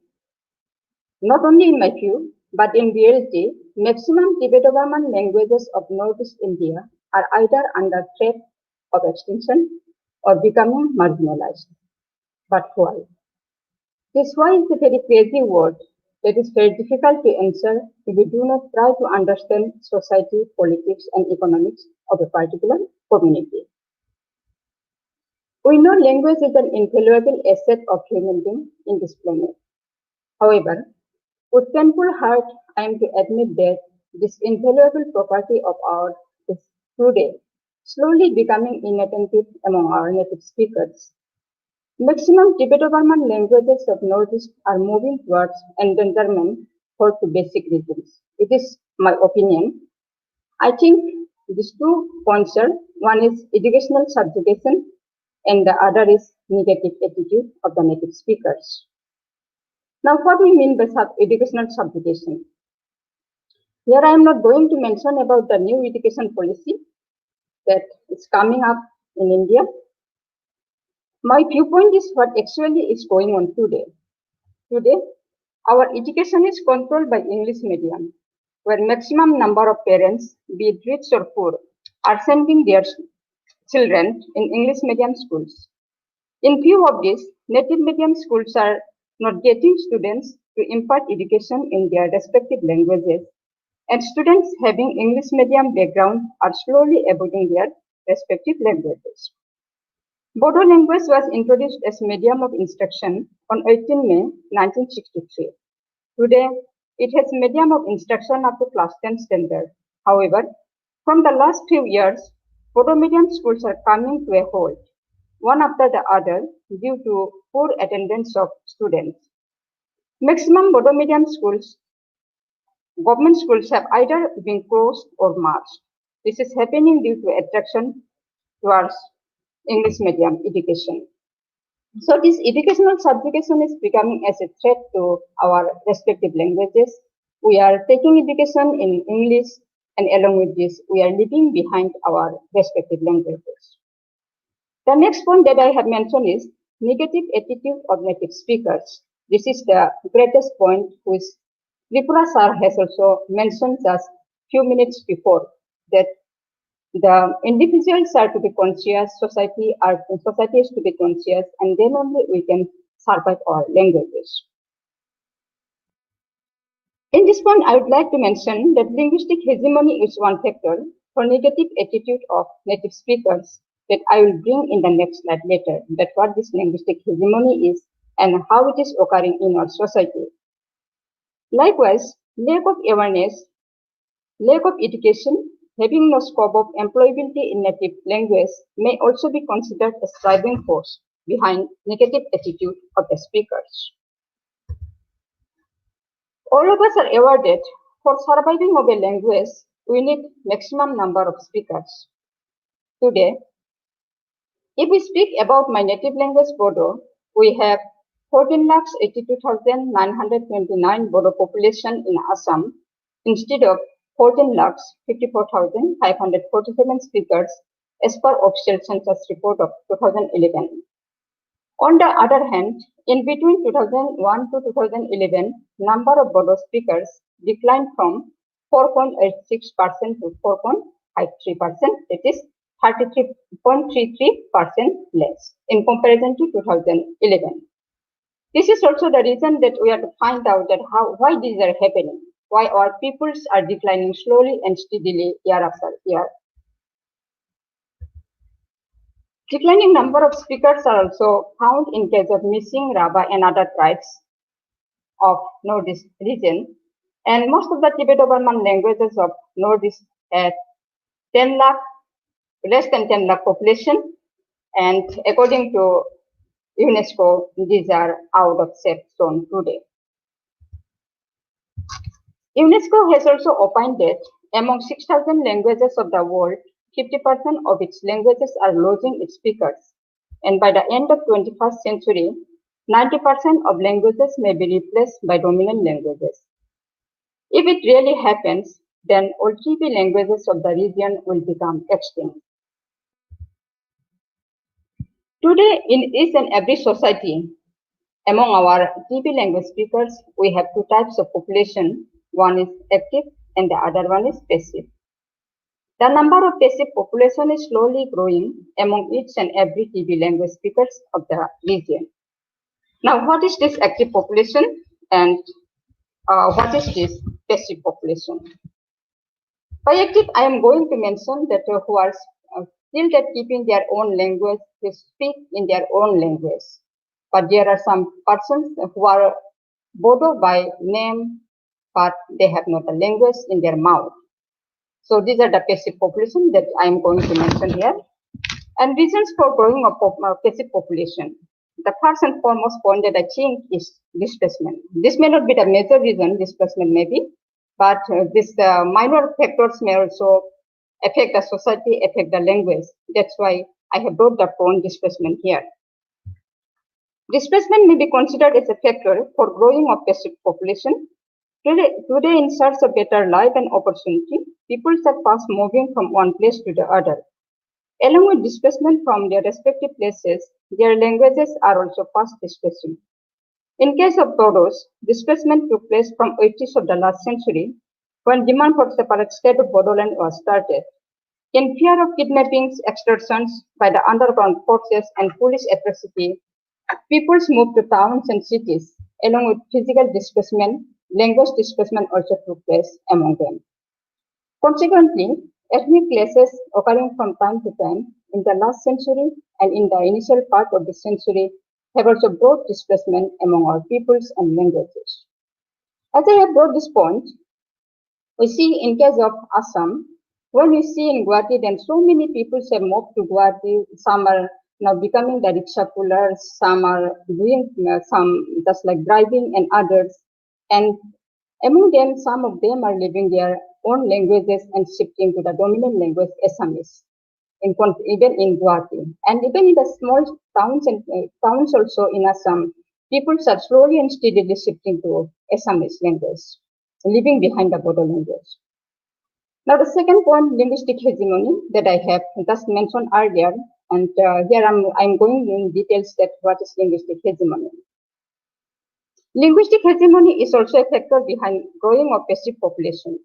not only in my view, but in reality, maximum Tibeto-Burman languages of Northeast India are either under threat of extinction or becoming marginalized. But why? This why is a very crazy word that is very difficult to answer if we do not try to understand society, politics, and economics of a particular community. We know language is an invaluable asset of human being in this planet. However, with painful heart, I am to admit that this invaluable property of ours is today slowly becoming inattentive among our native speakers. Maximum Tibeto-Burman languages of Northeast are moving towards endangerment for two basic reasons. It is my opinion. I think these two points are, one is educational subjugation and the other is negative attitude of the native speakers. Now, what do we mean by educational subjugation? Here I am not going to mention about the new education policy that is coming up in India. My viewpoint is what actually is going on today. Today, our education is controlled by English medium, where maximum number of parents, be it rich or poor, are sending their children in English medium schools. In view of this, native medium schools are not getting students to impart education in their respective languages, and students having English medium background are slowly avoiding their respective languages. Bodo language was introduced as medium of instruction on 18 May 1963. Today, it has medium of instruction up to class 10 standard. However, from the last few years, Bodo medium schools are coming to a halt, one after the other, due to poor attendance of students. Maximum Bodo medium schools, government schools have either been closed or merged. This is happening due to attraction towards English medium education. So this educational subjugation is becoming as a threat to our respective languages. We are taking education in English and along with this, we are leaving behind our respective languages. The next point that I have mentioned is negative attitude of native speakers. This is the greatest point which Tripura sir has also mentioned just few minutes before, that the individuals are to be conscious, society is to be conscious, and then only we can survive our languages. In this point, I would like to mention that linguistic hegemony is one factor for negative attitude of native speakers that I will bring in the next slide later, that what this linguistic hegemony is and how it is occurring in our society. Likewise, Lack of awareness, lack of education, having no scope of employability in native language may also be considered a driving force behind negative attitude of the speakers. All of us are aware that for surviving of a language, we need maximum number of speakers. Today, if we speak about my native language Bodo, we have 14,82,929 Bodo population in Assam instead of 14,54,547 speakers as per official census report of 2011. On the other hand, in between 2001 to 2011, number of Bodo speakers declined from 4.86% to 4.53%, that is 33.33% less in comparison to 2011. This is also the reason that we have to find out that why these are happening, why our peoples are declining slowly and steadily year after year. Declining number of speakers are also found in case of Missing, Raba and other tribes of Northeast region, and most of the Tibeto-Burman languages of Northeast at 10 lakh, less than 10 lakh population, and according to UNESCO, these are out of safe zone today. UNESCO has also opined that among 6,000 languages of the world, 50% of its languages are losing its speakers, and by the end of 21st century, 90% of languages may be replaced by dominant languages. If it really happens, then all TB languages of the region will become extinct. Today, in each and every society, among our TB language speakers, we have two types of population. One is active and the other one is passive. The number of passive population is slowly growing among each and every TB language speakers of the region. Now, what is this active population and what is this passive population? By active, I am going to mention that who are still that keeping their own language, to speak in their own language. But there are some persons who are Bodo by name, but they have not a language in their mouth. So these are the passive population that I am going to mention here. And reasons for growing of passive population. The first and foremost point that I think is displacement. This may not be the major reason, displacement may be, but these minor factors may also affect the society, affect the language. That's why I have brought the point displacement here. Displacement may be considered as a factor for growing of passive population. Today, in search of better life and opportunity, people are fast moving from one place to the other. Along with displacement from their respective places, their languages are also fast displacing. In case of Bodos, displacement took place from 80s of the last century, when demand for separate state of Bodoland was started. In fear of kidnappings, extortions by the underground forces and police atrocity, peoples moved to towns and cities. Along with physical displacement, language displacement also took place among them. Consequently, ethnic clashes occurring from time to time in the last century and in the initial part of the century have also brought displacement among our peoples and languages. As I have brought this point, we see in case of Assam, when we see in Guwahati, then so many people have moved to Guwahati. Some are now becoming the rickshaw pullers, some are doing some just like driving and others. And among them, some of them are living their own languages and shifting to the dominant language Assamese, even in Guwahati. And even in the small towns and towns also in Assam, people are slowly and steadily shifting to Assamese language, leaving behind the Bodo language. Now the second point, linguistic hegemony, that I have just mentioned earlier, and here I'm going in details that what is linguistic hegemony. Linguistic hegemony is also a factor behind growing of passive population.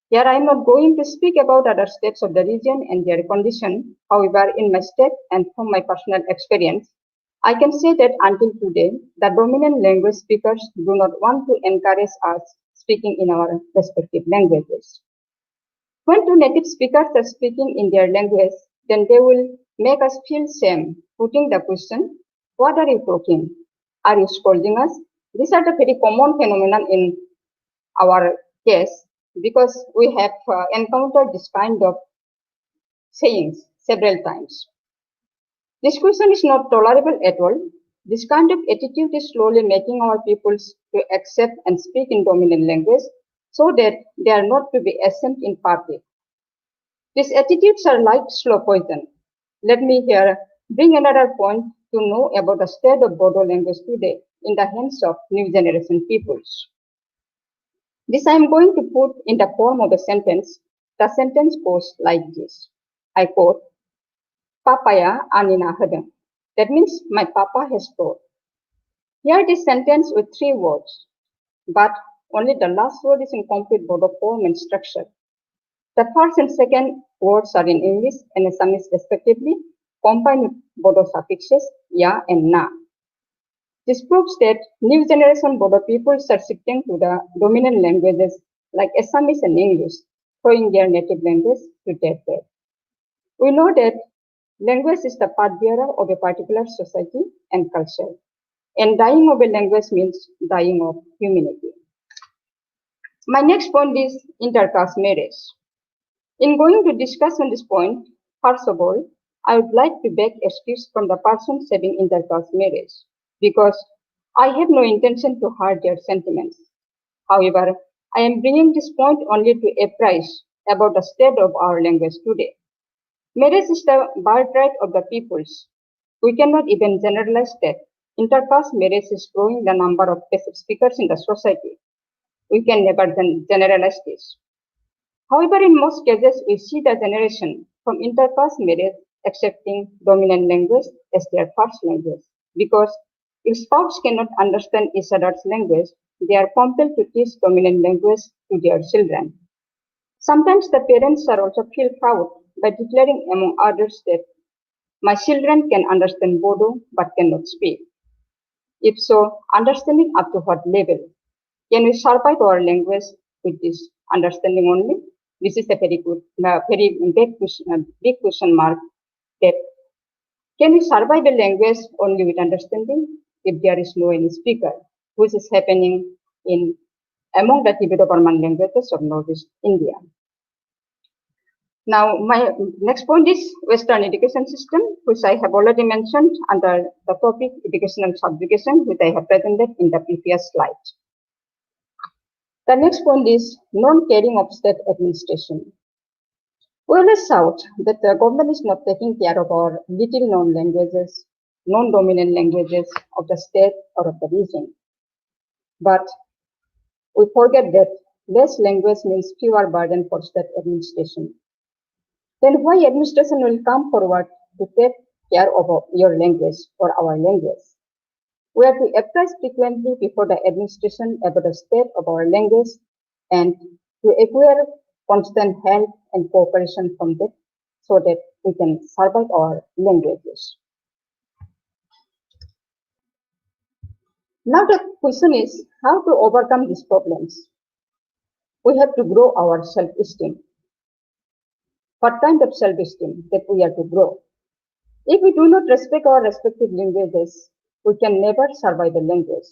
Here I am not going to speak about other states of the region and their condition. However, in my state and from my personal experience, I can say that until today, the dominant language speakers do not want to encourage us speaking in our respective languages. When two native speakers are speaking in their language, then they will make us feel shame, putting the question, what are you talking? Are you scolding us? These are the very common phenomenon in our Yes, because we have encountered this kind of sayings several times. This question is not tolerable at all. This kind of attitude is slowly making our peoples to accept and speak in dominant language so that they are not to be ashamed in public. These attitudes are like slow poison. Let me here bring another point to know about the state of Bodo language today in the hands of new generation peoples. This I am going to put in the form of a sentence. The sentence goes like this. I quote, Papaya Anina Hadam. That means my papa has taught. Here this sentence with three words, but only the last word is in complete Bodo form and structure. The first and second words are in English and Assamese respectively, combined with Bodo suffixes ya and na. This proves that new generation Bodo peoples are shifting to the dominant languages like Assamese and English, throwing their native language to dead bed. We know that language is the path bearer of a particular society and culture, and dying of a language means dying of humanity. My next point is intercaste marriage. In going to discuss on this point, first of all, I would like to beg excuse from the person saying intercaste marriage because I have no intention to hurt their sentiments. However, I am bringing this point only to apprise about the state of our language today. Marriage is the birthright of the peoples. We cannot even generalize that. Intercaste marriage is growing the number of passive speakers in the society. We can never generalize this. However, in most cases, we see the generation from intercaste marriage accepting dominant language as their first language because if spouse cannot understand each other's language, they are compelled to teach dominant language to their children. Sometimes the parents are also feel proud by declaring among others that my children can understand Bodo but cannot speak. If so, understanding up to what level? Can we survive our language with this understanding only? This is a very good, very big question mark. That can we survive a language only with understanding if there is no any speaker, which is happening in among the Tibeto-Burman languages of Northeast India. Now, my next point is Western education system, which I have already mentioned under the topic educational subjugation, which I have presented in the previous slide. The next point is non-caring of state administration. We always shout that the government is not taking care of our little known languages, non-dominant languages of the state or of the region. But we forget that less language means fewer burden for state administration. Then why administration will come forward to take care of your language or our language? We are to apprise frequently before the administration about the state of our language and to acquire constant help and cooperation from them so that we can survive our languages. Now the question is how to overcome these problems. We have to grow our self-esteem. What kind of self-esteem that we are to grow? If we do not respect our respective languages, we can never survive a language.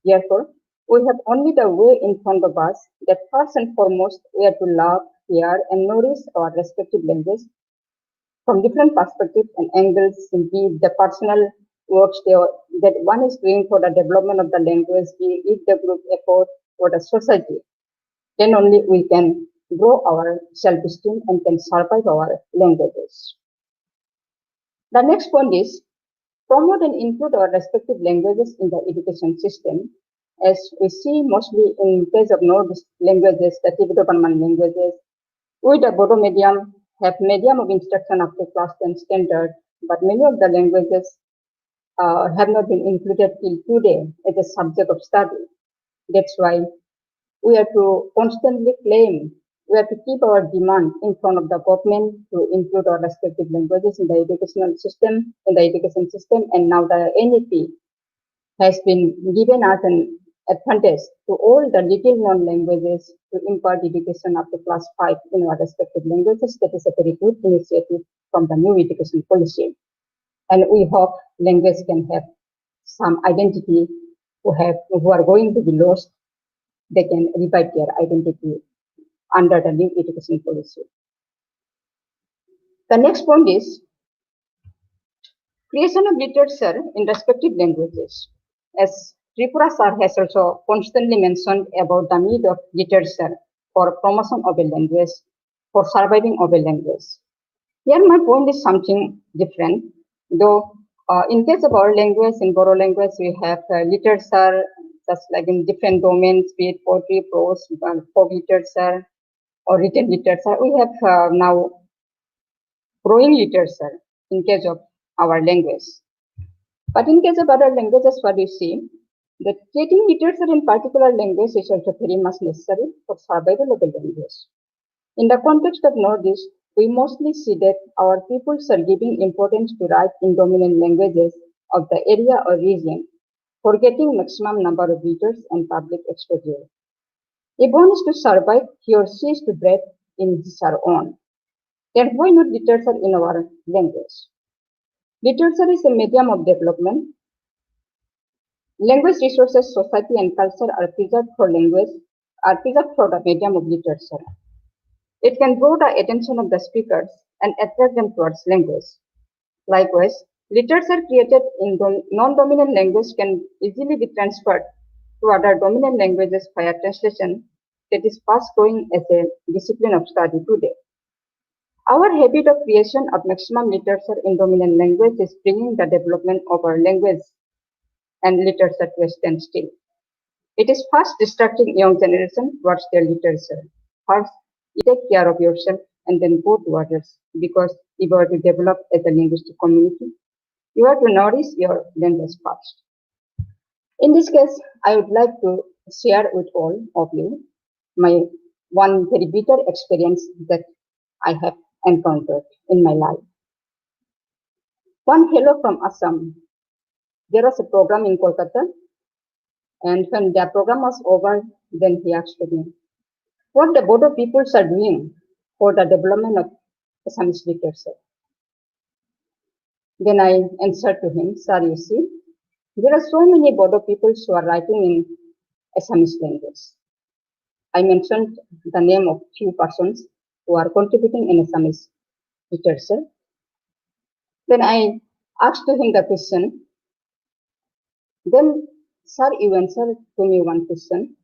Therefore, we have only the way in front of us that first and foremost we are to love, care, and nourish our respective language from different perspectives and angles, be it the personal works that one is doing for the development of the language, be it the group effort or the society. Then only we can grow our self-esteem and can survive our languages. The next point is promote and include our respective languages in the education system. As we see mostly in case of North languages, the Tibeto-Burman languages, with the Bodo medium have medium of instruction up to class 10 standard, but many of the languages have not been included till today as a subject of study. That's why we have to constantly claim, we have to keep our demand in front of the government to include our respective languages in the educational system, and now the NEP has been given us an advantage to all the little known languages to impart education up to class 5 in our respective languages. That is a very good initiative from the new education policy. And we hope language can have some identity who are going to be lost they can revive their identity under the new education policy. The next point is creation of literature in respective languages. As Tripura sir has also constantly mentioned about the need of literature for promotion of a language, for surviving of a language. Here my point is something different, though in case of our language, in Bodo language, we have literature just like in different domains, be it poetry, prose, folk literature, or written literature. We have now growing literature in case of our language. But in case of other languages, what we see, that creating literature in particular language is also very much necessary for survival of the language. In the context of Northeast, we mostly see that our peoples are giving importance to write in dominant languages of the area or region, forgetting maximum number of readers and public exposure. If one is to survive, he or she is to breathe in his or own. Then why not literature in our language? Literature is a medium of development. Language resources, society, and culture are preserved for language, are preserved for the medium of literature. It can draw the attention of the speakers and attract them towards language. Likewise, literature created in non-dominant language can easily be transferred to other dominant languages via translation that is fast growing as a discipline of study today. Our habit of creation of maximum literature in dominant language is bringing the development of our language and literature to a standstill. It is fast distracting young generation towards their literature. First, you take care of yourself and then go to others, because if you are to develop as a linguistic community, you have to nourish your language first. In this case, I would like to share with all of you my one very bitter experience that I have encountered in my life. One fellow from Assam, there was a program in Kolkata, and when the program was over, then he asked me what the Bodo peoples are doing for the development of Assamese literature. Then I answered to him, sir, you see, there are so many Bodo peoples who are writing in Assamese language. I mentioned the name of few persons who are contributing in Assamese literature. Then I asked to him the question, then, sir, you answer to me one question.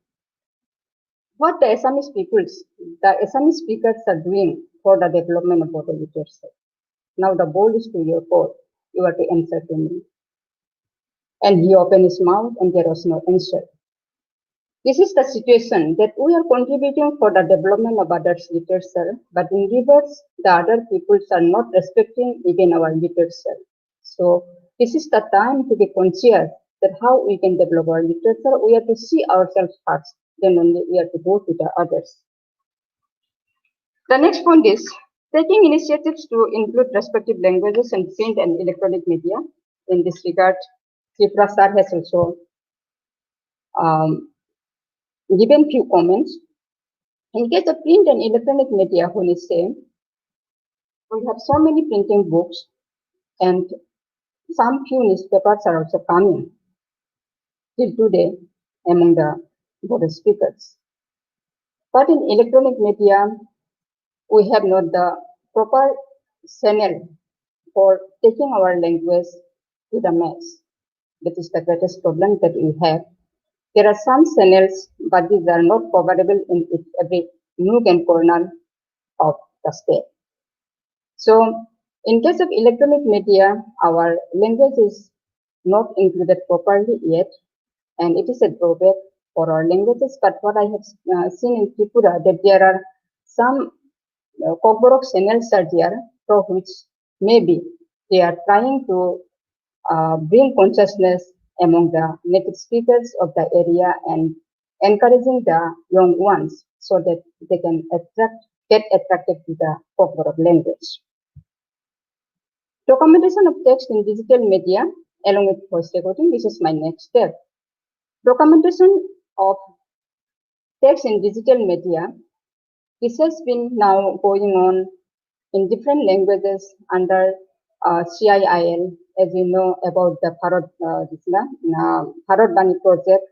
What the Assamese peoples, the Assamese speakers are doing for the development of Bodo literature? Now the ball is to your court. You are to answer to me. And he opened his mouth and there was no answer. This is the situation that we are contributing for the development of others' literature, but in reverse, the other peoples are not respecting even our literature. So this is the time to be conscious that how we can develop our literature. We have to see ourselves first, then only we have to go to the others. The next point is taking initiatives to include respective languages in print and electronic media. In this regard, Tripura sir has also given few comments. In case of print and electronic media, when he say, we have so many printing books and some few newspapers are also coming till today among the Bodo speakers. But in electronic media, we have not the proper channel for taking our language to the mass. That is the greatest problem that we have. There are some channels, but these are not coverable in every nook and corner of the state. So, in case of electronic media, our language is not included properly yet, and it is a drawback for our languages. But what I have seen in Tripura, that there are some Kokborok channels are there, for which maybe they are trying to bring consciousness among the native speakers of the area and encouraging the young ones so that they can get attracted to the Kokborok language. Documentation of text in digital media along with voice recording, this is my next step. Documentation of text in digital media, this has been now going on in different languages under CIIL, as you know about the Bharat Bani project,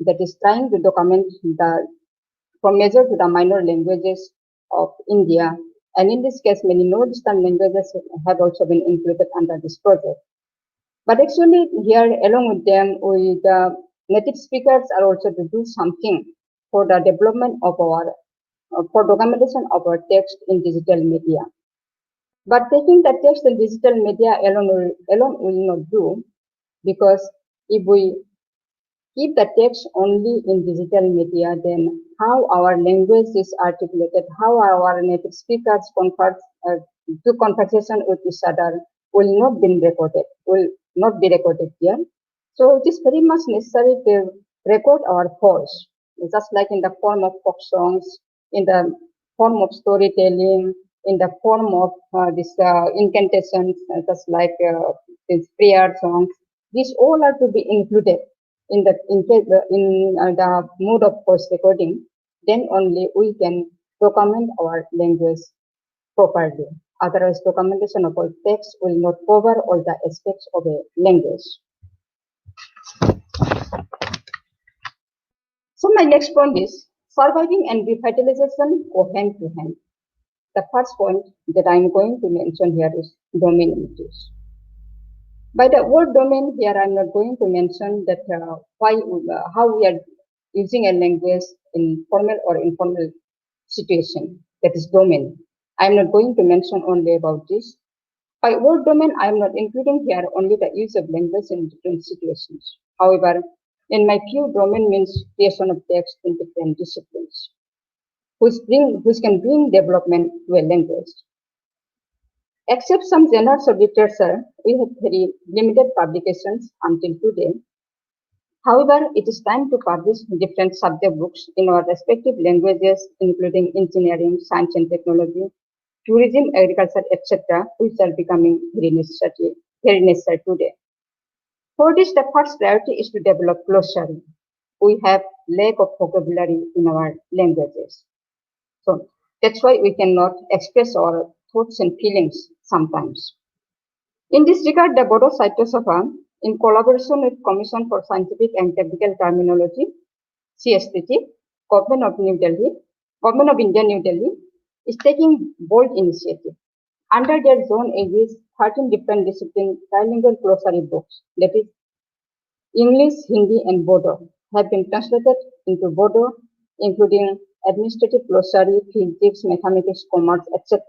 that is trying to document the from major to the minor languages of India. And in this case, many non-Eastern languages have also been included under this project. But actually, here, along with them, the native speakers are also to do something for the development of our, for documentation of our text in digital media. But taking the text in digital media alone will not do, because if we keep the text only in digital media, then how our language is articulated, how our native speakers do conversation with each other will not be recorded here. So it is very much necessary to record our thoughts, just like in the form of folk songs, in the form of storytelling, in the form of this incantations, just like these prayer songs. These all are to be included in the mode of voice recording. Then only we can document our language properly. Otherwise, documentation of all text will not cover all the aspects of a language. So my next point is surviving and revitalization go hand to hand. The first point that I'm going to mention here is domain issues. By the word domain here, I'm not going to mention that how we are using a language in formal or informal situation. That is domain. I'm not going to mention only about this. By word domain, I am not including here only the use of language in different situations. However, in my view, domain means creation of text in different disciplines, which can bring development to a language. Except some genres of literature, we have very limited publications until today. However, it is time to publish different subject books in our respective languages, including engineering, science and technology, tourism, agriculture, etc., which are becoming very necessary today. For this, the first priority is to develop glossary. We have lack of vocabulary in our languages. So that's why we cannot express our thoughts and feelings sometimes. In this regard, the Bodo Sahitya Sabha, in collaboration with Commission for Scientific and Technical Terminology, CSTT, Government of India, New Delhi, is taking bold initiative. Under their zone exists 13 different discipline trilingual glossary books, that is English, Hindi, and Bodo, have been translated into Bodo, including administrative glossary, physics, mathematics, commerce, etc.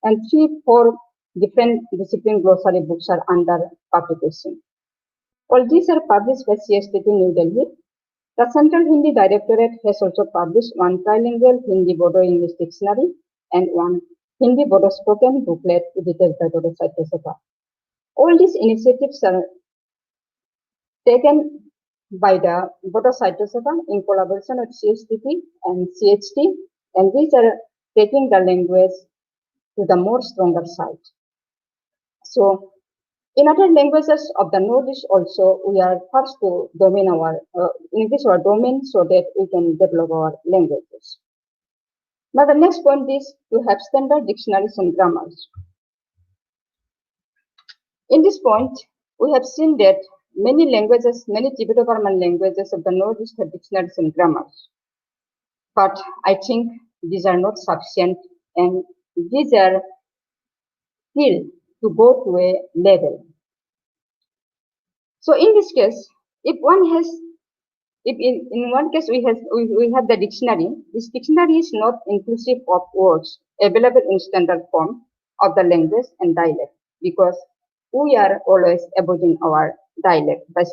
And 3-4 different discipline glossary books are under publication. All these are published by CSTT New Delhi. The Central Hindi Directorate has also published one trilingual Hindi Bodo English dictionary and one Hindi Bodo spoken booklet edited by Bodo Sahitya Sabha. All these initiatives are taken by the Bodo Sahitya Sabha in collaboration with CSTT and CHT, and these are taking the language to the more stronger side. So, in other languages of the Nordic also, we are first to domain increase our domain so that we can develop our languages. Now, the next point is to have standard dictionaries and grammars. In this point, we have seen that many Tibeto-Burman languages of the Northeast have dictionaries and grammars. But I think these are not sufficient, and these are still to go to a level. So in this case, if in one case we have the dictionary, this dictionary is not inclusive of words available in standard form of the language and dialect, because we are always avoiding our dialect by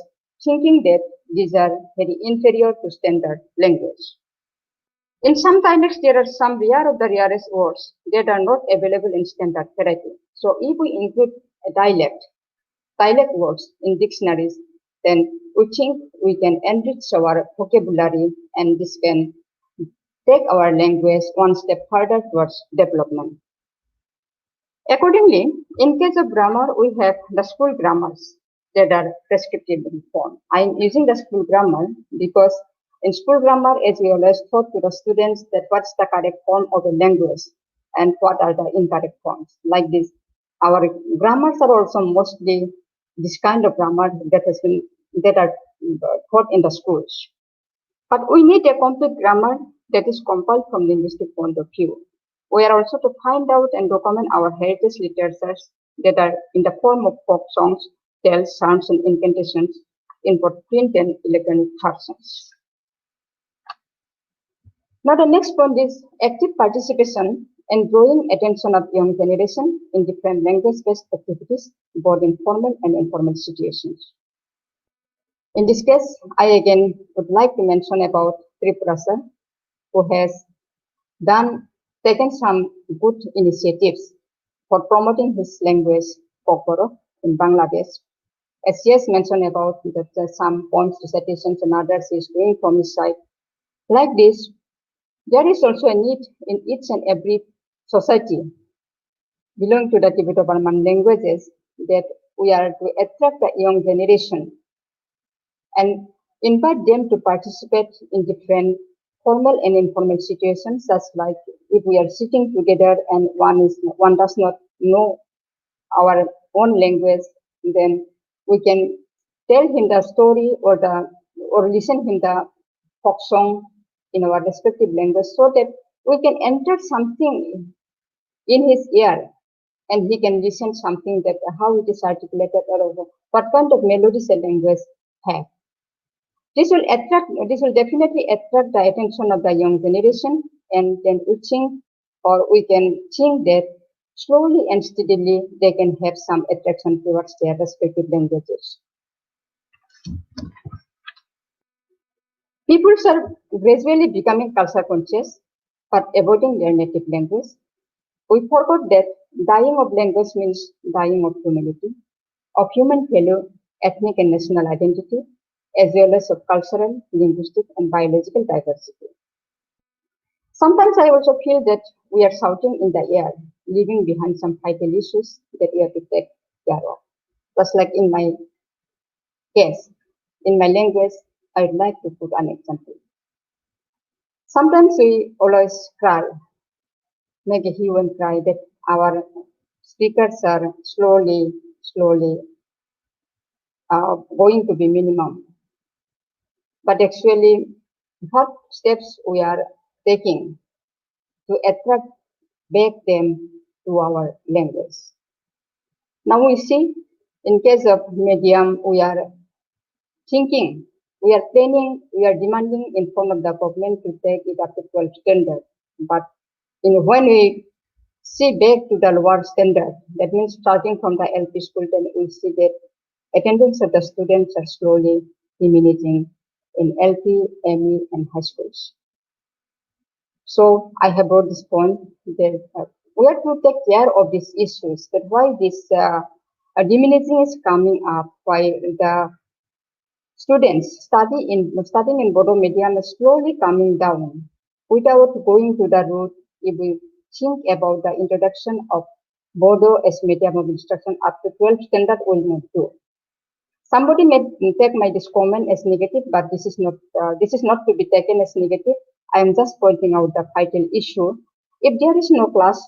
thinking that these are very inferior to standard language. In some dialects, there are some rare of the rarest words that are not available in standard variety. So if we include a dialect words in dictionaries, then we think we can enrich our vocabulary, and this can take our language one step further towards development. Accordingly, in case of grammar, we have the school grammars that are prescriptive in form. I am using the school grammar because in school grammar, as we always taught to the students that what's the correct form of a language and what are the incorrect forms. Like this, our grammars are also mostly this kind of grammar that are taught in the schools. But we need a complete grammar that is compiled from linguistic point of view. We are also to find out and document our heritage literatures that are in the form of folk songs, tales, psalms, and incantations in both print and electronic versions. Now the next point is active participation and growing attention of young generation in different language-based activities, both in formal and informal situations. In this case, I again would like to mention about Tripura sir, who has taken some good initiatives for promoting his language, Kokborok, in Bangladesh. As he has mentioned about that some poems, recitations, and others he is doing from his side. Like this, there is also a need in each and every society belonging to the Tibeto-Burman languages that we are to attract the young generation and invite them to participate in different formal and informal situations, such like if we are sitting together and one does not know our own language, then we can tell him the story or listen him the folk song in our respective language so that we can enter something in his ear and he can listen something that how it is articulated or what kind of melodies the language have. This will definitely attract the attention of the young generation, and then we can think that slowly and steadily they can have some attraction towards their respective languages. People are gradually becoming culture conscious, but avoiding their native language. We forgot that dying of language means dying of humanity, of human value, ethnic and national identity, as well as of cultural, linguistic, and biological diversity. Sometimes I also feel that we are shouting in the air, leaving behind some vital issues that we have to take care of. Just like in my case, in my language, I would like to put an example. Sometimes we always cry, make a hue and cry that our speakers are slowly going to be minimum. But actually, what steps we are taking to attract back them to our language? Now we see, in case of medium, we are thinking, we are planning, we are demanding in front of the government to take it up to 12 standard. But when we see back to the lower standard, that means starting from the LP school, then we see that attendance of the students are slowly diminishing in LP, ME, and high schools. So I have brought this point that we have to take care of these issues, that why this diminishing is coming up, why the students studying in Bodo medium is slowly coming down without going to the root. If we think about the introduction of Bodo as medium of instruction up to 12 standard will not do. Somebody may take my this comment as negative, but this is not to be taken as negative. I am just pointing out the vital issue. If there is no class,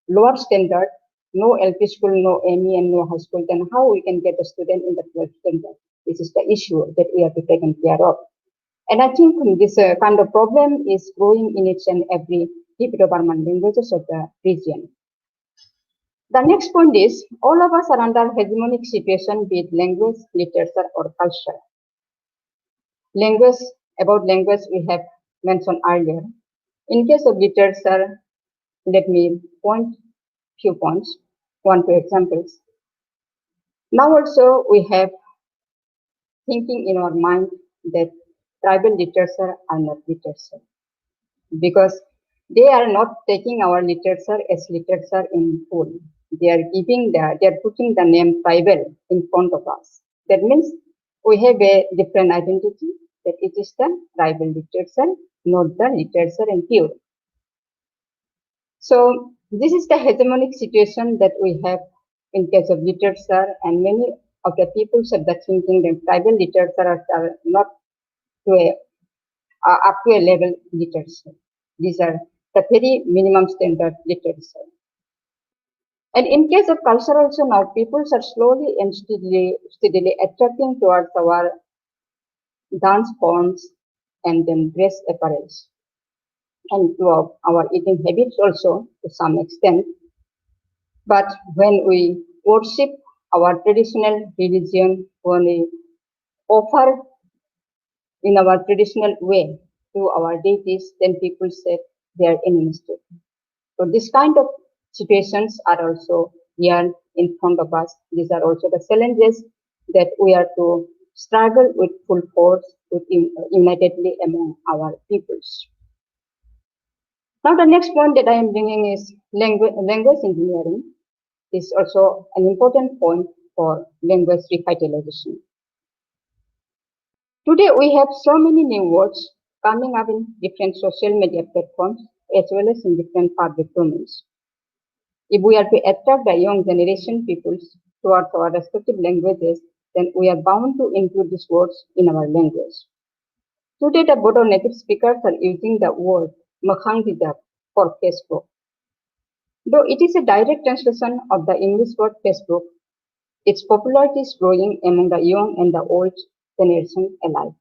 lower standard, no LP school, no ME, and no high school, then how we can get a student in the 12th standard? This is the issue that we have to take care of. And I think this kind of problem is growing in each and every Tibeto-Burman languages of the region. The next point is, all of us are under hegemonic situation, be it language, literature, or culture. About language we have mentioned earlier. In case of literature, let me point few points, 2 examples. Now also we have thinking in our mind that tribal literature are not literature, because they are not taking our literature as literature in full. They are putting the name tribal in front of us. That means we have a different identity, that it is the tribal literature, not the literature in pure. So this is the hegemonic situation that we have in case of literature, and many of the people said that thinking that tribal literature are not up to a level literature. These are the very minimum standard literature. And in case of culture also now, people are slowly and steadily attracting towards our dance forms, and then dress apparels, and to our eating habits also to some extent. But when we worship our traditional religion, when we offer in our traditional way to our deities, then people say they are enemies too. So this kind of situations are also here in front of us. These are also the challenges that we are to struggle with full force, with unitedly among our peoples. Now the next point that I am bringing is language engineering is also an important point for language revitalization. Today we have so many new words coming up in different social media platforms as well as in different public domains. If we are to attract the young generation peoples towards our respective languages, then we are bound to include these words in our language. Today, the Bodo native speakers are using the word Mahavidyalaya for Facebook. Though it is a direct translation of the English word Facebook, its popularity is growing among the young and the old generation alike.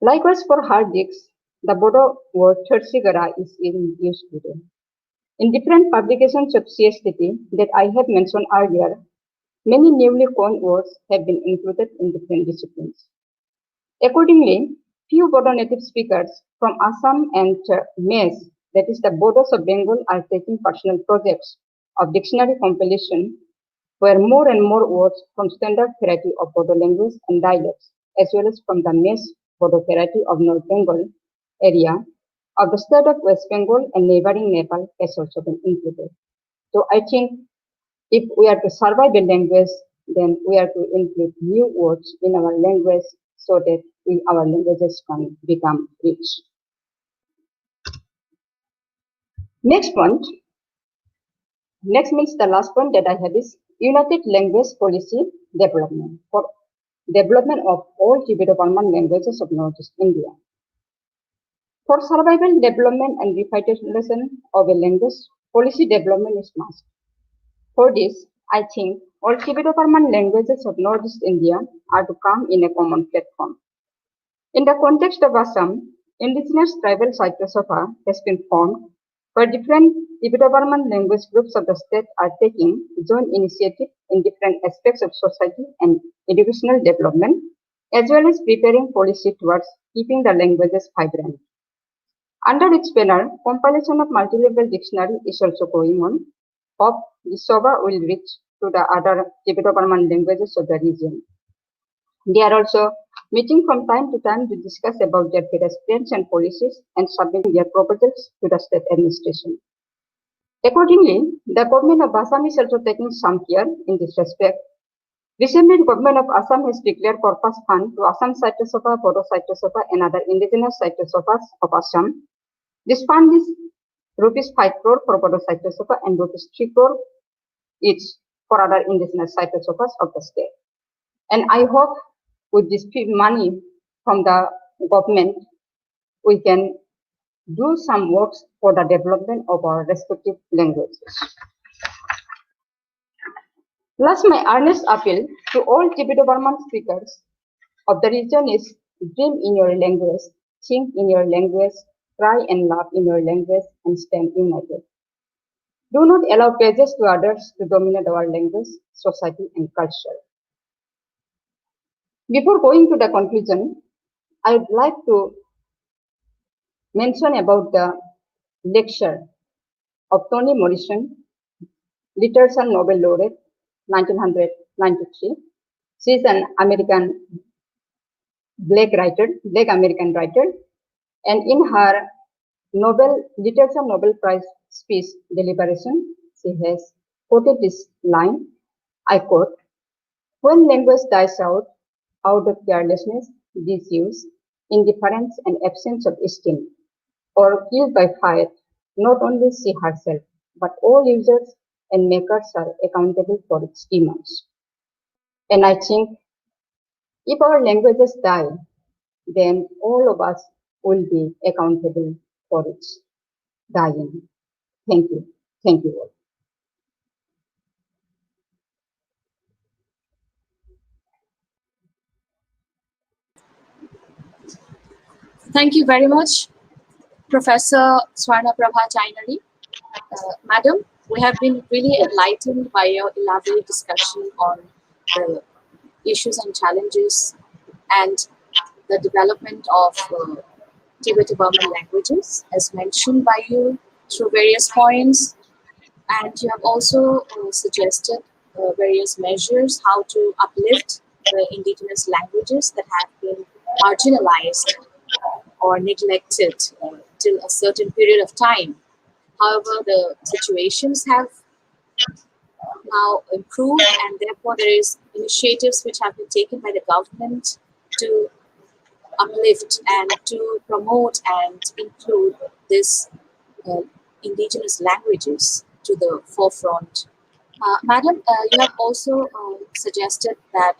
Likewise, for hard disks, the Bodo word Gara is in use today. In different publications of CSTT that I have mentioned earlier, many newly coined words have been included in different disciplines. Accordingly, few Bodo native speakers from Assam and Mez, that is the Bodos of Bengal, are taking personal projects of dictionary compilation where more and more words from standard variety of Bodo language and dialects, as well as from the Mez Bodo variety of North Bengal area of the state of West Bengal and neighboring Nepal has also been included. So I think if we are to survive a language, then we are to include new words in our language so that our languages can become rich. Next point, next means the last point that I have is United Language Policy Development for development of all Tibeto-Burman languages of Northeast India. For survival, development and revitalization of a language, policy development is must. For this, I think all Tibeto-Burman languages of Northeast India are to come in a common platform. In the context of Assam, indigenous tribal Saitya has been formed where different Tibeto-Burman language groups of the state are taking joint initiative in different aspects of society and educational development, as well as preparing policy towards keeping the languages vibrant. Under its banner, compilation of multilingual dictionary is also going on. Hope this Soba will reach to the other Tibeto-Burman languages of the region. They are also meeting from time to time to discuss about their various plans and policies and submitting their proposals to the state administration. Accordingly, the government of Assam is also taking some care in this respect. Recently, the government of Assam has declared purpose fund to Assam Saitya Bodo Saitya and other indigenous Saitya of Assam. This fund is rupees 5 crore for Bodo Saitya and rupees 3 crore each for other indigenous Saitya of the state. And I hope with this money from the government, we can do some works for the development of our respective languages. Last, my earnest appeal to all Tibeto-Burman speakers of the region is dream in your language, think in your language, cry and laugh in your language, and stand united. Do not allow pages to others to dominate our language, society, and culture. Before going to the conclusion, I would like to mention about the lecture of Toni Morrison, Literature Nobel laureate, 1993. She is an American Black American writer, and in her Literature Nobel Prize speech deliberation, she has quoted this line, I quote, "When language dies out of carelessness, disuse, indifference, and absence of esteem, or killed by fire, not only she herself, but all users and makers are accountable for its demons." And I think if our languages die, then all of us will be accountable for its dying. Thank you. Thank you all. Thank you very much, Professor Swarna Prabha Chainari. Madam, we have been really Yes. enlightened by your elaborate discussion on the issues and challenges and the development of Tibeto-Burman languages, as mentioned by you through various points. And you have also suggested various measures how to uplift the indigenous languages that have been marginalized or neglected till a certain period of time. However, the situations have now improved, and therefore there is initiatives which have been taken by the government to uplift and to promote and include this uh, indigenous languages to the forefront. Madam, you have also suggested that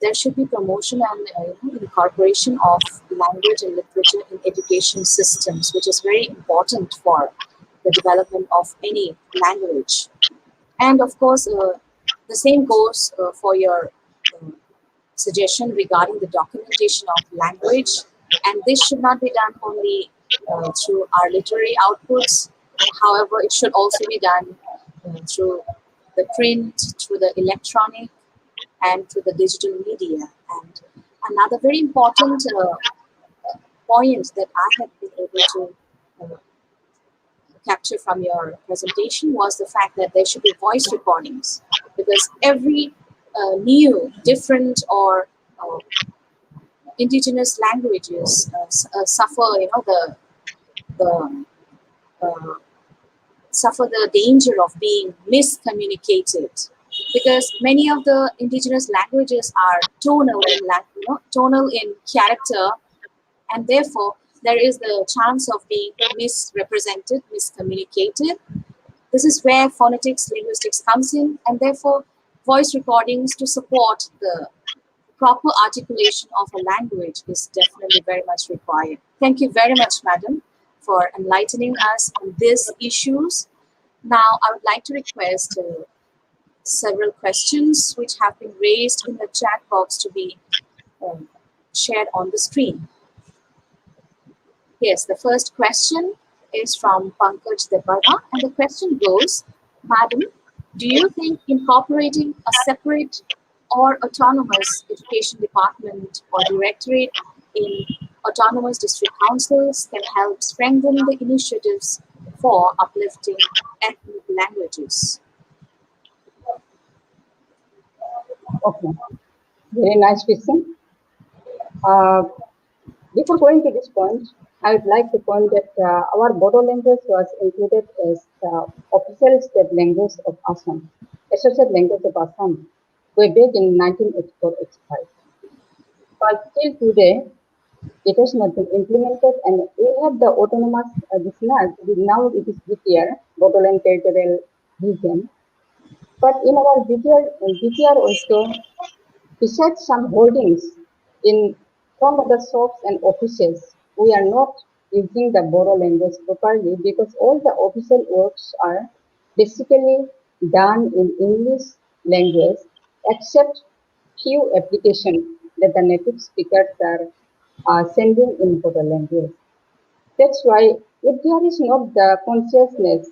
there should be promotion and incorporation of language and literature in education systems, which is very important for the development of any language. And of course, the same goes for your uh, suggestion regarding the documentation of language. And this should not be done only through our literary outputs. However, it should also be done through the print, through the electronic, and through the digital media. And another very important point that I have been able to uh, capture from your presentation was the fact that there should be voice recordings, because every new, different, or uh, indigenous languages suffer, the uh, suffer the danger of being miscommunicated, because many of the indigenous languages are tonal in tonal in character, and therefore there is the chance of being misrepresented, miscommunicated. This is where phonetics linguistics comes in, and therefore voice recordings to support the proper articulation of a language is definitely very much required. Thank you very much, madam, for enlightening us on these issues. Now, I would like to request several questions which have been raised in the chat box to be um, shared on the screen. Yes, the first question is from Pankaj Debarma, and the question goes, Madam, do you think incorporating a separate or autonomous education department or directorate in autonomous district councils can help strengthen the initiatives for uplifting ethnic languages? Okay. Very nice question. Uh, Before going to this point, I would like to point that our Bodo language was included as the official state language of Assam, associate language of Assam, way back in 1984-85. But till today, it has not been implemented, and we have the autonomous this now it is BTR, Bodoland Territorial Region. But in our BTR also, besides some holdings in some of the shops and offices, we are not using the Bodo language properly because all the official works are basically done in English language, except few applications that the native speakers are sending in Bodo language. That's why if there is not the consciousness,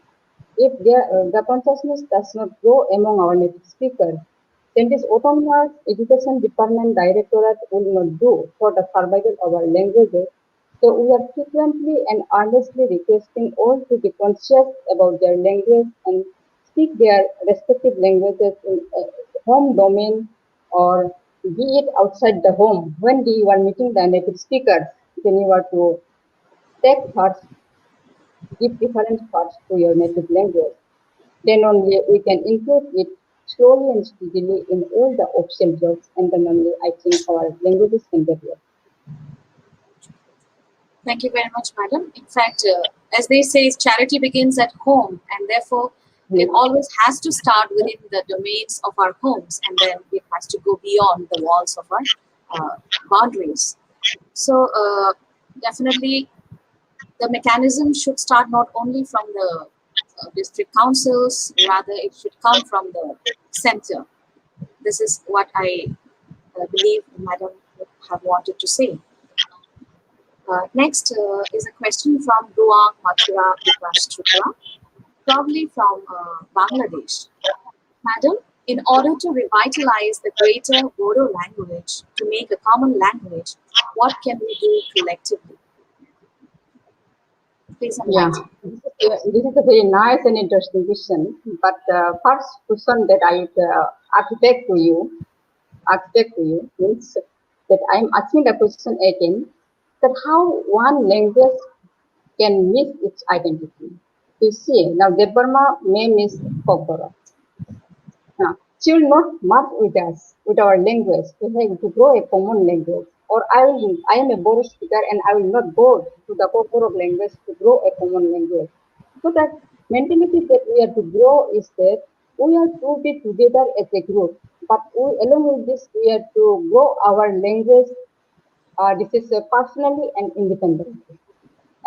if the consciousness does not grow among our native speakers, then this autonomous education department directorate will not do for the survival of our languages. So we are frequently and earnestly requesting all to be conscious about their language and speak their respective languages in a home domain or be it outside the home. When you are meeting the native speakers, then you are to take thoughts, give preference first to your native language. Then only we can include it slowly and steadily in all the official jobs, and then only I think our languages can develop. Thank you very much, madam. In fact, as they say, charity begins at home, and therefore it Yes. always has to start within the domains of our homes, and then it has to go beyond the walls of our boundaries. So, definitely, the mechanism should start not only from the district councils, rather, it should come from the center. This is what I believe Madam would have wanted to say. Next is a question from Ruang Mathura Vikas Tripura, probably from Bangladesh. Madam, in order to revitalize the greater Bodo language to make a common language, what can we do collectively? Please Yeah, enlighten. this is a very nice and interesting question. But first question that I would architect to you means that I'm asking the question again that how one language can miss its identity. You see, now Debarma may miss Kokborok. Now, she will not merge with us, with our language, to grow a common language. Or I am a Bodo speaker and I will not go to the Kokborok language to grow a common language. So that mentality that we have to grow is that we have to be together as a group. But along with this, we have to grow our language. This is personally and independently.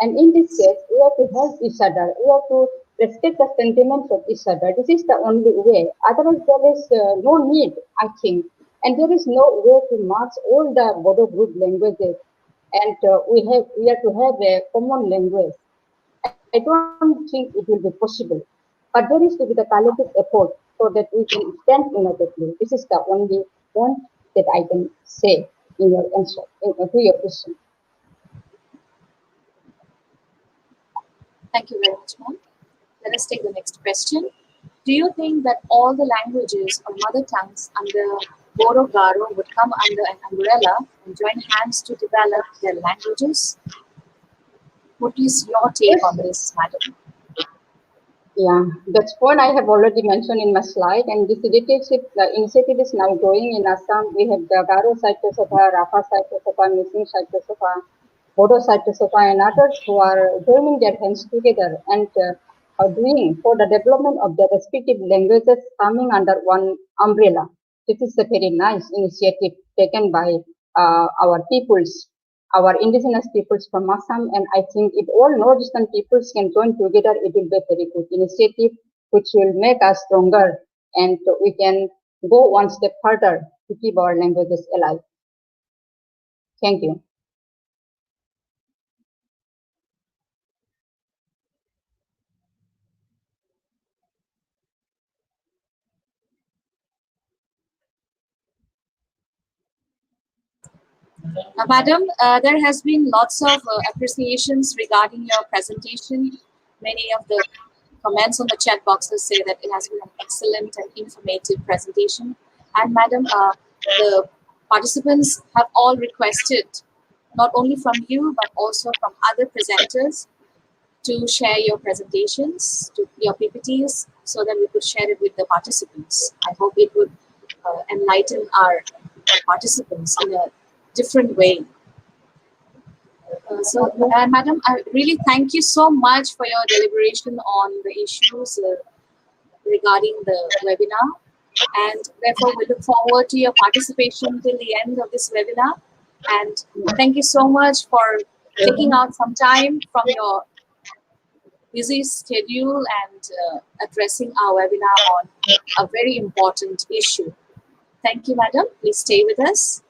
And in this case, we have to help each other. We have to respect the sentiments of each other. This is the only way. Otherwise, there is no need, I think. And there is no way to match all the Bodo group languages. And we have to have a common language. I don't think it will be possible. But there is to be the collective effort so that we can stand unitedly. This is the only point that I can say in your answer, to your question. Thank you very much, ma'am. Let us take the next question. Do you think that all the languages or mother tongues under Bodo Garo would come under an umbrella and join hands to develop their languages? What is your take on this, madam? Yeah, that's what I have already mentioned in my slide. And this initiative is now going in Assam. We have the Garo Saitya Rafa Saitya Missing Saitya Bodo Saitya and others who are joining their hands together and are doing for the development of their respective languages coming under one umbrella. This is a very nice initiative taken by our peoples, our indigenous peoples from Assam, and I think if all northeastern peoples can join together, it will be a very good initiative which will make us stronger and we can go one step further to keep our languages alive. Thank you. Madam, there has been lots of appreciations regarding your presentation. Many of the comments on the chat boxes say that it has been an excellent and informative presentation. And madam, the participants have all requested, not only from you, but also from other presenters, to share your presentations, to your PPTs, so that we could share it with the participants. I hope it would enlighten our participants in a different way. Madam, I really thank you so much for your deliberation on the issues regarding the webinar. And therefore, we look forward to your participation till the end of this webinar. And thank you so much for taking out some time from your busy schedule and addressing our webinar on a very important issue. Thank you, madam. Please stay with us.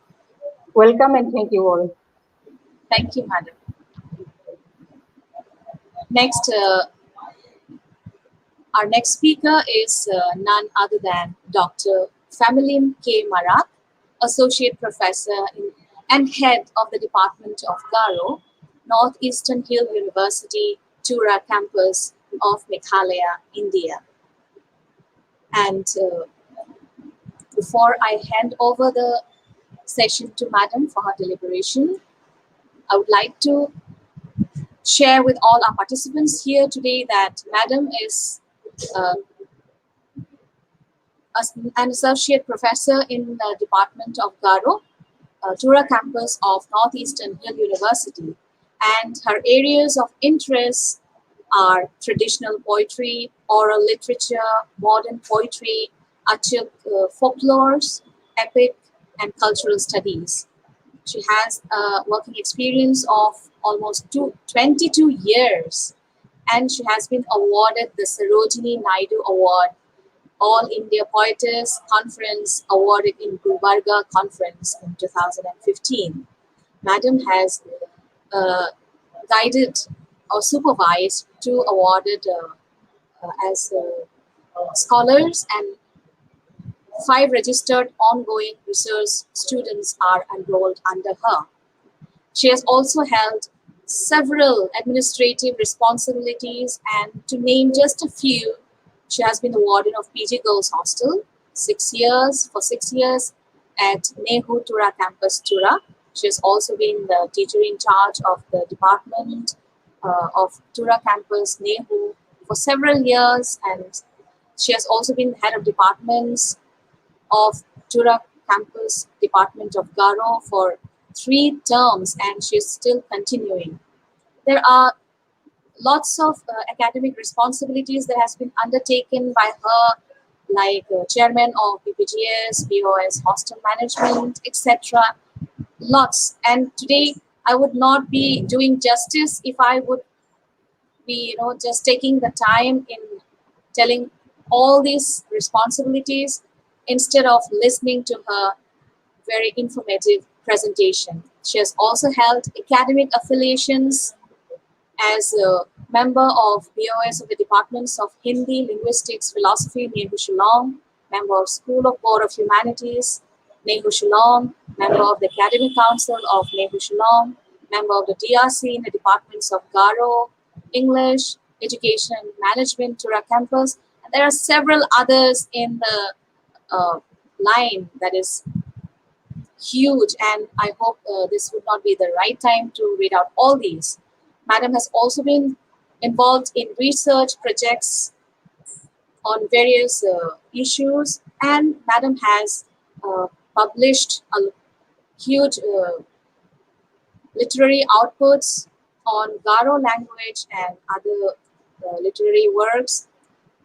Welcome and thank you all. Thank you, madam. Next, our next speaker is none other than Dr. Familim K. Marak, Associate Professor and Head of the Department of Garo, Northeastern Hill University, Tripura campus of Meghalaya, India. And before I hand over the session to Madam for her deliberation, I would like to share with all our participants here today that Madam is an associate professor in the Department of Garo, Tripura campus of Northeastern Hill University, and her areas of interest are traditional poetry, oral literature, modern poetry, Achuk folklores, epic, and cultural studies. She has a working experience of almost 22 years, and she has been awarded the Sarojini Naidu Award, All India Poetess Conference, awarded in Gulbarga Conference in 2015. Madam has guided or supervised 2 awarded as scholars, and 5 registered ongoing research students are enrolled under her. She has also held several administrative responsibilities, and to name just a few, she has been the warden of PG Girls Hostel 6 years for 6 years at Nehu Tura campus Tura. She has also been the teacher in charge of the department of Tura campus Nehu for several years, and she has also been head of departments of Tura campus department of Garo for 3 terms, and she's still continuing. There are lots of academic responsibilities that has been undertaken by her, like chairman of BPGS, BOS, hostel management, etc. Lots. And today I would not be doing justice if I would be, just taking the time in telling all these responsibilities instead of listening to her very informative presentation. She has also held academic affiliations as a member of BOS of the Departments of Hindi, Linguistics, Philosophy, Nehu Shillong, member of School of Board of Humanities, Nehu Shillong, member of the Academic Council of Nehu Shillong, member of the DRC in the Departments of Garo, English, Education, Management, Tura campus. And there are several others in the line that is huge, and I hope this would not be the right time to read out all these. Madam has also been involved in research projects on various issues, and Madam has published a huge literary outputs on Garo language and other literary works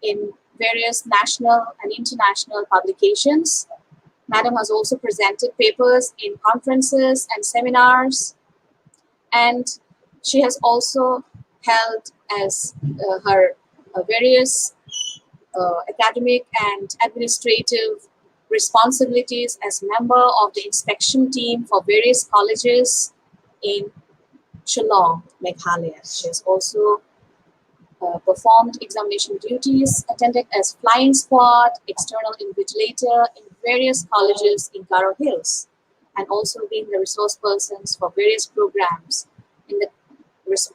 in various national and international publications. Madam has also presented papers in conferences and seminars, and she has also held as her various academic and administrative responsibilities as member of the inspection team for various colleges in Shillong, Meghalaya. She has also performed examination duties, attended as flying squad, external invigilator in various colleges in Garo Hills, and also been the resource persons for various programs in the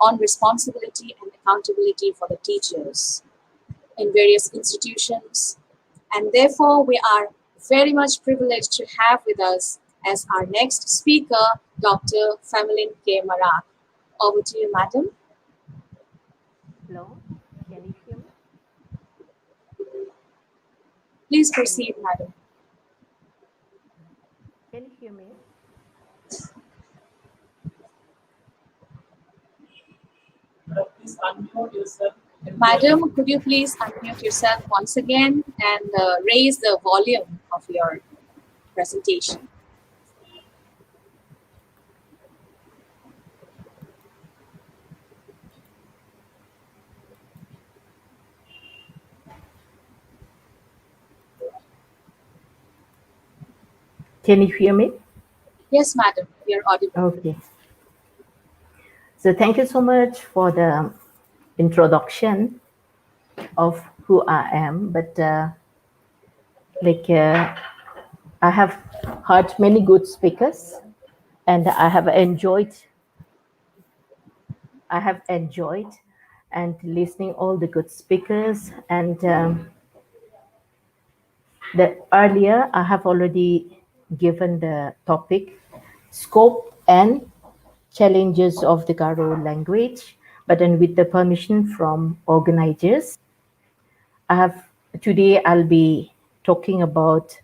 on responsibility and accountability for the teachers in various institutions. And therefore, we are very much privileged to have with us as our next speaker, Dr. Femelin K. Marak. Over to you, madam. Hello, can you hear me? Please proceed, madam. Can you hear me? Please unmute yourself. Madam, could you please unmute yourself once again and raise the volume of your presentation? Can you hear me? Yes, madam, you're audible. Okay. So thank you so much for the introduction of who I am. But I have heard many good speakers, and I have enjoyed and listening all the good speakers. And the earlier I have already given the topic, scope and challenges of the Garo language, but then with the permission from organizers, today I'll be talking about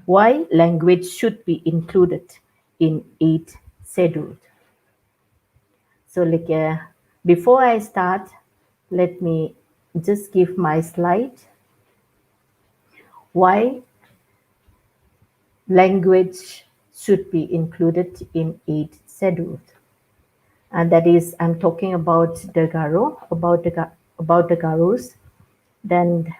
why language should be included in 8th schedule. So before I start, let me just give my slide. Why language should be included in 8th schedule. And that is, I'm talking about the Garo, about the Garos. Then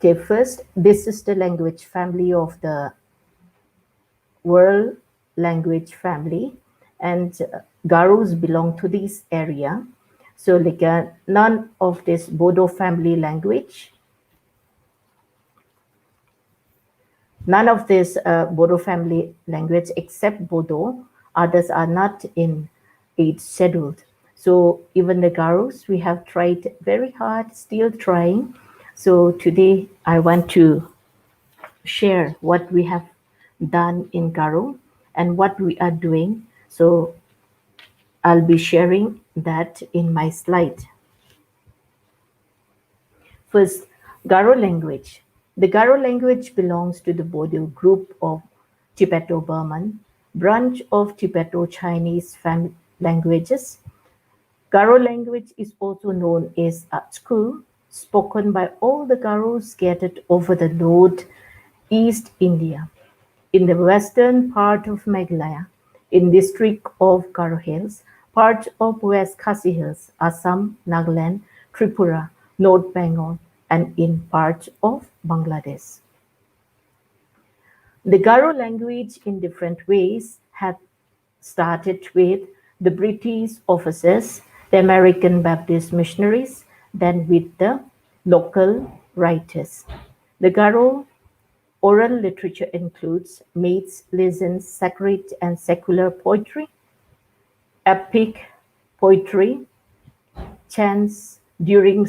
Okay, first, this is the language family of the world language family, and Garos belong to this area. So none of this Bodo family language, none of this Bodo family language except Bodo, others are not in 8th scheduled. So even the Garos, we have tried very hard, still trying. So today I want to share what we have done in Garo and what we are doing. So I'll be sharing that in my slide. First, Garo language. The Garo language belongs to the Bodo group of Tibeto-Burman, branch of Tibeto-Chinese languages. Garo language is also known as Achku, spoken by all the Garos scattered over the northeast India. In the western part of Meghalaya, in district of Garo Hills, part of West Khasi Hills, Assam, Nagaland, Tripura, North Bengal, and in parts of Bangladesh. The Garo language in different ways had started with the British officers, the American Baptist missionaries, then with the local writers. The Garo oral literature includes myths, legends, sacred and secular poetry, epic poetry, chants during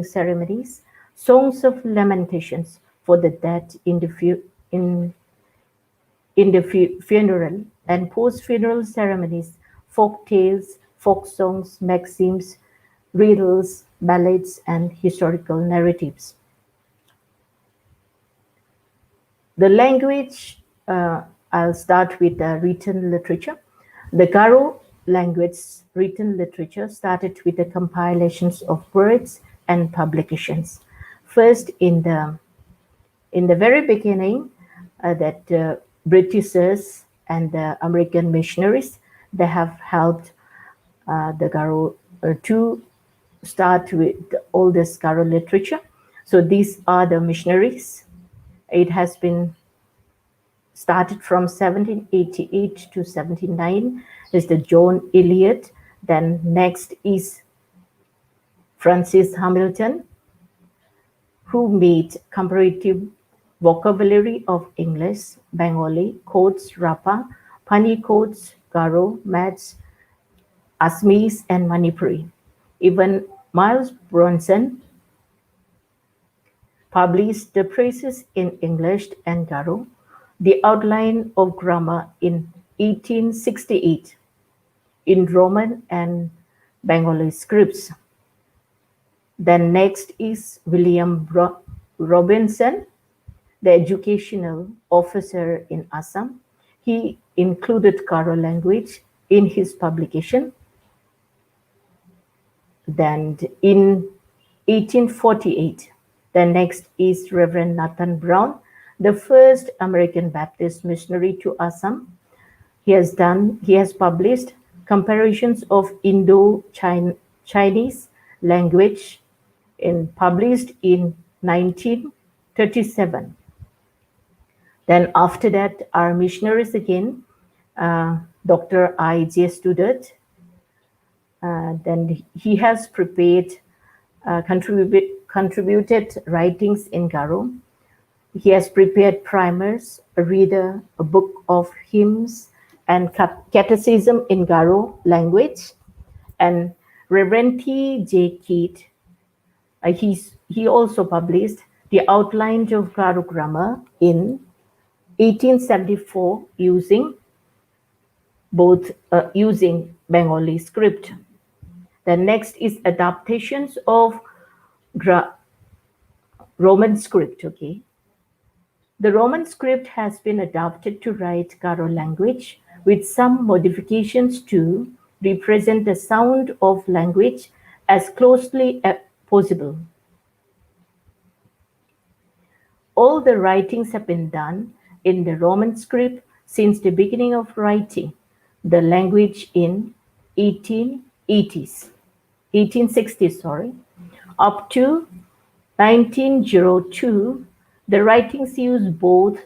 ceremonies, songs of lamentations for the dead in the funeral and post-funeral ceremonies, folk tales, folk songs, maxims, riddles, ballads, and historical narratives. The language, I'll start with the written literature. The Garo language written literature started with the compilations of words and publications. First, in the very beginning, that Britishers and the American missionaries, they have helped the Garo to start with all this Garo literature. So these are the missionaries. It has been started from 1788 to 79 is the John Eliot. Then next is Francis Hamilton, who made comparative vocabulary of English, Bengali, codes, Rapa, Pani codes, Garo, Mats, Assamese, and Manipuri. Even Miles Bronson published the phrases in English and Garo, the outline of grammar in 1868 in Roman and Bengali scripts. Then next is William Robinson, the educational officer in Assam. He included Garo language in his publication. Then in 1848, the next is Reverend Nathan Brown, the first American Baptist missionary to Assam. He has published comparisons of Indo-Chinese language published in 1937. Then after that, our missionaries again, Dr. I.J. Student. Then he has contributed writings in Garo. He has prepared primers, a reader, a book of hymns, and catechism in Garo language. And Reverend T.J. Keat, he also published the outline of Garo grammar in 1874 using Bengali script. The next is adaptations of Roman script. Okay, the Roman script has been adapted to write Garo language with some modifications to represent the sound of language as closely as possible. All the writings have been done in the Roman script since the beginning of writing the language in 1860s, up to 1902, the writings used both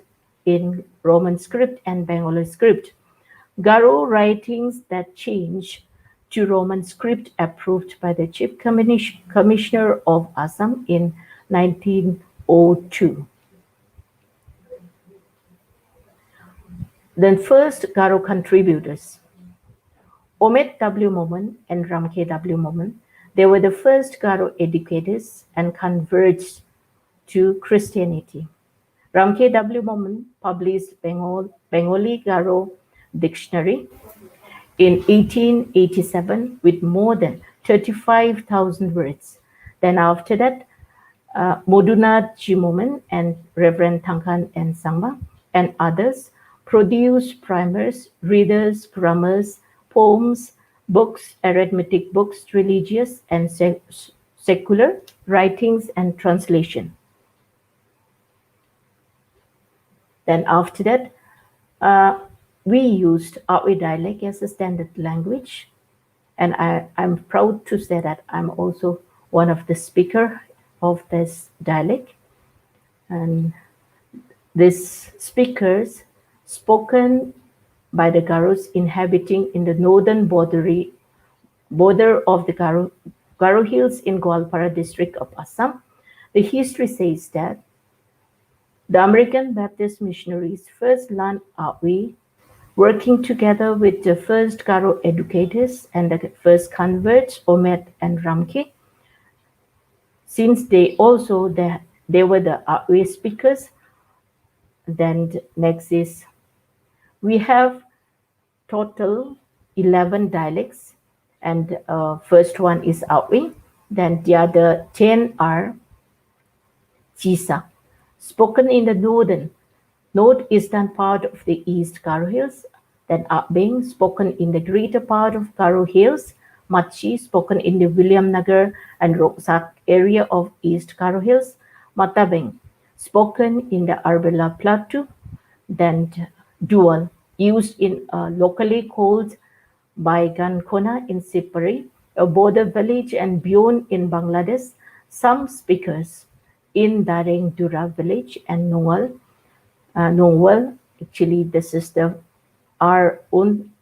in Roman script and Bengali script. Garo writings that change to Roman script approved by the Chief Commissioner of Assam in 1902. Then first Garo contributors. Omet W. Moman and Ramke W. Moman, they were the first Garo educators and converts to Christianity. Ramke W. Moman published Bengali Garo Dictionary in 1887 with more than 35,000 words. Then after that, Modunath Moman and Reverend Tangkan and Sangma and others produced primers, readers, grammars, poems, books, arithmetic books, religious and secular writings and translation. Then after that, we used Awi dialect as a standard language. And I'm proud to say that I'm also one of the speaker of this dialect. And these speakers spoken by the Garos inhabiting in the northern border of the Garo Hills in Goalpara district of Assam. The history says that the American Baptist missionaries first learned Awi, working together with the first Garo educators and the first converts, Omet and Ramke. Since they were the Awi speakers, then next is we have total 11 dialects, and first one is Awi, then the other 10 are Chisa, spoken in the northeastern part of the East Garo Hills, then Abing, spoken in the greater part of Garo Hills, Machi, spoken in the William Nagar and Roksak area of East Garo Hills, Matabeng, spoken in the Arbela Plateau, then Dual, used in locally called Baigankona in Sipari, a border village, and Bion in Bangladesh, some speakers in Dareng Dura village and Nongwal. Nongwal, actually this is our own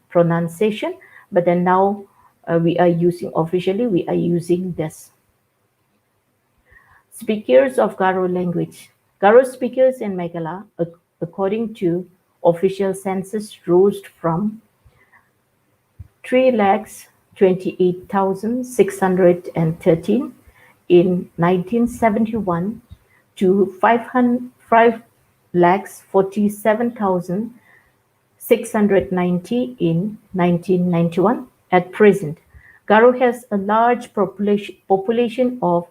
pronunciation, but then now we are using this. Speakers of Garo language. Garo speakers in Meghalaya, according to official census, rose from 328,613 in 1971 to 5,47,690 in 1991. At present, Garo has a large population of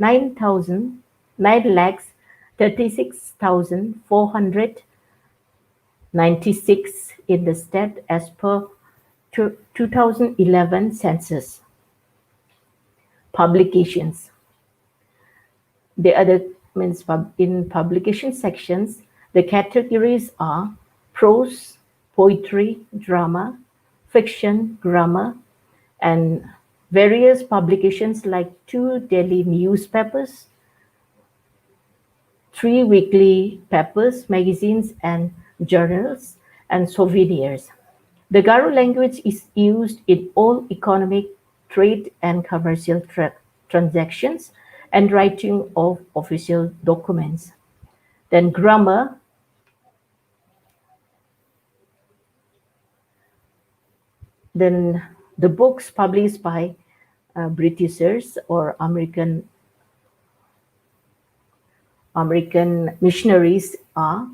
9,36,496 in the state as per 2011 census. Publications. The other means in publication sections, the categories are prose, poetry, drama, fiction, grammar, and various publications like 2 daily newspapers, 3 weekly papers, magazines, and journals, and souvenirs. The Garo language is used in all economic, trade, and commercial transactions and writing of official documents. Then grammar. Then the books published by Britishers or American missionaries are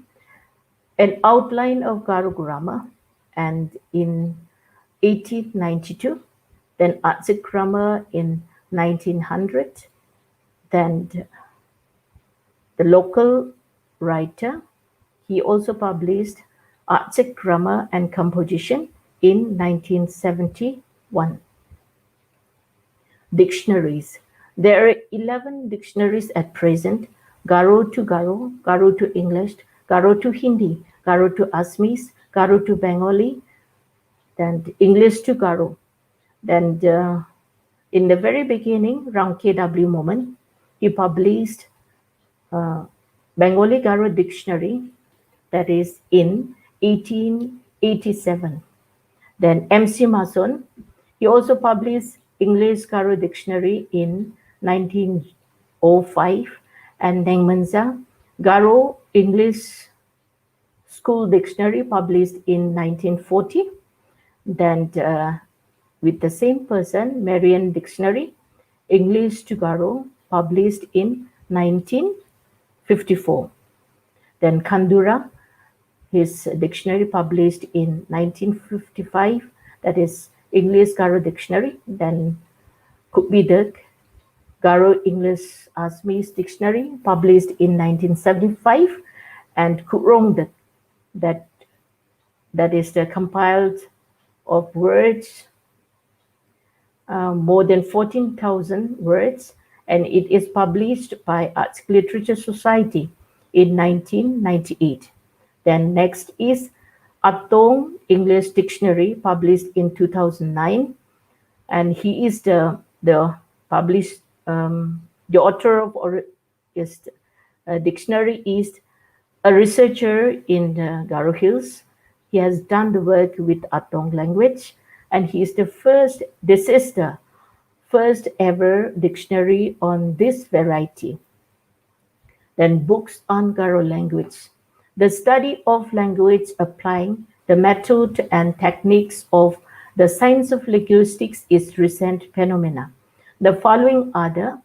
an outline of Garo grammar, and in 1892, then Artsik grammar in 1900, then the local writer, he also published Artsik grammar and composition in 1971. Dictionaries. There are 11 dictionaries at present: Garo to Garo, Garo to English, Garo to Hindi, Garo to Assamese, Garo to Bengali, then English to Garo. Then in the very beginning, Ramke W. Moman, He published Bengali Garo Dictionary, that is in 1887. Then M.C. Mason, he also published English Garo Dictionary in 1905, and Nengmanza Garo English School Dictionary published in 1940. Then with the same person, Marian Dictionary, English to Garo, published in 1954. Then Kandura, his dictionary published in 1955, that is English Garo Dictionary. Then Kupbidak, Garo English Assamese Dictionary, published in 1975, and Kurong, that is the compiled of words, more than 14,000 words, and it is published by Arts Literature Society in 1998. Then next is Atong English Dictionary, published in 2009, and he is the published the author of his dictionary is a researcher in Garo Hills. He has done the work with Atong language, and he is the first ever dictionary on this variety. Then books on Garo language. The study of language applying the method and techniques of the science of linguistics is recent phenomena. The following are the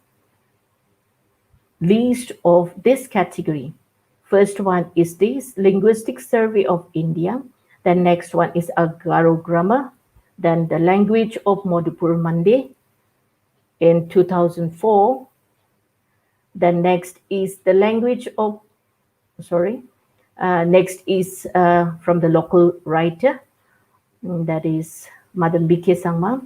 list of this category. First one is this Linguistic Survey of India. The next one is a Garo grammar. Then the language of Madhupur Mande in 2004. The next is the language of, next is from the local writer, that is Madam B.K. Sangma.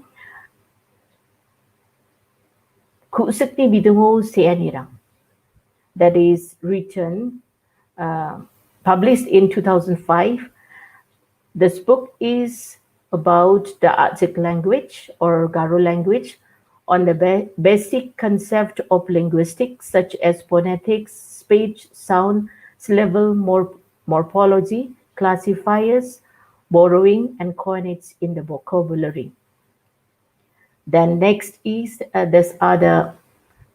Kusakni Bidungo Seanirang, that is written, published in 2005. This book is about the Arctic language or Garo language on the basic concept of linguistics such as phonetics, speech, sound, syllable, morphology, classifiers, borrowing, and coinage in the vocabulary. Then next is this other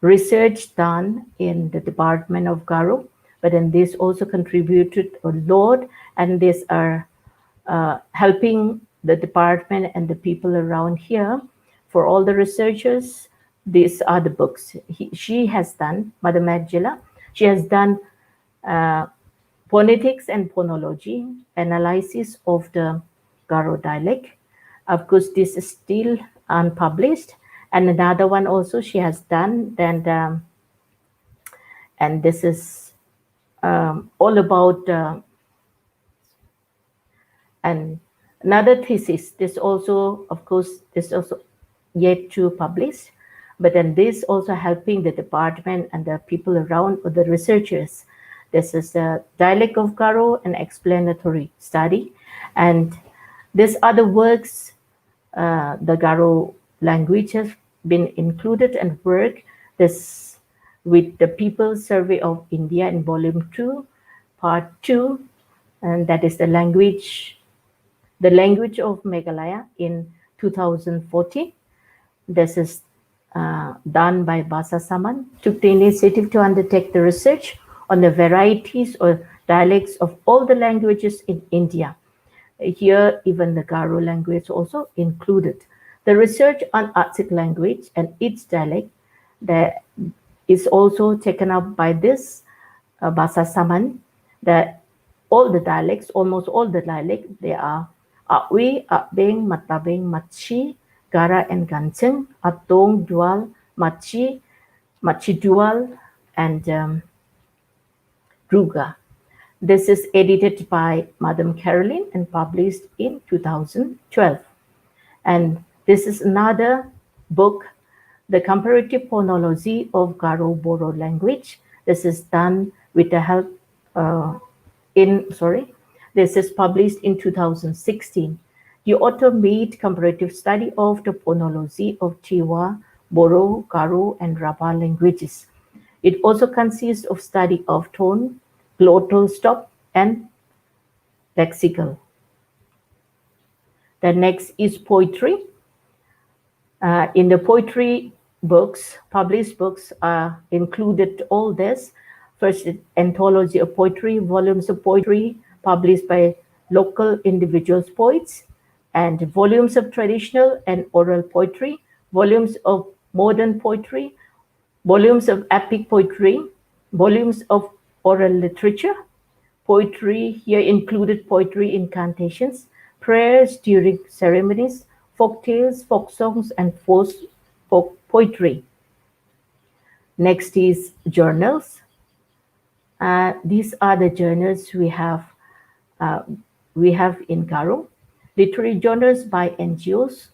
research done in the Department of Garo, but then this also contributed a lot, and these are helping the department and the people around here. For all the researchers, these are the books she has done. Madam Angela, she has done phonetics and phonology, analysis of the Garo dialect. Of course, this is still unpublished. And another one also she has done, and this is all about, and another thesis, this also, of course, this also yet to publish, but then this also helping the department and the people around, or the researchers. This is the dialect of Garo, an explanatory study. And these other works, the Garo language has been included and work this with the People's Survey of India in Volume 2, Part 2, and that is the language of Meghalaya in 2014. This is done by Basa Saman, took the initiative to undertake the research on the varieties or dialects of all the languages in India. Here, even the Garo language also included. The research on Arctic language and its dialect that is also taken up by this Basa Saman, that all the dialects, almost all the dialects, they are Atwi, Atbeng, Matabeng, Matchi, Gara and Gancheng, Atong, Dual, Matchi, Matchi Dual, and Ruga. This is edited by Madam Caroline and published in 2012. And this is another book, The Comparative Phonology of Garo Bodo Language. This is done with the help this is published in 2016. The author made comparative study of the phonology of Tiwa, Bodo, Garo, and Rabha languages. It also consists of study of tone, glottal stop, and lexical. The next is poetry. In the poetry books, published books are included all this. First, anthology of poetry, volumes of poetry published by local individuals poets, and volumes of traditional and oral poetry, volumes of modern poetry, volumes of epic poetry, volumes of oral literature. Poetry here included poetry incantations, prayers during ceremonies, folk tales, folk songs, and folk poetry. Next is journals. These are the journals we have in Garo. Literary journals by NGOs,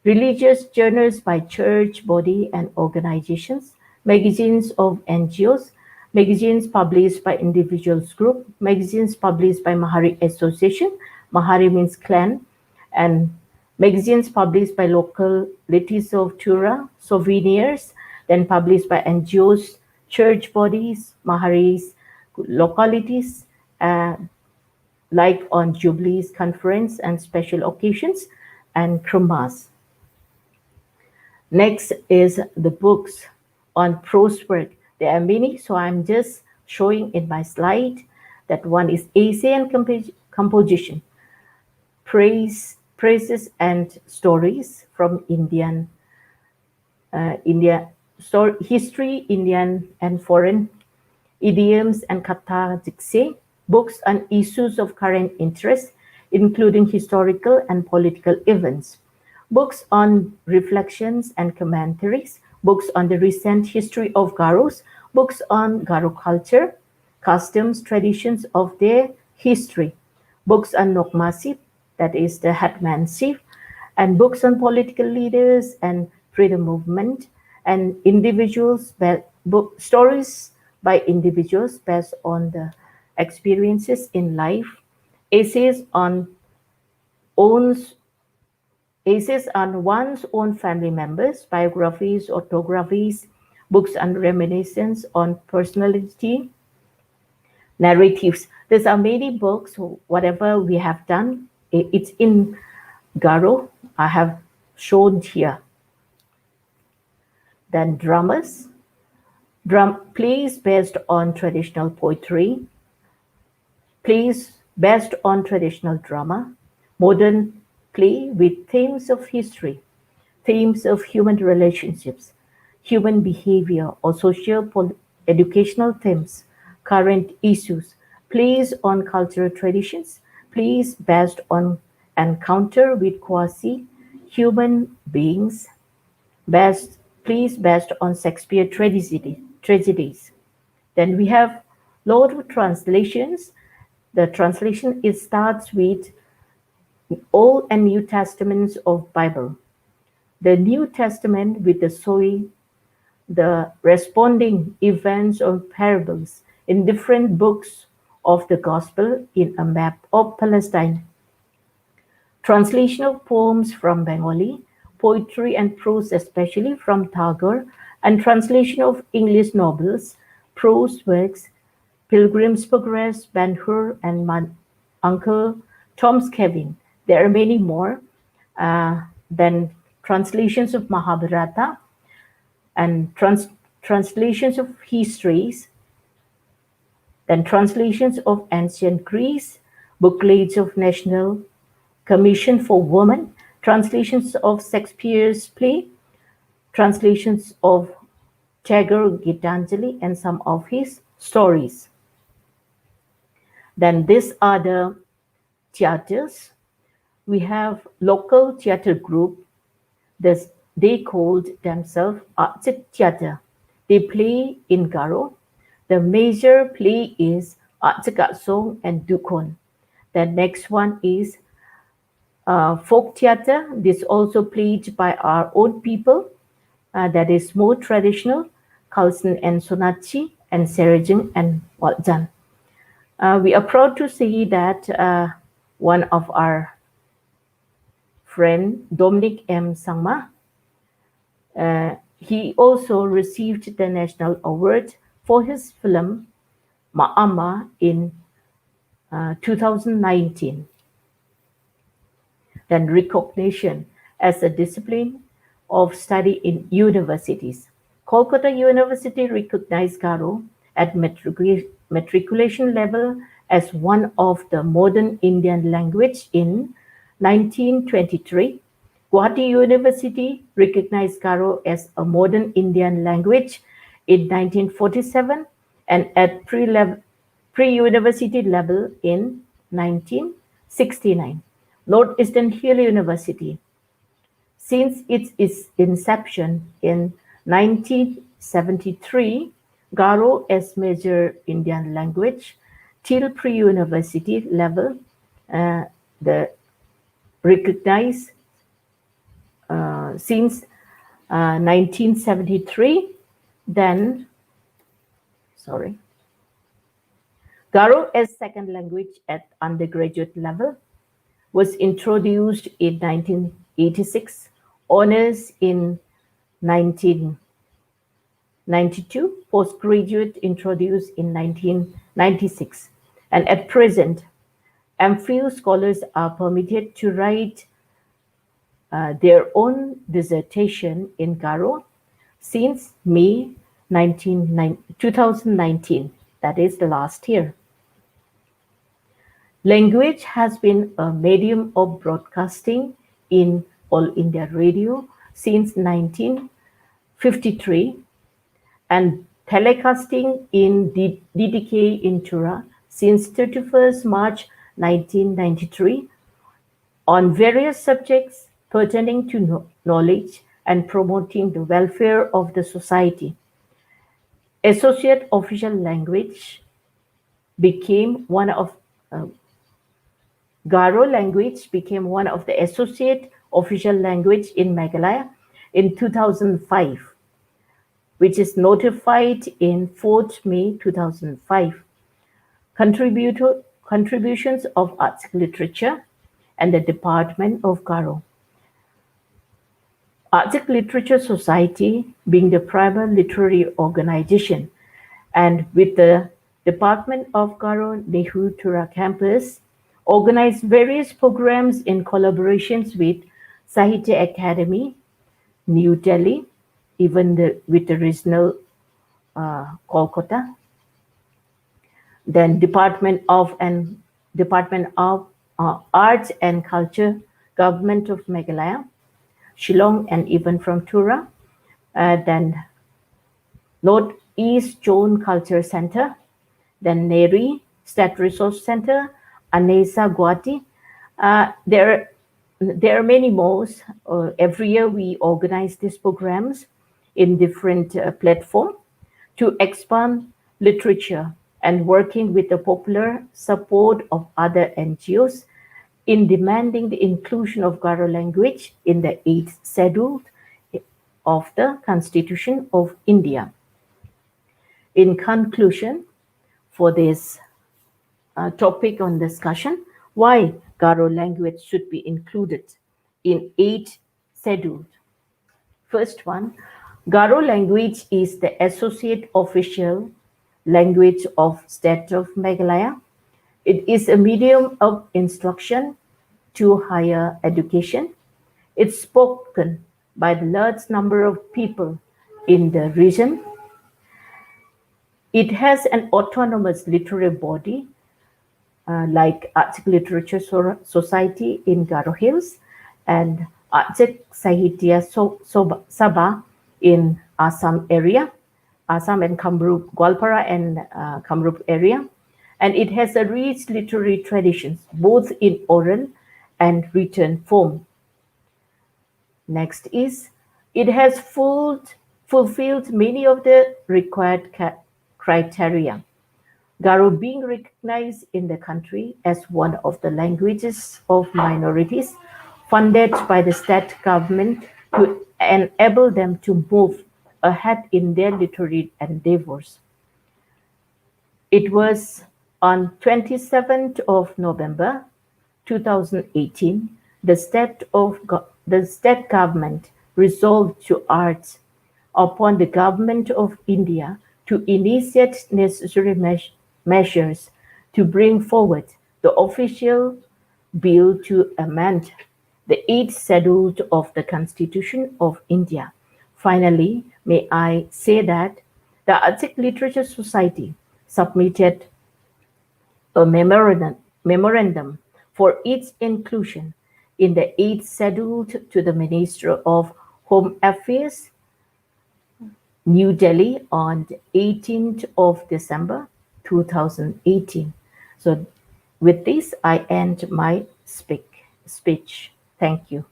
religious journals by church, body, and organizations, magazines of NGOs, magazines published by individuals group, magazines published by Mahari Association, Mahari means clan, and magazines published by local litis of Tura, souvenirs, then published by NGOs, church bodies, Maharis, localities, like on Jubilees, conference, and special occasions, and Krumas. Next is the books on prose work. There are many, so I'm just showing in my slide that one is essay and composition, praises and stories from history, Indian and foreign, idioms and katha jikse, books on issues of current interest, including historical and political events, books on reflections and commentaries, books on the recent history of Garos, books on Garo culture, customs, traditions of their history, books on Nokmasip, that is the headmanship, and books on political leaders and freedom movement, and individuals, stories by individuals based on the experiences in life, essays on one's own family members, biographies, autographies, books on reminiscence on personality, narratives. There are many books, whatever we have done, it's in Garo, I have shown here. Then dramas, plays based on traditional poetry, plays based on traditional drama, modern play with themes of history, themes of human relationships, human behavior, or educational themes, current issues, plays on cultural traditions, plays based on encounter with quasi-human beings, plays based on Shakespeare tragedies. Then we have lot of translations. The translation starts with Old and New Testaments of Bible. The New Testament with the responding events or parables in different books of the Gospel in a map of Palestine. Translation of poems from Bengali, poetry and prose especially from Tagore, and translation of English novels, prose works, Pilgrim's Progress, Ben-Hur, and my uncle Tom's Cabin. There are many more. Then translations of Mahabharata and translations of histories, then translations of ancient Greece, booklets of National Commission for Women, translations of Shakespeare's play, translations of Tagore Gitanjali and some of his stories. Then these are the theaters. We have local theater group. They called themselves Archit Theater. They play in Garo. The major play is Song and Dukon. The next one is folk theater. This also played by our own people. That is more traditional, Kalsen and Sonachi and Serejeng and Waljan. We are proud to see that one of our friend, Dominic M. Sangma, He also received the National Award for his film Ma'ama in 2019. Then recognition as a discipline of study in universities. Kolkata University recognized Garo at matriculation level as one of the modern Indian language in 1923. Guwahati University recognized Garo as a modern Indian language in 1947 and at pre-university level in 1969. Northeastern Hill University, since its inception in 1973, Garo as major Indian language till pre-university level, the recognized since 1973. Then, Garo as second language at undergraduate level was introduced in 1986, honors in 1992, postgraduate introduced in 1996, and at present, MPhil scholars are permitted to write their own dissertation in Garo since May 2019, that is the last year. Language has been a medium of broadcasting in All India Radio since 1953 and telecasting in DDK in Tura since 31st March 1993 on various subjects pertaining to knowledge and promoting the welfare of the society. Associate official language became one of Garo language became one of the associate official language in Meghalaya in 2005, which is notified in 4th May 2005. Contributions of arts literature and the Department of Garo. Arts Literature Society being the primary literary organization and with the Department of Garo Nehru Tura campus organized various programs in collaborations with Sahitya Academy, New Delhi, even with the regional Kolkata. Then Department of Arts and Culture, Government of Meghalaya, Shillong, and even from Tura. Then North East Zone Culture Center, then Neri State Resource Center, Anesa Guwahati. There are many more. Every year we organize these programs in different platforms to expand literature and working with the popular support of other NGOs in demanding the inclusion of Garo language in the 8th schedule of the Constitution of India. In conclusion, for this topic on discussion, why Garo language should be included in 8th schedule. First one, Garo language is the associate official language of State of Meghalaya. It is a medium of instruction to higher education. It's spoken by the large number of people in the region. It has an autonomous literary body like Arts Literature Society in Garo Hills and Arts Sahitya Sabha in Assam area, Assam and Kamrup, Gwalpara and Kamrup area. And it has a rich literary traditions, both in oral and written form. Next is, it has fulfilled many of the required criteria. Garo being recognized in the country as one of the languages of minorities, funded by the state government to enable them to move ahead in their literary endeavors. It was on 27th of November 2018, the state government resolved to upon the Government of India to initiate necessary measures to bring forward the official bill to amend the 8th schedule of the Constitution of India. Finally, may I say that the Arctic Literature Society submitted a memorandum for its inclusion in the 8th schedule to the Minister of Home Affairs, New Delhi, on the 18th of December 2018. So with this, I end my speech. Thank you.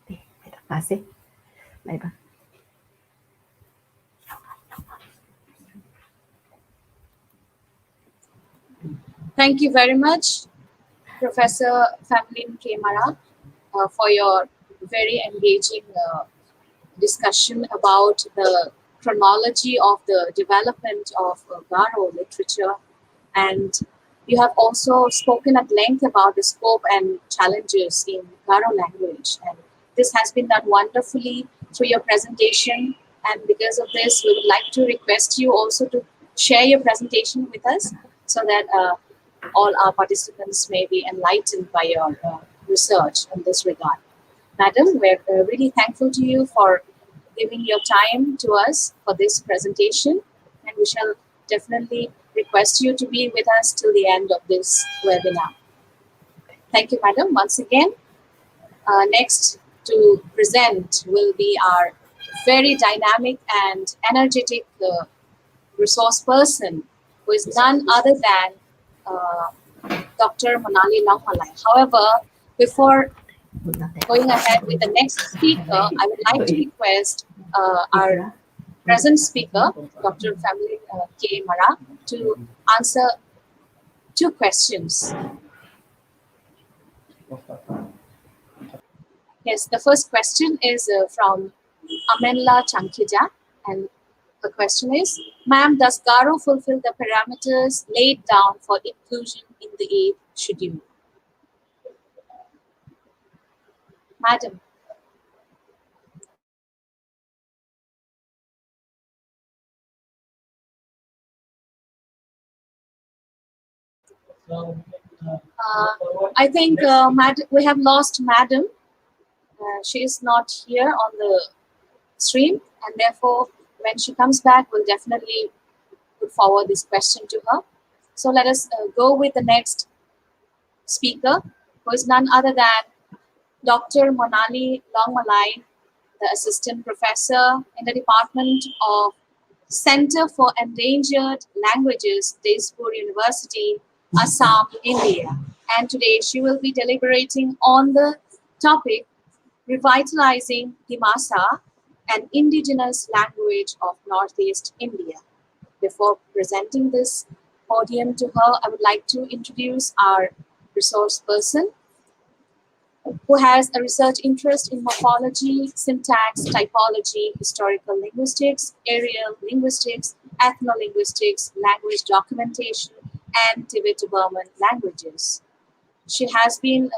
Terima kasih. Bye-bye. Thank you very much, Professor Famlin K. Mara, for your very engaging discussion about the chronology of the development of Garo literature. And you have also spoken at length about the scope and challenges in Garo language. And this has been done wonderfully through your presentation. And because of this, we would like to request you also to share your presentation with us so that all our participants may be enlightened by your research in this regard. Madam, we're really thankful to you for giving your time to us for this presentation, and we shall definitely request you to be with us till the end of this webinar. Thank you, madam, once again. Next to present will be our very dynamic and energetic resource person, who is none other than Dr. Monali Longmalai. However, before going ahead with the next speaker, I would like to request our present speaker, Dr. Family K. Mara, to answer 2 questions. Yes, the first question is from Amenla Chankija, and the question is, ma'am, does Garo fulfill the parameters laid down for inclusion in the 8th schedule? Madam. I think we have lost madam. She is not here on the stream, and therefore when she comes back, we'll definitely put forward this question to her. So let us go with the next speaker, who is none other than Dr. Monali Longmalai, the assistant professor in the Department of Center for Endangered Languages, Tezpur University, Assam, India. And today she will be deliberating on the topic Revitalizing Dimasa, an indigenous language of Northeast India. Before presenting this podium to her, I would like to introduce our resource person, who has a research interest in morphology, syntax, typology, historical linguistics, aerial linguistics, ethnolinguistics, language documentation, and Tibeto-Burman languages. She has been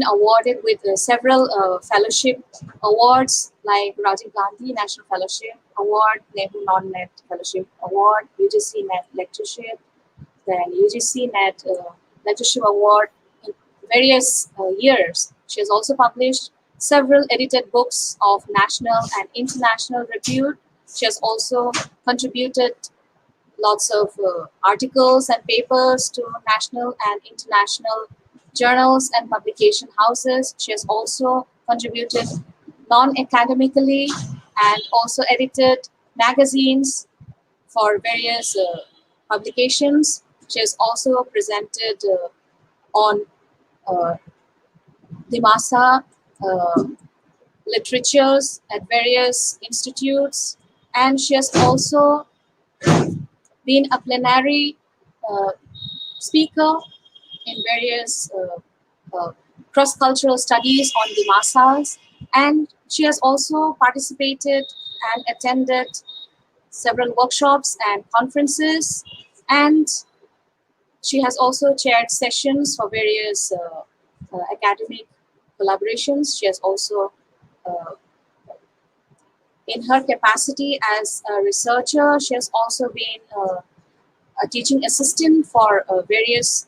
awarded with several fellowship awards like Rajiv Gandhi National Fellowship Award, Nehru Non-Net Fellowship Award, UGC Net Lectureship, then UGC Net Lectureship Award in various years. She has also published several edited books of national and international repute. She has also contributed lots of articles and papers to national and international journals and publication houses. She has also contributed non-academically and also edited magazines for various publications. She has also presented on Dimasa literatures at various institutes, and she has also been a plenary speaker in various cross-cultural studies on Dimasas, and she has also participated and attended several workshops and conferences, and she has also chaired sessions for various academic collaborations. She has also, in her capacity as a researcher, she has also been a teaching assistant for various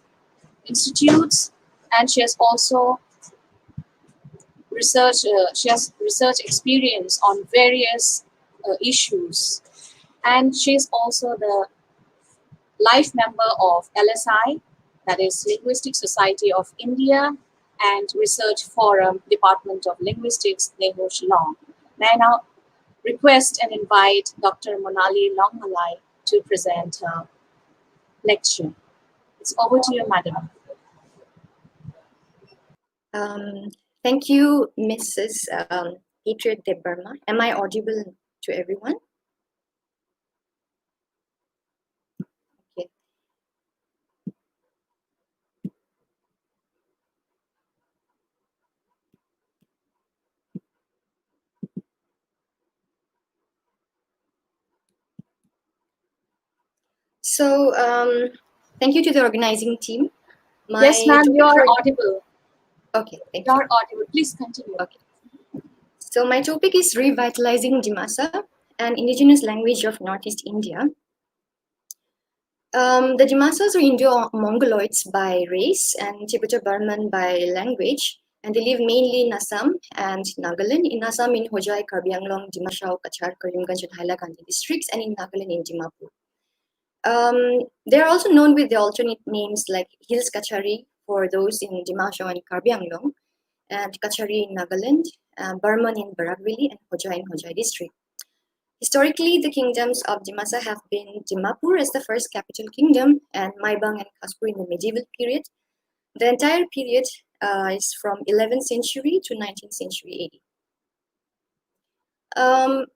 institutes, and she has also she has research experience on various issues, and she is also the life member of LSI, that is Linguistic Society of India, and Research Forum, Department of Linguistics, Nehru Shillong. May I now request and invite Dr. Monali Longmalai to present her lecture. It's over to you, madam. Thank you, Mrs. Patriot Debarma. Am I audible to everyone? Okay. So, thank you to the organizing team. Yes, ma'am, you are audible. Okay, thank you. you. You are audible. Please continue. Okay. So, my topic is revitalizing Dimasa, an indigenous language of Northeast India. The Dimasas are Indo-Mongoloids by race and Tibeto-Burman by language, and they live mainly in Assam and Nagaland. In Assam, in Hojai, Karbi Anglong, Dimashao, Kachar, Karimganj, and Hailakandi districts, and in Nagaland, in Dimapur. They are also known with the alternate names like Hills Kachari for those in Dimashao and Karbi Anglong, and Kachari in Nagaland, Burman in Barakvili, and Hojai in Hojai district. Historically, the kingdoms of Dimasa have been Dimapur as the first capital kingdom and Maibang and Kaspur in the medieval period. The entire period is from 11th century to 19th century AD.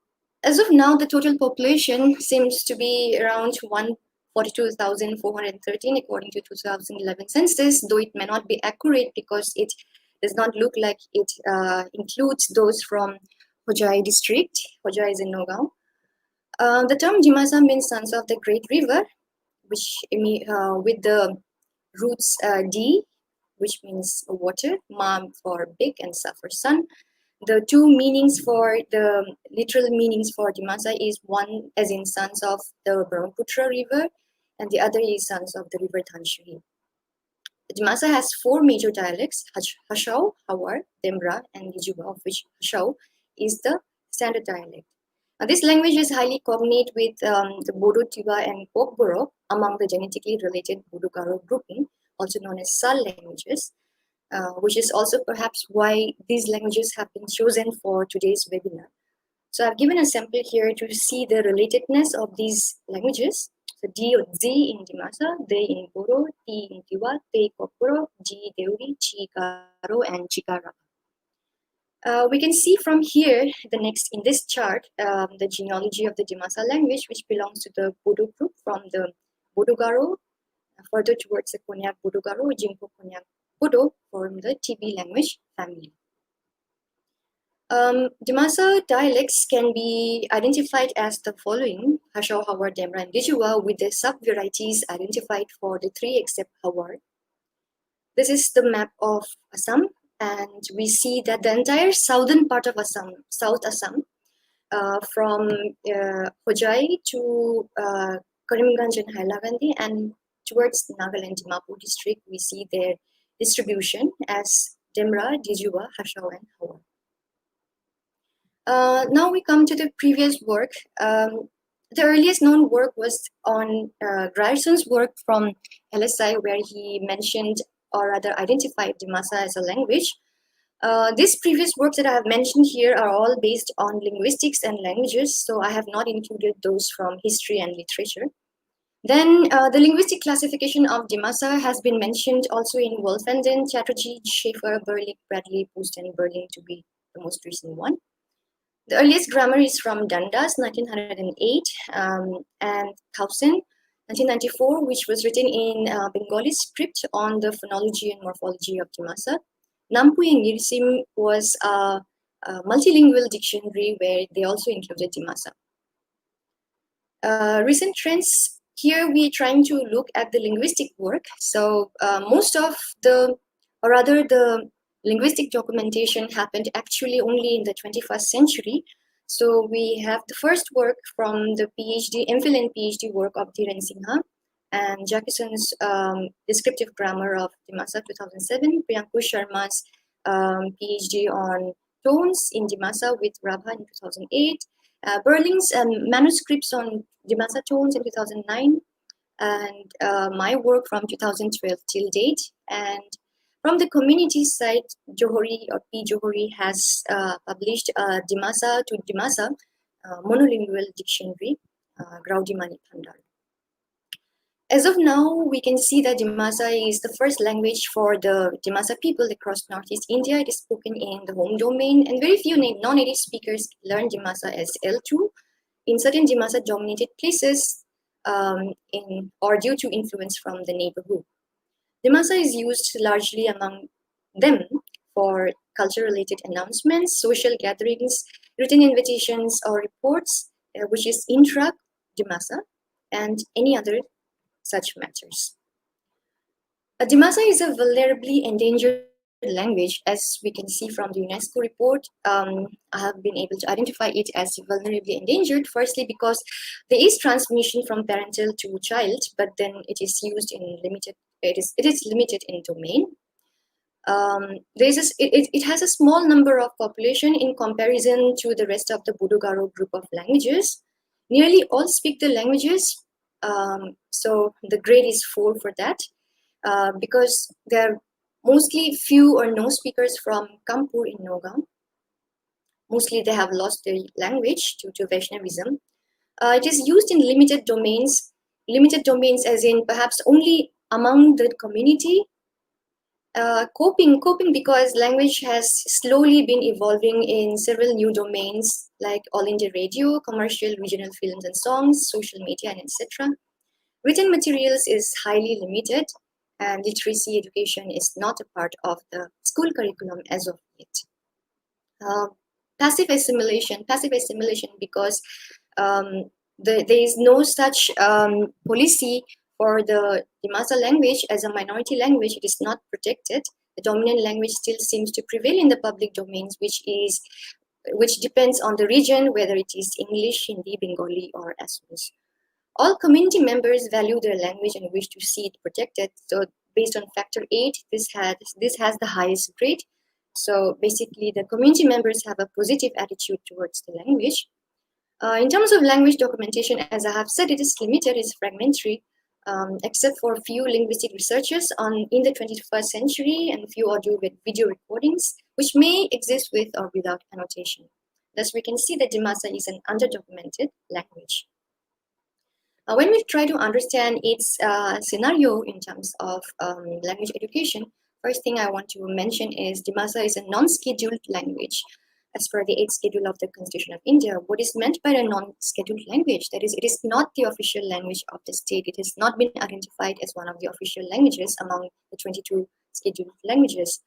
As of now, the total population seems to be around 142,413 according to 2011 census, though it may not be accurate because it does not look like it includes those from Hojai district. Hojai is in Nogao. The term Dimasa means sons of the great river, which with the roots D, which means water, Ma for big, and Sa for son. The two meanings for the literal meanings for Dimasa is one as in sons of the Brahmaputra river, and the other is sons of the river Dhanshri. Dimasa has four major dialects: Hashau, Hawar, Demra, and Lijuba, of which Hashau is the standard dialect. Now, this language is highly cognate with the Bodo, Tiwa, and Kokborok among the genetically related Bodo Garo grouping, also known as Sal languages, which is also perhaps why these languages have been chosen for today's webinar. So I've given a sample here to see the relatedness of these languages. So D or Z in Dimasa, De in Bodo, T in Tiwa, Te Kokborok, G Deuri, Chi Garo, and Chikara. We can see from here in this chart the genealogy of the Dimasa language, which belongs to the Bodo group from the Bodo Garo, further towards the Konyak Bodo Garo, Jingpo Konyak Bodo from the TB language family. Dimasa dialects can be identified as the following: Hashau, Hawar, Demra, and Lijuwa, with the sub-varieties identified for the three except Hawar. This is the map of Assam, and we see that the entire southern part of Assam, South Assam, from Hojai to Karimganj and Hailakandi, and towards Nagaland, Dimapur district, we see their distribution as Demra, Lijuwa, Hashau, and Hawar. Now we come to the previous work. The earliest known work was on Grierson's work from LSI, where he mentioned or rather identified Dimasa as a language. These previous works that I have mentioned here are all based on linguistics and languages, so I have not included those from history and literature. Then the linguistic classification of Dimasa has been mentioned also in Wolfenden, Chatterjee, Schaefer, Berlich, Bradley, Post, and Berlin to be the most recent one. The earliest grammar is from Dundas, 1908, and Towson, 1994, which was written in Bengali script on the phonology and morphology of Dimasa. Nampui and Nirsim was a multilingual dictionary where they also included Dimasa. Recent trends, here we're trying to look at the linguistic work. So most of the or rather the linguistic documentation happened actually only in the 21st century. So we have the first work from the PhD, MPhil and PhD work of Dhiren Singha, and Jackison's descriptive grammar of Dimasa 2007, Priyanku Sharma's PhD on tones in Dimasa with Rabha in 2008, Berling's manuscripts on Dimasa tones in 2009, and my work from 2012 till date. And from the community side, Johori or P. Johori has published Dimasa to Dimasa monolingual dictionary, Graudimani Pandar. As of now, we can see that Dimasa is the first language for the Dimasa people across Northeast India. It is spoken in the home domain, and very few non-native speakers learn Dimasa as L2 in certain Dimasa-dominated places or due to influence from the neighborhood. Dimasa is used largely among them for culture-related announcements, social gatherings, written invitations or reports, which is intra-Dimasa, and any other such matters. Dimasa is a vulnerably endangered language, as we can see from the UNESCO report. I have been able to identify it as vulnerably endangered, firstly because there is transmission from parental to child, but then it is used in limited, it is limited in domain. It has a small number of population in comparison to the rest of the Bodo Garo group of languages. Nearly all speak the languages, so the grade is 4 for that, because there are mostly few or no speakers from Kanpur in Nagaon. Mostly they have lost their language due to Vaishnavism. It is used in limited domains as in perhaps only among the community. Coping because language has slowly been evolving in several new domains like all India radio, commercial regional films and songs, social media, and etc. Written materials is highly limited, and literacy education is not a part of the school curriculum as of yet. Passive assimilation because there is no such policy for the Dimasa language as a minority language. It is not protected. The dominant language still seems to prevail in the public domains, which depends on the region, whether it is English, Hindi, Bengali, or Assamese. All community members value their language and wish to see it protected. So based on factor 8, this has the highest grade. So basically the community members have a positive attitude towards the language. In terms of language documentation, as I have said, it is limited, it's fragmentary, except for a few linguistic researchers in the 21st century and a few audio video recordings, which may exist with or without annotation. Thus, we can see that Dimasa is an underdocumented language. When we try to understand its scenario in terms of language education, first thing I want to mention is Dimasa is a non-scheduled language as per the 8th schedule of the Constitution of India. What is meant by a non-scheduled language? That is, it is not the official language of the state. It has not been identified as one of the official languages among the 22 scheduled languages.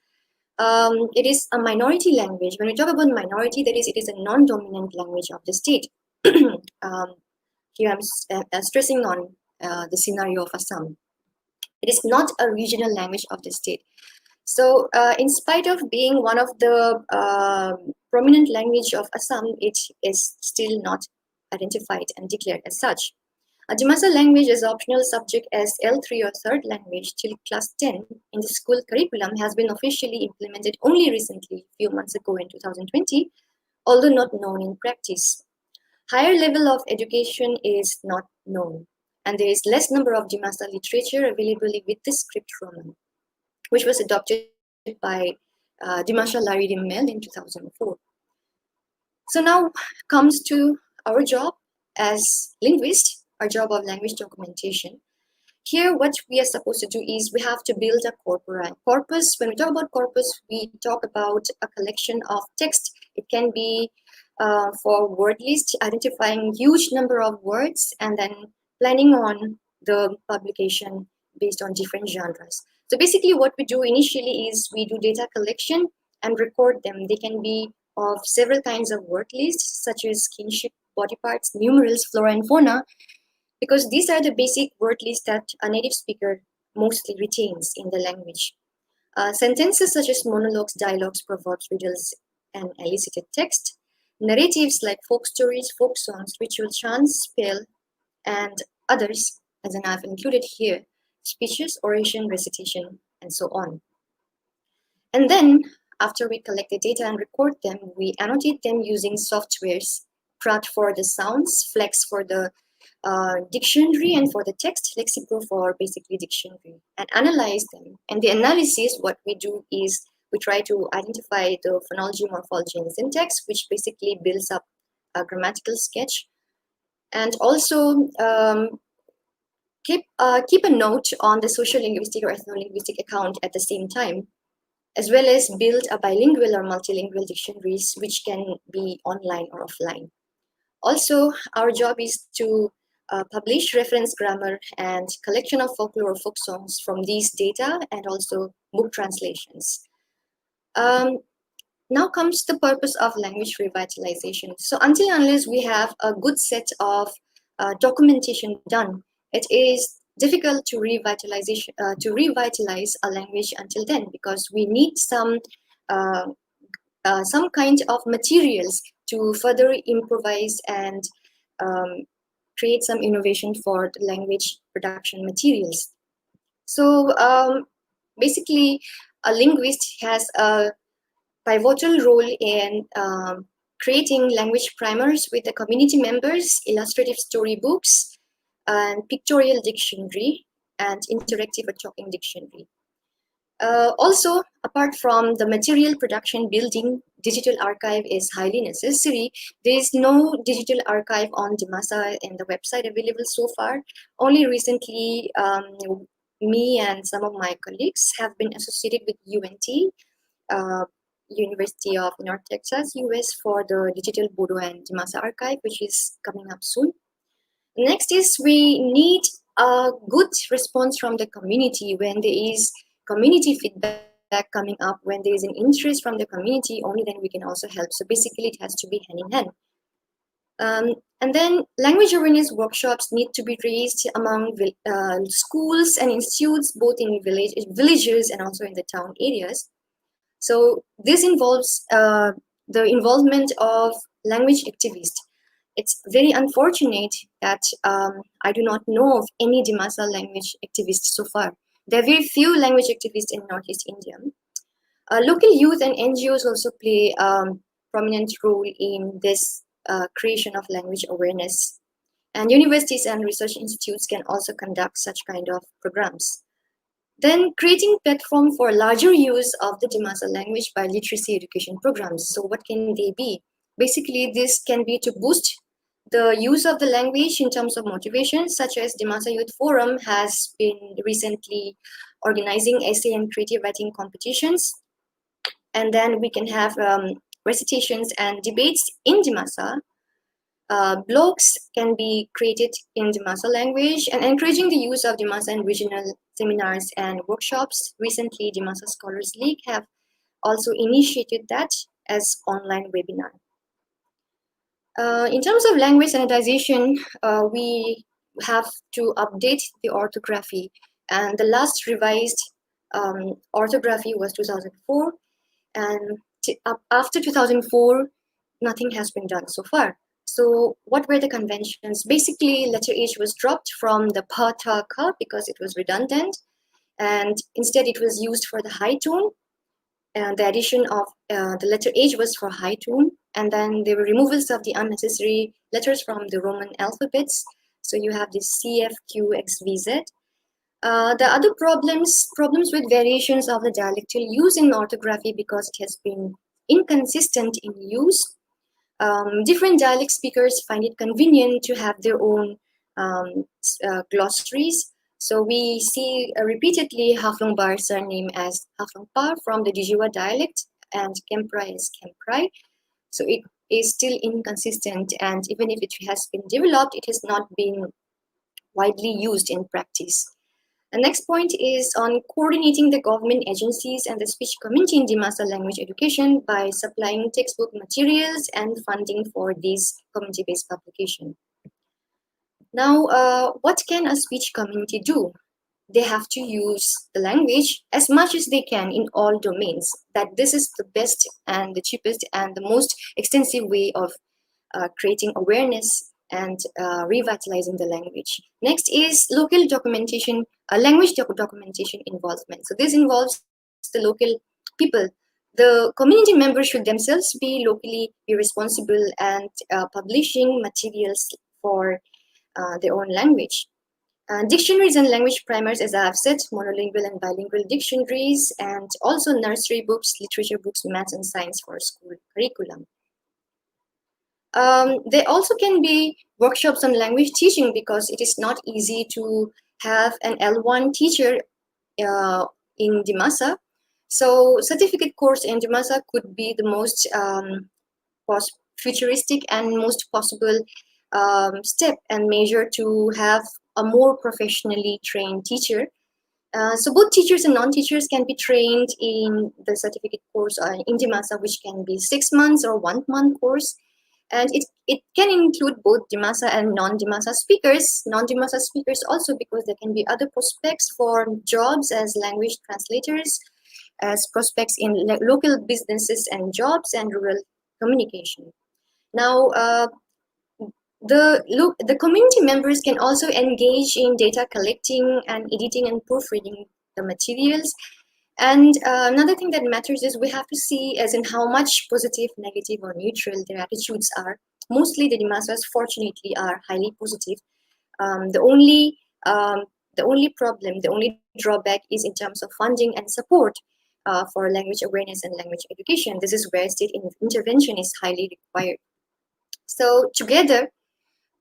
It is a minority language. When we talk about minority, that is, it is a non-dominant language of the state. Here I'm stressing on the scenario of Assam. It is not a regional language of the state. So in spite of being one of the prominent language of Assam, it is still not identified and declared as such. A Dimasa language as optional subject as L3 or third language till class 10 in the school curriculum has been officially implemented only recently, a few months ago in 2020, although not known in practice. Higher level of education is not known, and there is less number of Dimasa literature available with the script Roman, which was adopted by Dimasa Laridim Mel in 2004. So now comes to our job as linguists, our job of language documentation. Here, what we are supposed to do is we have to build a corpus. When we talk about corpus, we talk about a collection of text. It can be for word list, identifying huge number of words, and then planning on the publication based on different genres. So basically what we do initially is we do data collection and record them. They can be of several kinds of word lists, such as kinship, body parts, numerals, flora and fauna, because these are the basic word lists that a native speaker mostly retains in the language. Sentences such as monologues, dialogues, proverbs, riddles, and elicited text. Narratives like folk stories, folk songs, ritual chants, spell, and others, as in I've included here, speeches, oration, recitation, and so on. And then, after we collect the data and record them, we annotate them using softwares, Prat for the sounds, Flex for the dictionary, and for the text, Lexipro for basically dictionary, and analyze them. And the analysis, what we do is we try to identify the phonology, morphology, and syntax, which basically builds up a grammatical sketch. And also keep a note on the social linguistic or ethno-linguistic account at the same time, as well as build a bilingual or multilingual dictionaries which can be online or offline. Also, our job is to publish reference grammar and collection of folklore or folk songs from these data, and also book translations. Now comes the purpose of language revitalization. So until and unless we have a good set of documentation done, it is difficult to revitalize a language until then, because we need some kind of materials to further improvise and create some innovation for the language production materials. So basically, a linguist has a pivotal role in creating language primers with the community members, illustrative storybooks, and pictorial dictionary, and interactive or talking dictionary. Also, apart from the material production, building digital archive is highly necessary. There is no digital archive on Dimasa in the website available so far. Only recently, me and some of my colleagues have been associated with UNT, University of North Texas, US, for the digital Bodo and Dimasa archive, which is coming up soon. Next is we need a good response from the community. When there is community feedback coming up, when there is an interest from the community, only then we can also help. So basically it has to be hand in hand. And then language awareness workshops need to be raised among schools and institutes, both in villages and also in the town areas. So this involves the involvement of language activists. It's very unfortunate that I do not know of any Dimasa language activists so far. There are very few language activists in Northeast India. Local youth and NGOs also play a prominent role in this creation of language awareness. And universities and research institutes can also conduct such kind of programs. Then creating platform for larger use of the Dimasa language by literacy education programs. So what can they be? Basically, this can be to boost the use of the language in terms of motivation, such as Dimasa Youth Forum has been recently organizing essay and creative writing competitions. And then we can have recitations and debates in Dimasa. Blogs can be created in Dimasa language, and encouraging the use of Dimasa in regional seminars and workshops. Recently, Dimasa Scholars League have also initiated that as online webinar. In terms of language sanitization, we have to update the orthography, and the last revised orthography was 2004, and after 2004, nothing has been done so far. So what were the conventions? Basically, letter H was dropped from the pa, ta, ka because it was redundant, and instead it was used for the high tone. And the addition of the letter H was for high tone, and then there were removals of the unnecessary letters from the Roman alphabets. So you have this C, F, Q, X, V, Z. The other problems with variations of the dialectal use in orthography, because it has been inconsistent in use. Different dialect speakers find it convenient to have their own glossaries. So we see repeatedly Haflong Bar surname as Haflong Par from the Dijiwa dialect, and Kemprai as Kemprai. So it is still inconsistent, and even if it has been developed, it has not been widely used in practice. The next point is on coordinating the government agencies and the speech community in Dimasa language education by supplying textbook materials and funding for these community-based publication. Now, what can a speech community do? they have to use the language as much as they can in all domains. That this is the best and the cheapest and the most extensive way of creating awareness and revitalizing the language. Next is local documentation, language documentation involvement. So this involves the local people. The community members should themselves be responsible and publishing materials for their own language. Dictionaries and language primers, as I have said, monolingual and bilingual dictionaries, and also nursery books, literature books, maths and science for school curriculum. There also can be workshops on language teaching, because it is not easy to have an L1 teacher in Dimasa. So certificate course in Dimasa could be the most futuristic and most possible step and measure to have a more professionally trained teacher. So both teachers and non-teachers can be trained in the certificate course in Dimasa, which can be 6 months or 1 month course. And it can include both Dimasa and non-Dimasa speakers. Non-Dimasa speakers also, because there can be other prospects for jobs as language translators, as prospects in local businesses and jobs and rural communication. Now, the community members can also engage in data collecting and editing and proofreading the materials. And another thing that matters is we have to see as in how much positive, negative, or neutral their attitudes are. Mostly the Dimasas, fortunately, are highly positive. The only problem, the only drawback is in terms of funding and support for language awareness and language education. This is where state intervention is highly required. So together,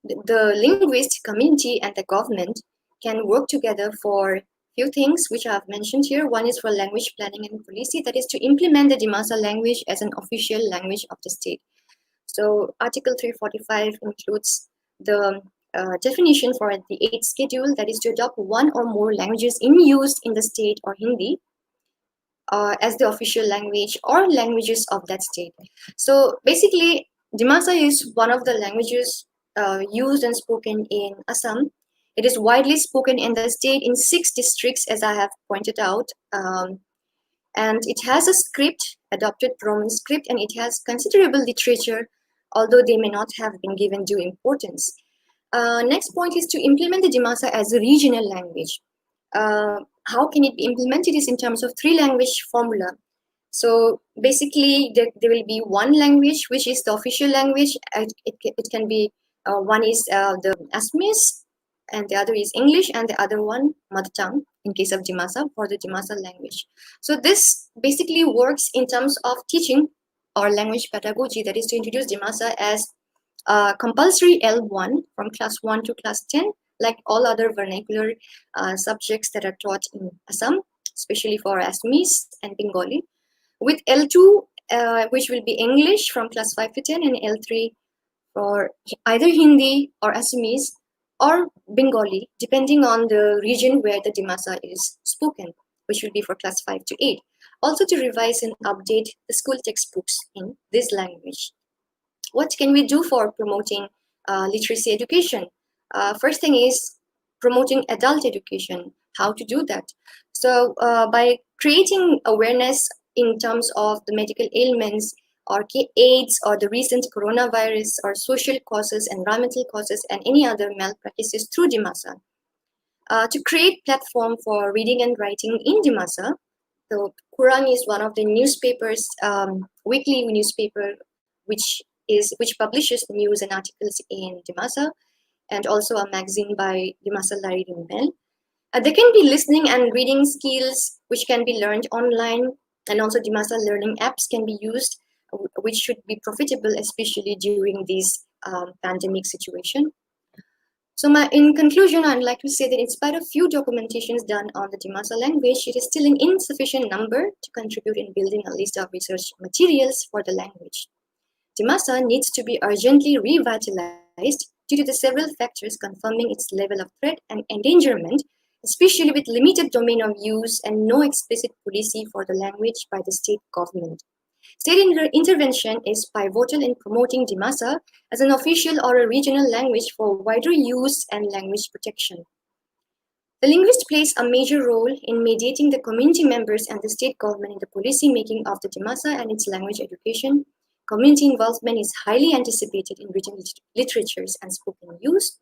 the linguist community and the government can work together for few things which I have mentioned here. One is for language planning and policy, that is to implement the Dimasa language as an official language of the state. So Article 345 includes the definition for the 8th schedule, that is to adopt one or more languages in use in the state or Hindi as the official language or languages of that state. So basically, Dimasa is one of the languages used and spoken in Assam. It is widely spoken in the state in 6 districts, as I have pointed out. And it has a script, adopted Roman script, and it has considerable literature, although they may not have been given due importance. Next point is to implement the Dimasa as a regional language. How can it be implemented is in terms of 3-language formula. So basically, there will be one language, which is the official language. It can be, one is the Assamese, and the other is English, and the other one, mother tongue, in case of Dimasa, for the Dimasa language. So this basically works in terms of teaching or language pedagogy, that is to introduce Dimasa as compulsory L1 from class 1 to class 10, like all other vernacular subjects that are taught in Assam, especially for Assamese and Bengali, with L2, which will be English from class 5 to 10, and L3 for either Hindi or Assamese or Bengali, depending on the region where the Dimasa is spoken, which will be for class 5 to 8. Also to revise and update the school textbooks in this language. What can we do for promoting literacy education? First thing is promoting adult education. How to do that? So by creating awareness in terms of the medical ailments or AIDS or the recent coronavirus or social causes, environmental causes, and any other malpractices through Dimasa. To create platform for reading and writing in Dimasa. So Quran is one of the newspapers, weekly newspaper, which publishes news and articles in Dimasa, and also a magazine by Dimasa Lari Rimmel. There can be listening and reading skills which can be learned online, and also Dimasa learning apps can be used, which should be profitable, especially during this pandemic situation. So in conclusion, I'd like to say that in spite of few documentations done on the Dimasa language, it is still an insufficient number to contribute in building a list of research materials for the language. Dimasa needs to be urgently revitalized due to the several factors confirming its level of threat and endangerment, especially with limited domain of use and no explicit policy for the language by the state government. State intervention is pivotal in promoting Dimasa as an official or a regional language for wider use and language protection. The linguist plays a major role in mediating the community members and the state government in the policy making of the Dimasa and its language education. Community involvement is highly anticipated in written literatures and spoken use.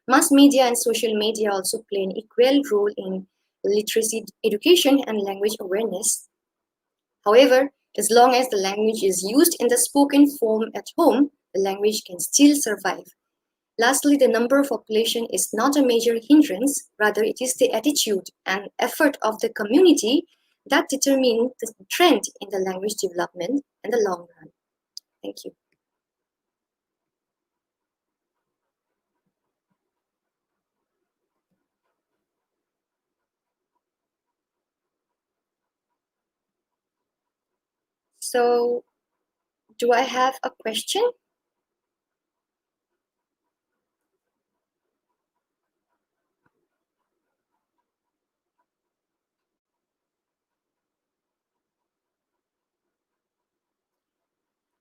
Mass media and social media also play an equal role in literacy education and language awareness. However, as long as the language is used in the spoken form at home, the language can still survive. Lastly, the number of population is not a major hindrance, rather it is the attitude and effort of the community that determine the trend in the language development in the long run. Thank you. So, do I have a question?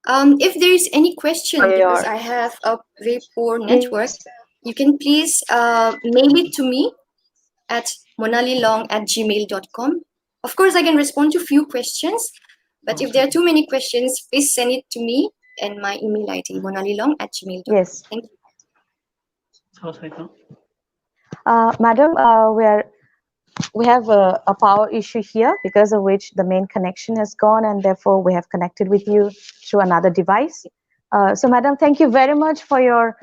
If there is any question, because I have a very poor network, you can please mail it to me at monalilong@gmail.com. Of course, I can respond to few questions, but if there are too many questions, please send it to me and my email ID, monalilong@gmail.com. Yes. Thank you. Madam, we have a power issue here, because of which the main connection has gone, and therefore we have connected with you through another device. So, Madam, thank you very much for your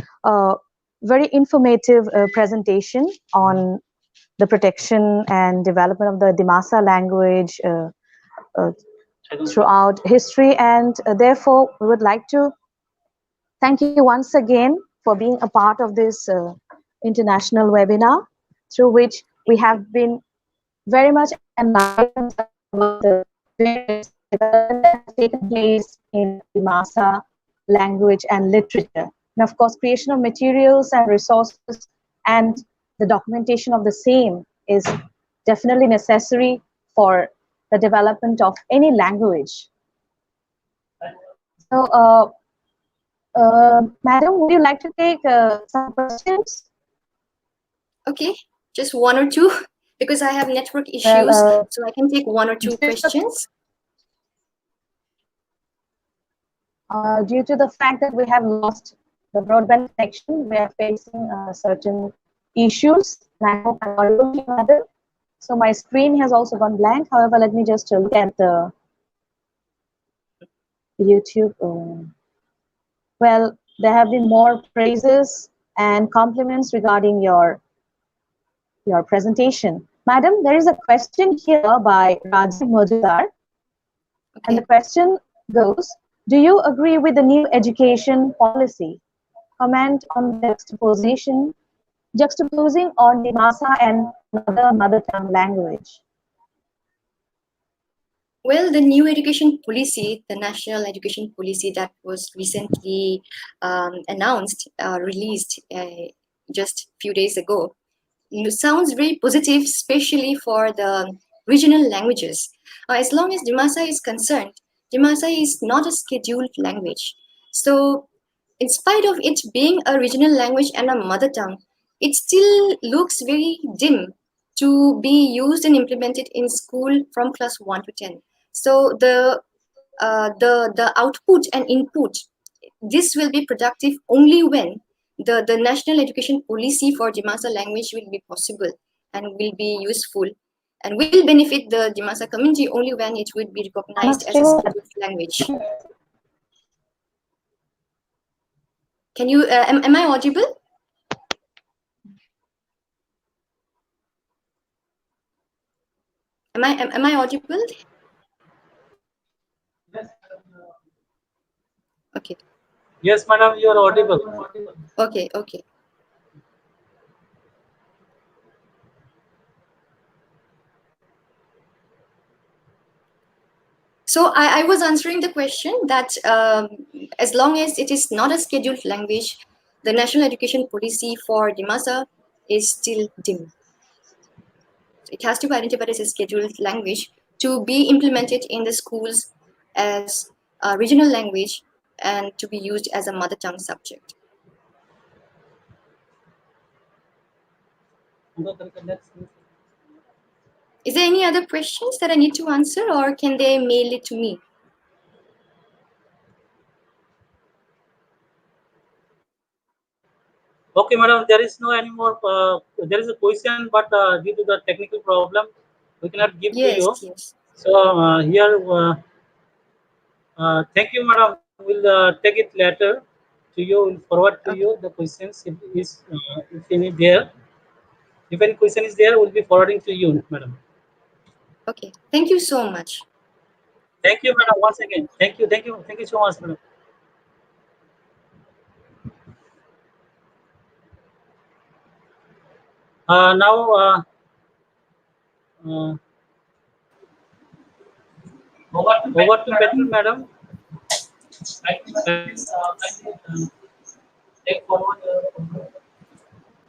very informative presentation on the protection and development of the Dimasa language throughout history, and therefore we would like to thank you once again for being a part of this international webinar, through which we have been very much enlightened about the various development that has taken place in Dimasa language and literature. And of course, creation of materials and resources and the documentation of the same is definitely necessary for the development of any language. So, Madam, would you like to take some questions? Okay, just one or two, because I have network issues, so I can take one or two questions. Due to the fact that we have lost the broadband connection, we are facing certain issues. And I hope I'm audible to you, Madam. So my screen has also gone blank. However, let me just look at the YouTube. Well, there have been more praises and compliments regarding your presentation. Madam, there is a question here by Rajiv Majumdar. Okay. And the question goes, do you agree with the new education policy? Comment on the juxtaposing on Dimasa and another mother tongue language. Well, the new education policy, the national education policy that was recently announced, released just a few days ago, sounds very positive, especially for the regional languages. As long as Dimasa is concerned, Dimasa is not a scheduled language. So, in spite of it being a regional language and a mother tongue, it still looks very dim to be used and implemented in school from class 1 to 10. So the output and input, this will be productive only when the national education policy for Dimasa language will be possible and will be useful and will benefit the Dimasa community only when it will be recognized as a scheduled language. Can you, am I audible? Am I audible? Okay. Yes, madam, you are audible. Okay, okay. So I was answering the question that as long as it is not a scheduled language, the national education policy for Dimasa is still dim. It has to be identified as a scheduled language to be implemented in the schools as a regional language and to be used as a mother tongue subject. Is there any other questions that I need to answer, or can they mail it to me? Okay, madam, there is no any more. There is a question, but due to the technical problem, we cannot give to Yes, you. yes. So here, thank you, madam. We'll take it later to you. We'll forward to you Okay. the questions if any there. If any question is there, we'll be forwarding to you, madam. Okay. Thank you so much. Thank you, madam. Once again, thank you so much, madam. Now, uh, over to Petrol, madam. Take forward.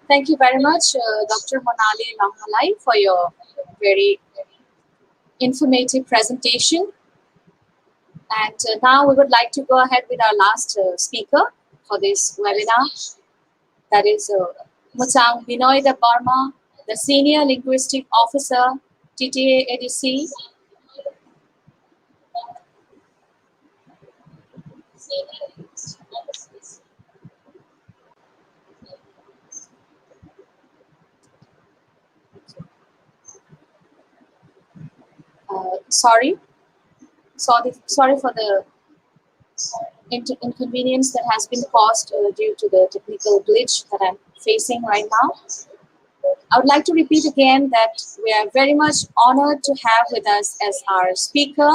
Thank you very much, Dr. Monali Lamhalai, for your very informative presentation. And now we would like to go ahead with our last speaker for this webinar. That is Muchang Binoy Barma, the Senior Linguistic Officer, TTA ADC. Sorry for the inconvenience that has been caused due to the technical glitch that I'm facing right now. I would like to repeat again that we are very much honored to have with us as our speaker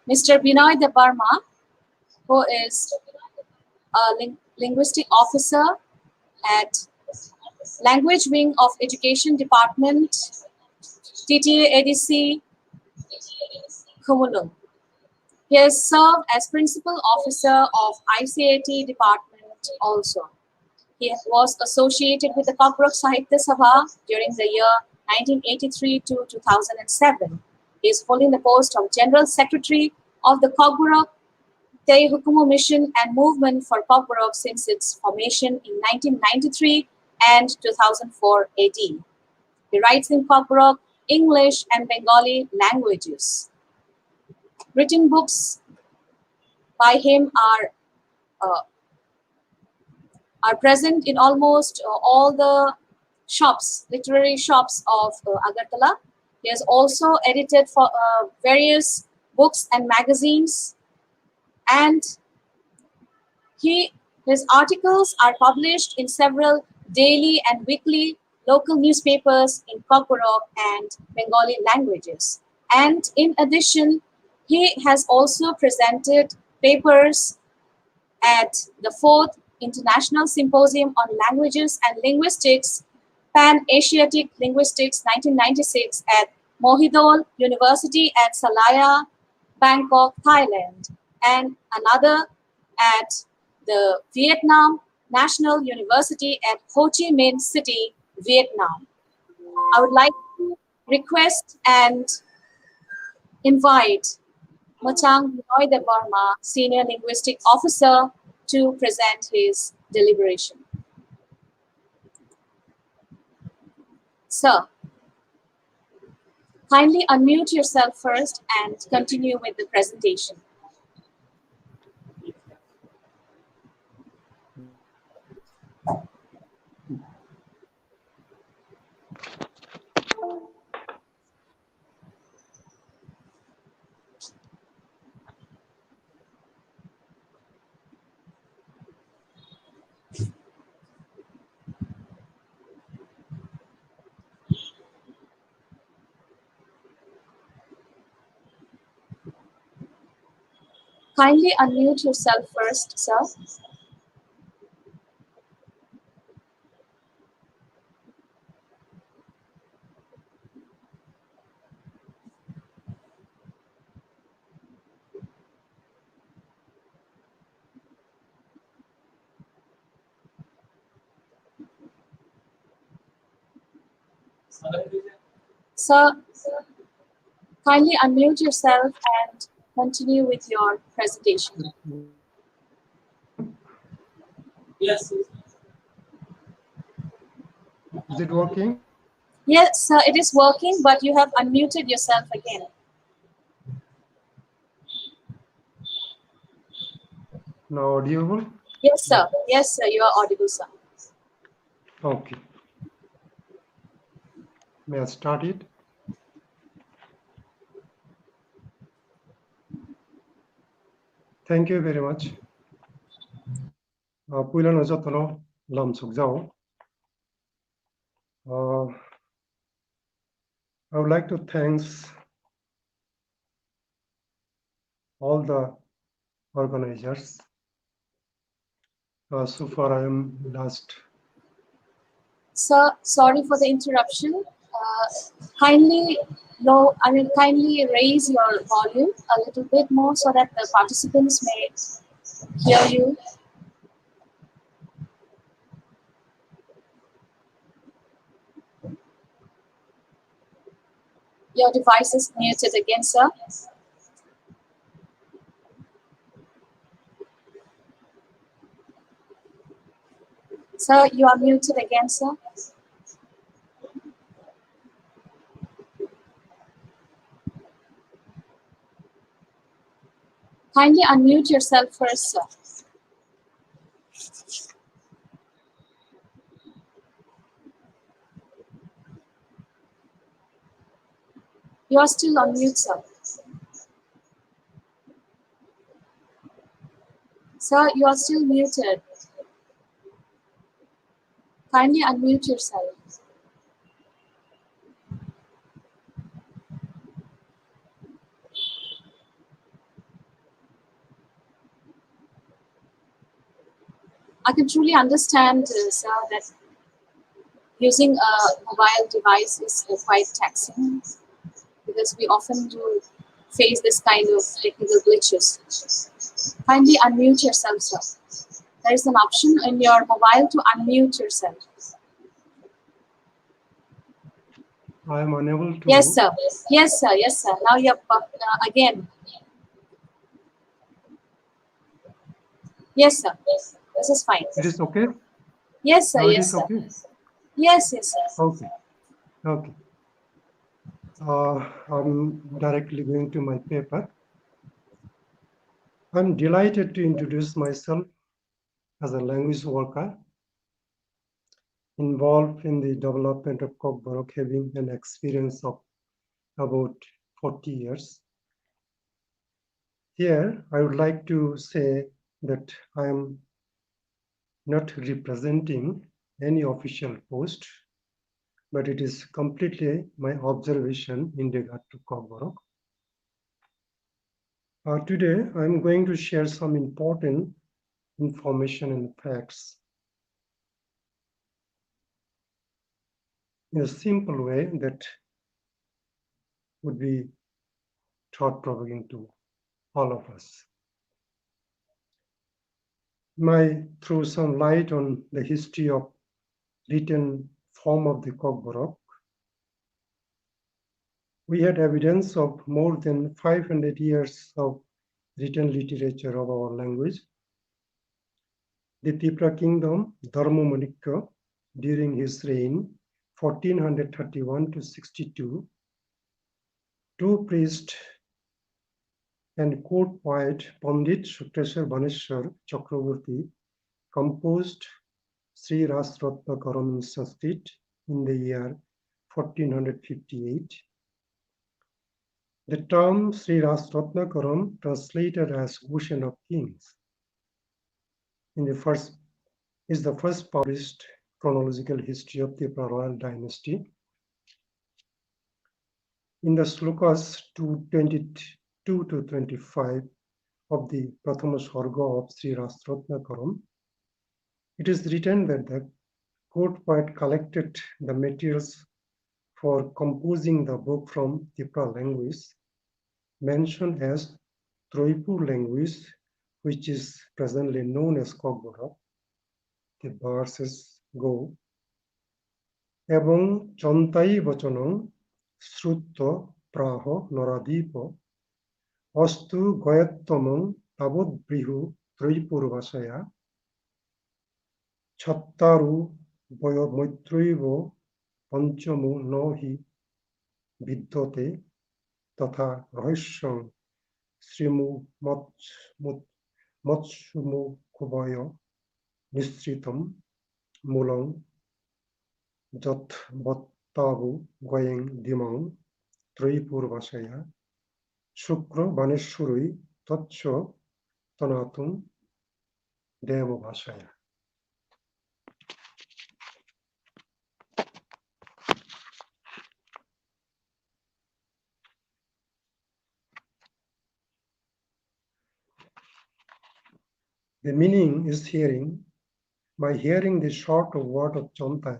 Mr. Binoy Barma, who is a linguistic officer at Language Wing of Education Department, TTA ADC, Kumulung. He has served as principal officer of ICAT department also. He was associated with the Kokborok Sahitya Sabha during the year 1983 to 2007. He is holding the post of General Secretary of the Kokborok Tei Hukumu Mission and Movement for Kokborok since its formation in 1993 and 2004 AD. He writes in Kokborok, English and Bengali languages. Written books by him are present in almost all the shops, literary shops of Agartala. He has also edited for various books and magazines, and his articles are published in several daily and weekly local newspapers in Kokborok and Bengali languages. And in addition, he has also presented papers at the 4th International Symposium on Languages and Linguistics, Pan-Asiatic Linguistics 1996 at Mohidol University at Salaya, Bangkok, Thailand, and another at the Vietnam National University at Ho Chi Minh City, Vietnam. I would like to request and invite Machang Binoy Barma, Senior Linguistic Officer, to present his deliberation. Sir, kindly unmute yourself first and continue with the presentation. Kindly unmute yourself first, sir. Sir, kindly unmute yourself and continue with your presentation. Yes. Is it working? Yes, sir, it is working, but you have unmuted yourself again. Now audible? Yes, sir. Yes, sir, you are audible, sir. Okay. May I start it? Thank you very much. Puilan ajatono lam sugjao. I would like to thank all the organizers. So far, I am last. Sir, sorry for the interruption. Kindly raise your volume a little bit more so that the participants may hear you. Your device is muted again, sir. Sir, you are muted again, sir. Kindly unmute yourself first, sir. You are still on mute, sir. Sir, you are still muted. Kindly unmute yourself. I can truly understand, sir, that using a mobile device is quite taxing because we often do face this kind of technical glitches. Kindly unmute yourself, sir. There is an option in your mobile to unmute yourself. I am unable to. Yes, sir. Yes, sir. Yes, sir. Now you're again. Yes, sir. This is fine. It is okay? Yes, sir. Now it Yes, is sir. okay? Yes, yes, sir. Okay. Okay. I'm directly going to my paper. I'm delighted to introduce myself as a language worker involved in the development of Kokborok, having an experience of about 40 years. Here, I would like to say that I am not representing any official post, but it is completely my observation in regard to Kokborok. Today, I'm going to share some important information and facts in a simple way that would be thought-provoking to all of us. May throw some light on the history of written form of the Kokborok. We had evidence of more than 500 years of written literature of our language. The Tripura kingdom, Dharmamanikya, during his reign, 1431 to 62, two priests and court poet Pandit Shukreshwar Baneshwar Chakraborty composed Sri Rasratnakaram in Sanskrit in the year 1458. The term Sri Rasratnakaram, translated as Ocean of Kings, is the first published chronological history of the royal dynasty. In the slokas 22 to 25 of the Prathama Sarga of Sri Rasratnakaram, it is written that the court poet collected the materials for composing the book from Tripura language, mentioned as Udaipur language, which is presently known as Kokborok. The verses go, Ebong Chontai Bachanong Srutto Praho Noradipo Ostu Goyattomong Tabod Brihu Udaipur Chattaru Boyo Moitrivo পঞ্চমু নহি বিদ্যতে তথা রহস্যং শ্রীমু মৎসমুখবয় নিশ্চিতম মূলং যৎবত্তাবু গয়েং দিমং ত্রয়ীপুর ভাষায়া শুক্র বানেশ্বরই তৎস তনাতুম দেব ভাষায়া. The meaning is by hearing the short word of Chontai,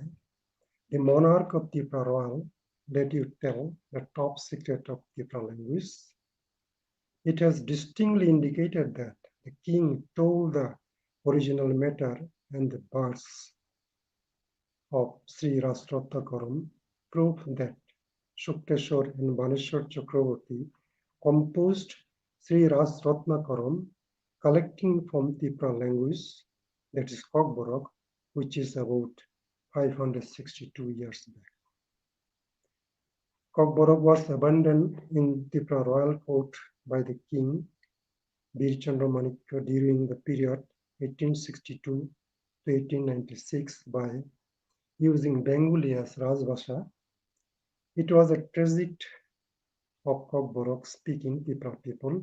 the monarch of Tripura royal let you tell the top secret of Tripura language. It has distinctly indicated that the king told the original matter and the birth of Sri Rashtratakoram prove that Shukteshwar and Baneshwar Chakravarti composed Sri Rashtratakoram collecting from Tripura language, that is Kokborok, which is about 562 years back. Kokborok was abandoned in Tripura royal court by the king Birchandra Manikya during the period 1862 to 1896 by using Bengali as Rajbhasha. It was a tragedy of Kokborok speaking Tripura people,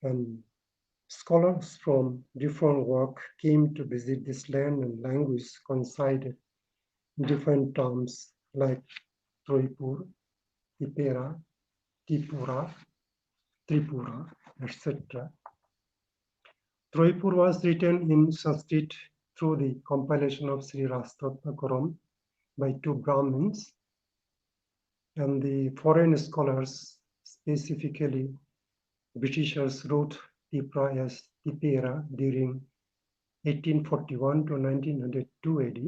and scholars from different work came to visit this land, and language coincided in different terms like Troipur, Tipera, Tripura, etc. Troipur was written in Sanskrit through the compilation of Sri Rashtratakoram by two Brahmins, and the foreign scholars, specifically Britishers, wrote Tripura as Tipera during 1841 to 1902 AD.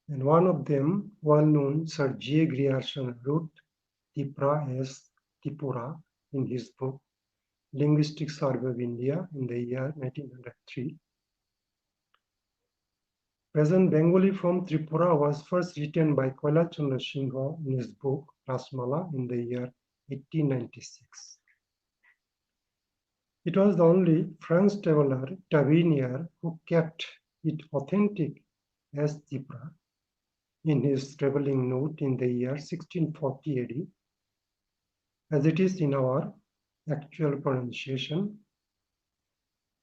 And one of them, well-known Sir J. Grierson, wrote Tripura as Tripura in his book Linguistic Survey of India in the year 1903. Present Bengali from Tripura was first written by Kaila Chandra Singha in his book Rasmala in the year 1896. It was the only French traveler, Tavernier, who kept it authentic as Tripura in his traveling note in the year 1640 AD, as it is in our actual pronunciation.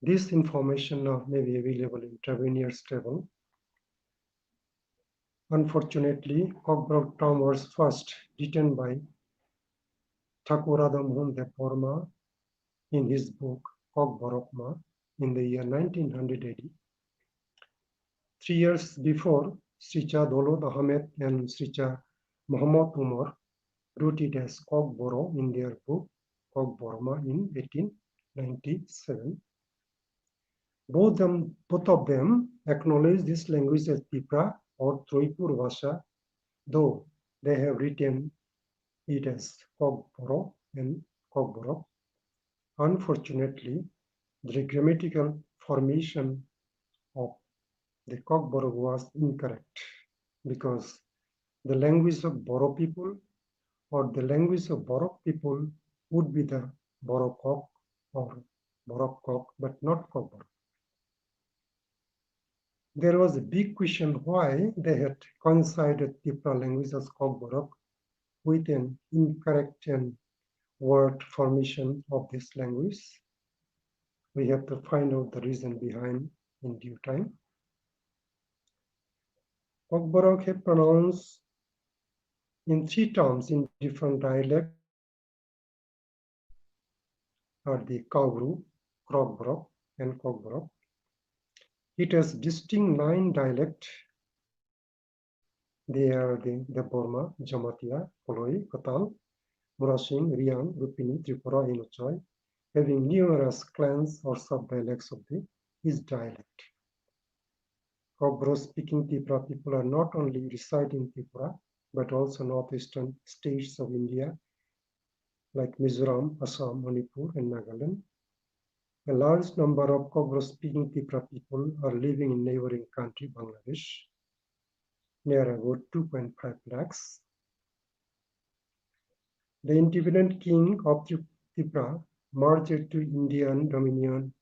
This information now may be available in Tavernier's travel. Unfortunately, Kokborok term was first written by Thakurada Mohan Dev Burma in his book Kokborokma in the year 1900 AD. 3 years before, Sricha Dolod Ahmed and Sricha Muhammad Umar wrote it as Kokboro in their book Kokboroma in 1897. Both of them acknowledge this language as Tripura or Troipur Vasha, though they have written it as Kokboro and Kokborok. Unfortunately, the grammatical formation of the Kokborok was incorrect, because the language of Boro people or the language of Borok people would be the Borokok or Borokok, but not Kokborok. There was a big question why they had coincided Tripura language as Kokborok with an incorrect word formation of this language. We have to find out the reason behind in due time. Kokborok have pronounced in 3 terms in different dialects are the Kauru, Krokborok, and Kokborok. It has distinct 9 dialects. They are the Burma, Jamatia, Koloi, Kotal, Murasing, Riang, Rupini, Tripura, Inuchoi, having numerous clans or sub-dialects of his dialect. Kokborok speaking Tripura people are not only reside in Tripura, but also northeastern states of India, like Mizoram, Assam, Manipur, and Nagaland. A large number of Kokborok speaking Tripura people are living in neighboring country, Bangladesh. near about 2.5 lakhs. The independent king of Tripura merged to Indian Dominion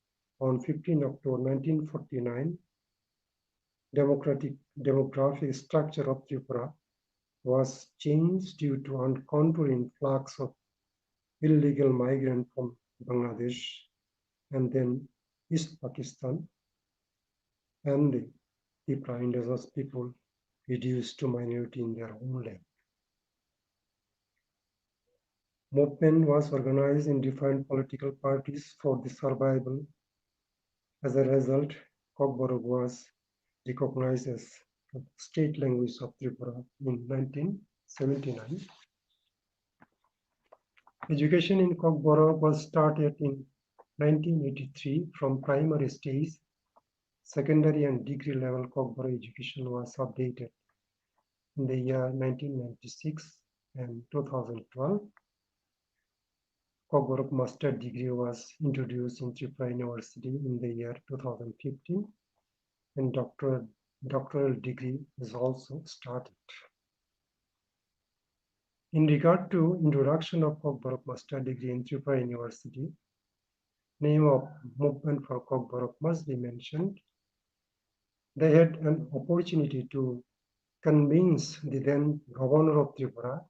on 15 October 1949. Demographic structure of Tripura was changed due to uncontrolled influx of illegal migrants from Bangladesh and then East Pakistan, and the Tripura indigenous people reduced to minority in their homeland. Movement was organized in different political parties for the survival. As a result, Kokborok was recognized as the state language of Tripura in 1979. Education in Kokborok was started in 1983 from primary stage. Secondary and degree level Kokborok education was updated in the year 1996 and 2012. Kokborok master degree was introduced in Tripura University in the year 2015, and doctoral degree is also started. In regard to introduction of Kokborok master degree in Tripura University, name of movement for Kokborok must be mentioned. They had an opportunity to convince the then governor of Tripura,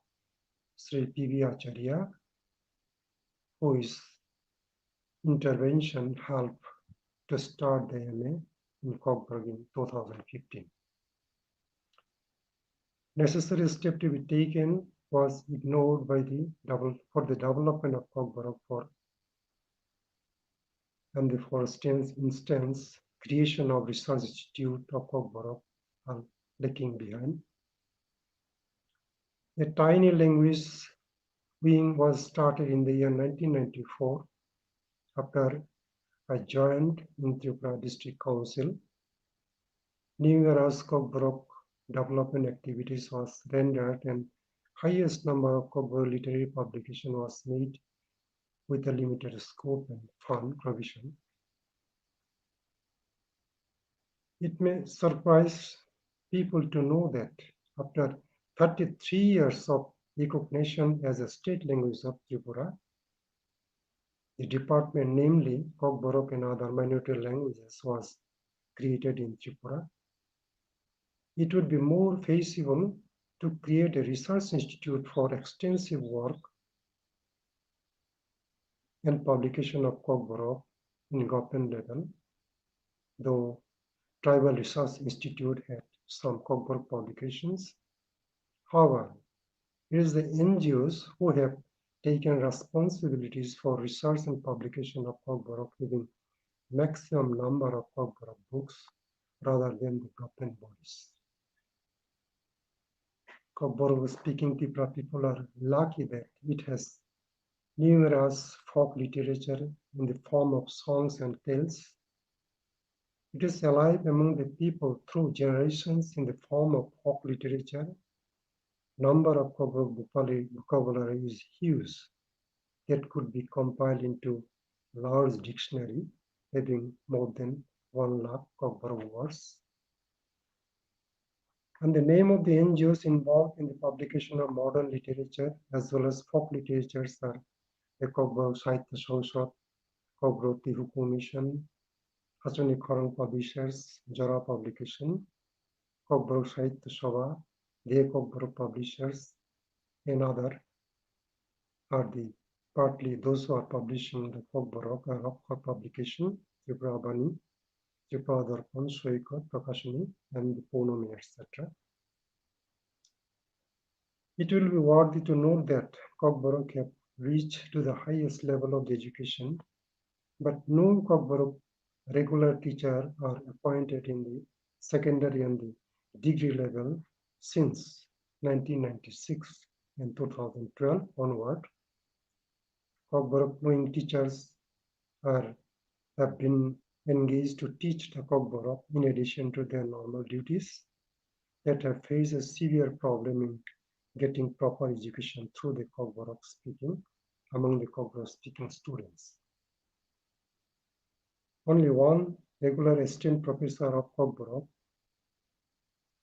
Sri P.V. Acharya, whose intervention helped to start the MA in Kokborok in 2015. Necessary step to be taken was ignored by for the development of Kokborok and the for instance creation of research institute of Kokborok are lagging behind. A tiny language wing was started in the year 1994 after a joint in Tripura District Council. Numerous Kokborok development activities was rendered and highest number of Kokborok literary publication was made with a limited scope and fund provision. It may surprise people to know that after 33 years of recognition as a state language of Tripura, the department, namely Kokborok and other minority languages, was created in Tripura. It would be more feasible to create a research institute for extensive work and publication of Kokborok in government level, though Tribal Research Institute had some Kokborok publications. However, it is the NGOs who have taken responsibilities for research and publication of Kokborok having maximum number of Kokborok books rather than the government bodies. Kokborok speaking Tripura people are lucky that it has numerous folk literature in the form of songs and tales. It is alive among the people through generations in the form of folk literature. Number of Kokborok vocabulary is huge that could be compiled into large dictionary having more than 1 lakh Kokborok words. And the name of the NGOs involved in the publication of modern literature as well as folk literatures are the Kokborok Sahitya Sangsad, Kokborok Tihuku Mission, Hasani Khorang Publishers, Jara Publication, Kokborok Sahitya Sabha, the Kokborok Publishers, and other are the partly those who are publishing the Kokborok for publication, Tripura Bani, Tripura Darpan, Soikot, Prakashini, and the Ponomi, etc. It will be worthy to note that Kokborok have reached to the highest level of the education, but no Kokborok regular teacher are appointed in the secondary and the degree level since 1996 and 2012 onward. Kokborok knowing teachers have been engaged to teach the Kokborok in addition to their normal duties that have faced a severe problem in getting proper education through the Kokborok speaking among the Kokborok speaking students. Only one regular assistant professor of Kokborok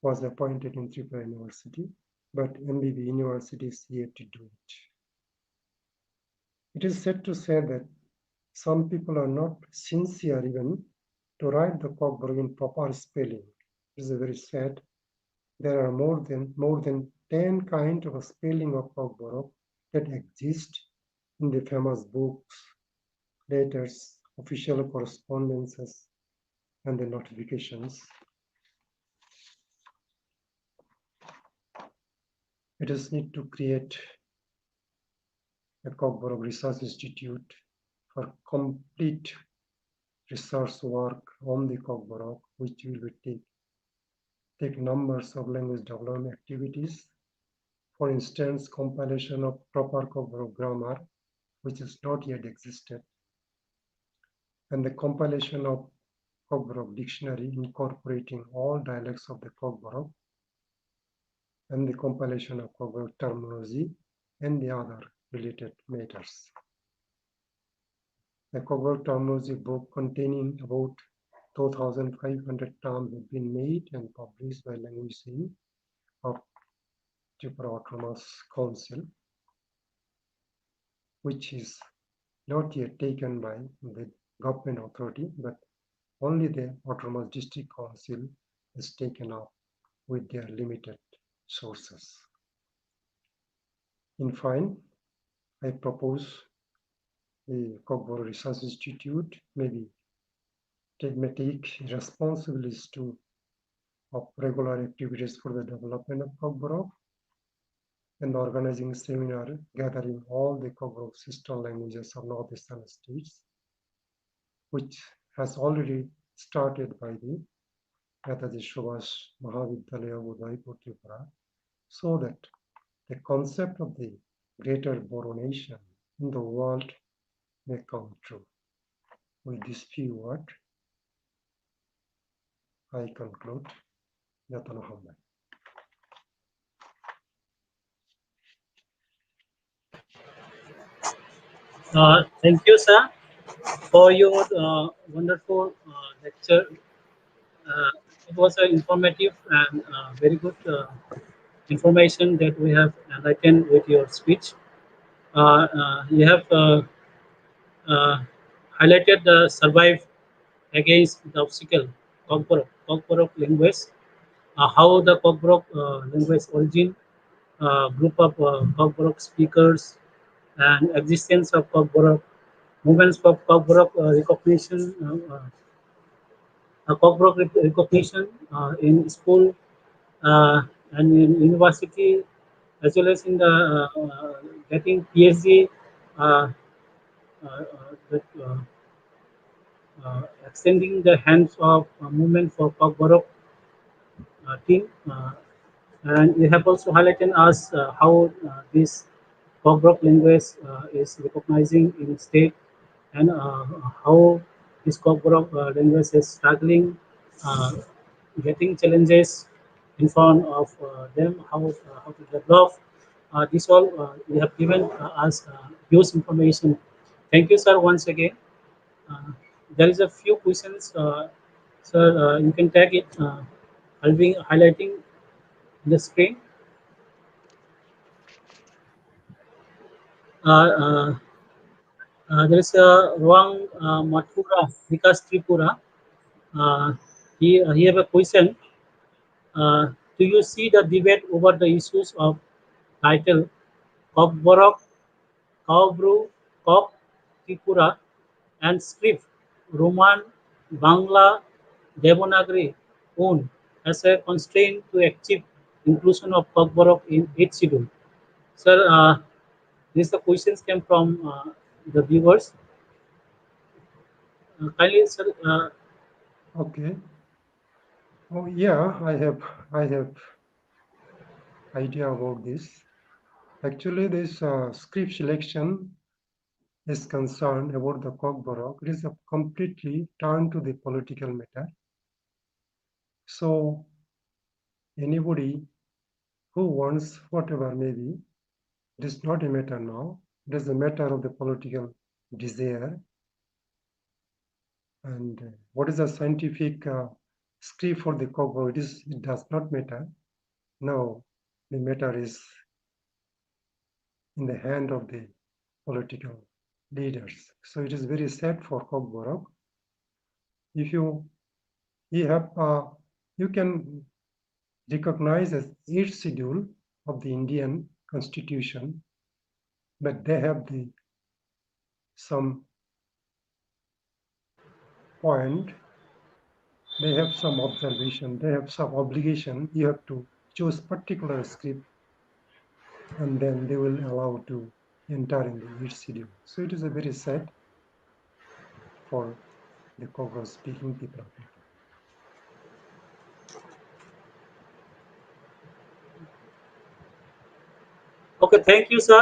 was appointed in Tripura University, but MBB University is yet to do it. It is said to say that some people are not sincere even to write the Kokborok in proper spelling. It is very sad. There are more than 10 kinds of spelling of Kokborok that exist in the famous books, letters, official correspondences, and the notifications. It is need to create a Kokborok Research Institute for complete research work on the Kokborok, which will take numbers of language development activities. For instance, compilation of proper Kokborok grammar, which is not yet existed, and the compilation of Kokborok dictionary incorporating all dialects of the Kokborok, and the compilation of Kokborok terminology and the other related matters. The Kokborok terminology book containing about 2,500 terms have been made and published by Language Wing of Tripura Autonomous Council, which is not yet taken by the government authority, but only the Autonomous District Council is taken up with their limited sources. In fine, I propose the Kokborok Research Institute may take responsibilities of regular activities for the development of Kokborok and organizing seminar gathering all the Kokborok sister languages of northeastern states, which has already started by the Netaji Subhash Mahavidyalaya Udaipur, Tripura, so that the concept of the greater Bodo nation in the world may come true. With this few words, I conclude. Yatanahamma. Thank you, sir, for your wonderful lecture. It was informative and very good information that we have enlightened with your speech. You have highlighted the survive against the obstacle, Kokborok language, how the Kokborok language origin, group of Kokborok speakers, and existence of Kokborok, movements for Kokborok recognition, Kokborok recognition in school and in university, as well as in the getting PhD, uh, that, extending the hands of movement for Kokborok team. And you have also highlighted us how this Kokborok language is recognizing in state, and how this Kokborok language is struggling, uh, getting challenges in front of them, how to develop. This all you have given us huge information. Thank you, sir, once again. Uh, there is a few questions, sir. You can tag it. I'll be highlighting the screen. Uh, uh, there is a Ruang Mathura Vikas Tripura. Uh, he have a question. Uh, do you see the debate over the issues of title Kokborok, Kaubru, Kok, Tripura, and script Roman, Bangla, Devanagari, Un as a constraint to achieve inclusion of Kokborok in its schedule? Sir, these the questions came from the viewers. Kindly, sir. Okay. Oh yeah, I have idea about this. Actually, this script selection is concerned about the Kokborok. It is a completely turned to the political matter. So anybody who wants whatever maybe, it is not a matter now. It is a matter of the political desire. And what is the scientific script for the Kokborok, it does not matter. Now the matter is in the hand of the political leaders. So it is very sad for Kokborok. If you have you can recognize as 8th schedule of the Indian Constitution, but they have some point, they have some observation, they have some obligation. You have to choose particular script, and then they will allow to enter in the 8th schedule. So it is a very sad for the Kokborok speaking people of India. Okay, thank you, sir.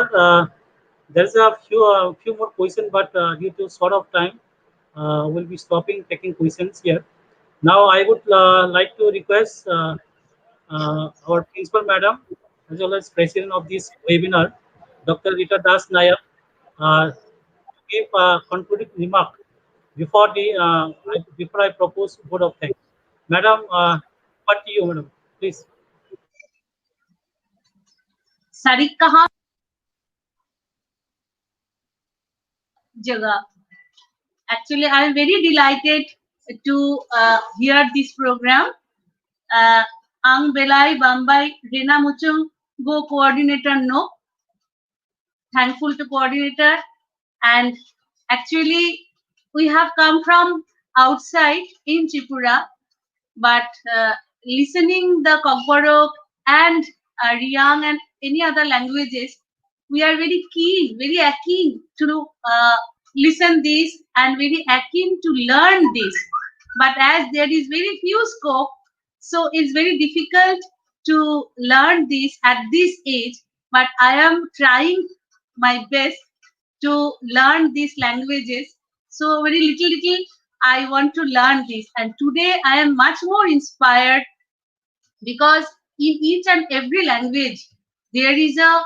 There's a few more questions, but due to short of time, we'll be stopping taking questions here. Now, I would like to request our principal madam, as well as president of this webinar, Dr. Rita Das Nayak, to give a concluding remark before I propose vote of thanks. Madam, what to you, madam? Please. सारिक कहाँ जगह. Actually, I am very delighted to hear this program. Ang Belai Bambai Rena Muchung go coordinator no. Thankful to coordinator, and actually we have come from outside in Tripura, but listening the Kokborok and Riyang and any other languages, we are very keen, very keen to listen this and very keen to learn this. But as there is very few scope, so it's very difficult to learn this at this age. But I am trying my best to learn these languages. So very little I want to learn this, and today I am much more inspired because in each and every language there is a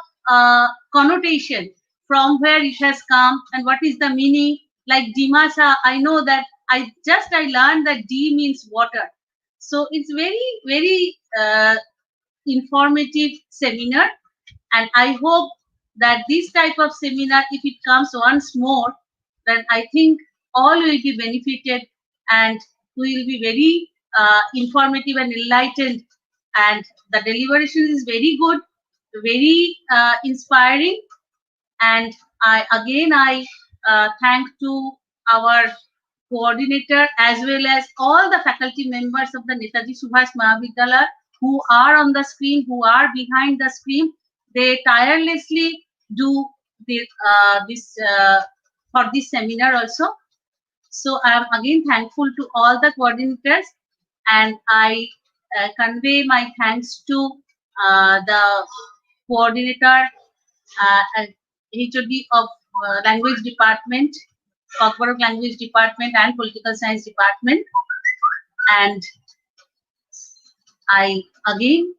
connotation from where it has come and what is the meaning. Like Dimasa, I know that I learned that D means water. So it's very informative seminar, and I hope that this type of seminar, if it comes once more, then I think all will be benefited and we will be very informative and enlightened. And the deliberation is very good, very inspiring. And I thank to our coordinator as well as all the faculty members of the Netaji Subhash Mahavidyalaya who are on the screen, who are behind the screen. They tirelessly do this for this seminar also. So I am again thankful to all the coordinators, and I convey my thanks to the coordinator, HOD of language department, Kokborok language department and political science department. And I again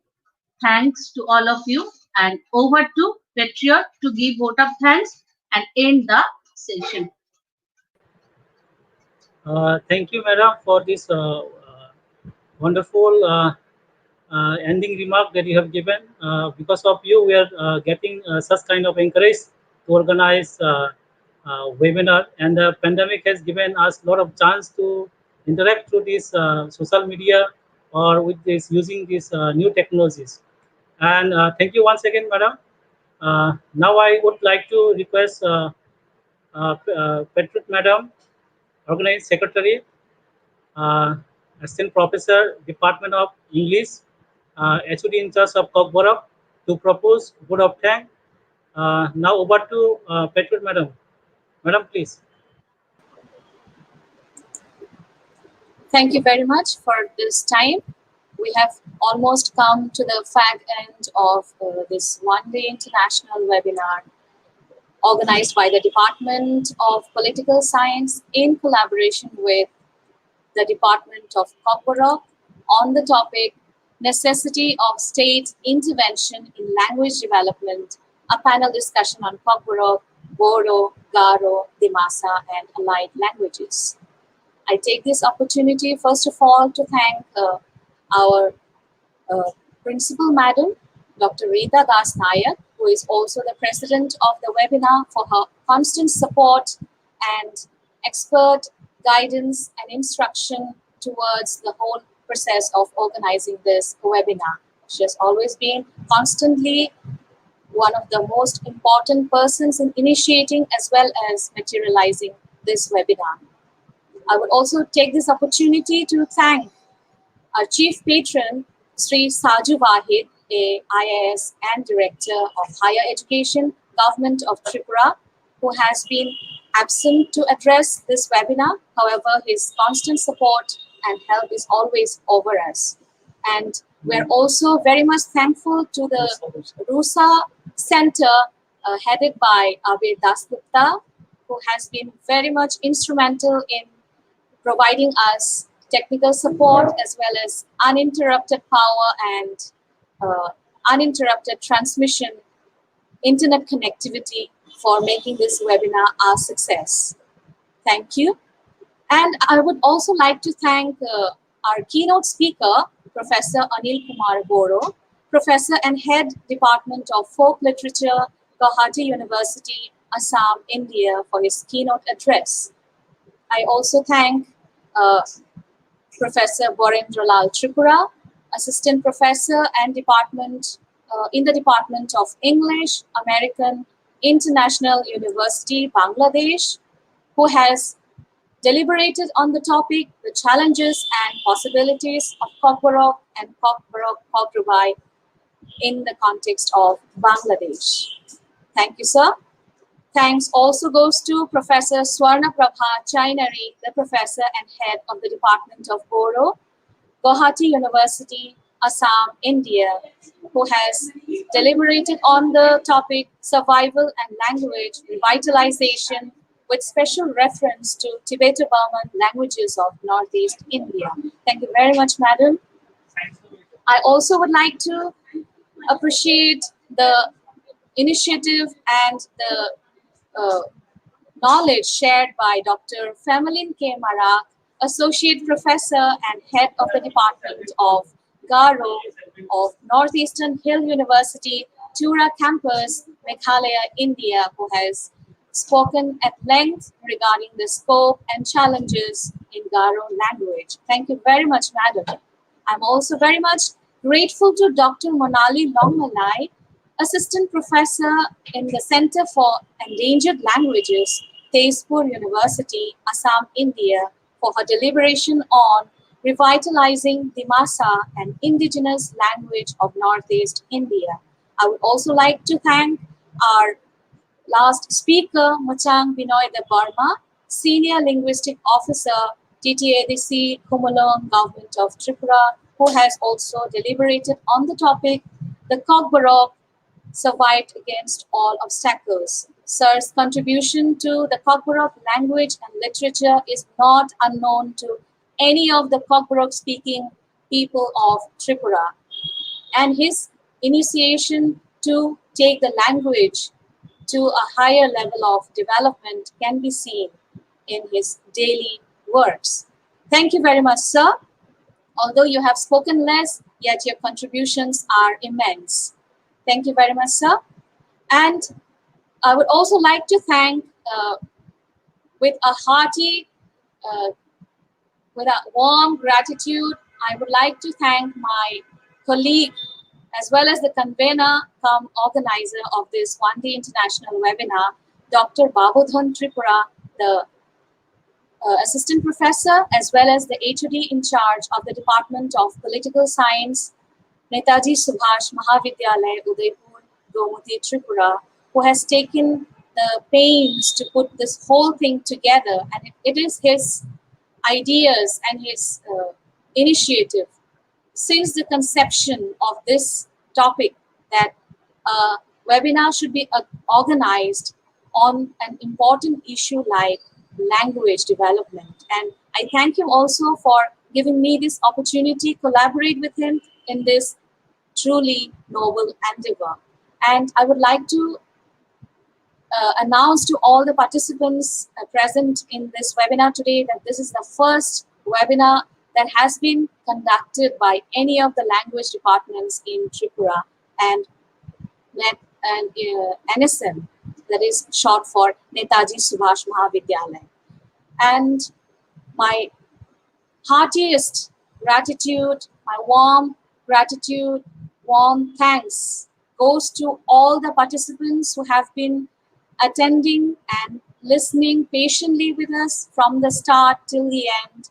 thanks to all of you, and over to Patriot to give vote of thanks and end the session. Thank you, madam, for this wonderful ending remark that you have given. Because of you, we are getting such kind of encourage to organize webinar, and the pandemic has given us a lot of chance to interact through this social media or with this using these new technologies. And thank you once again, madam. Now I would like to request Patrick madam, organizing secretary, uh, assistant professor, Department of English, HOD in charge of Kokborok, to propose vote of thanks. Now over to Patriot madam. Madam, please. Thank you very much for this time. We have almost come to the fag end of this one-day international webinar organized by the Department of Political Science in collaboration with the Department of Kokborok on the topic Necessity of State Intervention in Language Development, a panel discussion on Kokborok, Bodo, Garo, Dimasa, and allied languages. I take this opportunity, first of all, to thank our Principal Madam, Dr. Rita Das Nayak, who is also the president of the webinar, for her constant support and expert guidance and instruction towards the whole process of organizing this webinar. She has always been constantly one of the most important persons in initiating as well as materializing this webinar. I would also take this opportunity to thank our chief patron, Sri Saju Wahid, a IAS and Director of Higher Education, Government of Tripura, who has been absent to address this webinar. However, his constant support and help is always over us. And we're also very much thankful to the RUSA Center headed by Abir Dasgupta, who has been very much instrumental in providing us technical support as well as uninterrupted power and uninterrupted transmission, internet connectivity for making this webinar a success. Thank you. And I would also like to thank our keynote speaker, Professor Anil Kumar Garo, Professor and Head Department of Folk Literature, Gauhati University, Assam, India, for his keynote address. I also thank Professor Borendralal Tripura, Assistant Professor and Department in the Department of English, American, International University, Bangladesh, who has deliberated on the topic, the challenges and possibilities of Kokborok and Kokborok Kokrubai in the context of Bangladesh. Thank you, sir. Thanks also goes to Professor Swarna Prabha Chainari, the Professor and Head of the Department of Bodo, Gauhati University, Assam, India, who has deliberated on the topic Survival and Language Revitalization with special reference to Tibeto-Burman languages of Northeast India. Thank you very much, madam. I also would like to appreciate the initiative and the knowledge shared by Dr. Femalin K. Marak, Associate Professor and Head of the Department of Garo of Northeastern Hill University, Tura Campus, Meghalaya, India, who has spoken at length regarding the scope and challenges in Garo language. Thank you very much, madam. I'm also very much grateful to Dr. Monali Longmalai, Assistant Professor in the Center for Endangered Languages, Tezpur University, Assam, India, for her deliberation on revitalizing Dimasa, an indigenous language of Northeast India. I would also like to thank our last speaker, Muchang Binoy de Burma, Senior Linguistic Officer, TTADC, Kumulong, Government of Tripura, who has also deliberated on the topic, the Kokborok survived against all obstacles. Sir's contribution to the Kokborok language and literature is not unknown to any of the Kokborok speaking people of Tripura. And his initiation to take the language to a higher level of development can be seen in his daily works. Thank you very much, sir. Although you have spoken less, yet your contributions are immense. Thank you very much, sir. And I would also like to thank, with a hearty, with a warm gratitude, I would like to thank my colleague, as well as the convener cum organizer of this one-day international webinar, Dr. Babudhan Tripura, the assistant professor, as well as the HOD in charge of the Department of Political Science, Netaji Subhash Mahavidyalaya, Udaipur, Gomati, Tripura, who has taken the pains to put this whole thing together. And it is his ideas and his initiative since the conception of this topic that a webinar should be organized on an important issue like language development. And I thank him also for giving me this opportunity to collaborate with him in this truly noble endeavor. And I would like to announce to all the participants present in this webinar today that this is the first webinar that has been conducted by any of the language departments in Tripura and NSM, that is short for Netaji Subhash Mahavidyalaya. And my heartiest gratitude, my warm gratitude, warm thanks goes to all the participants who have been attending and listening patiently with us from the start till the end,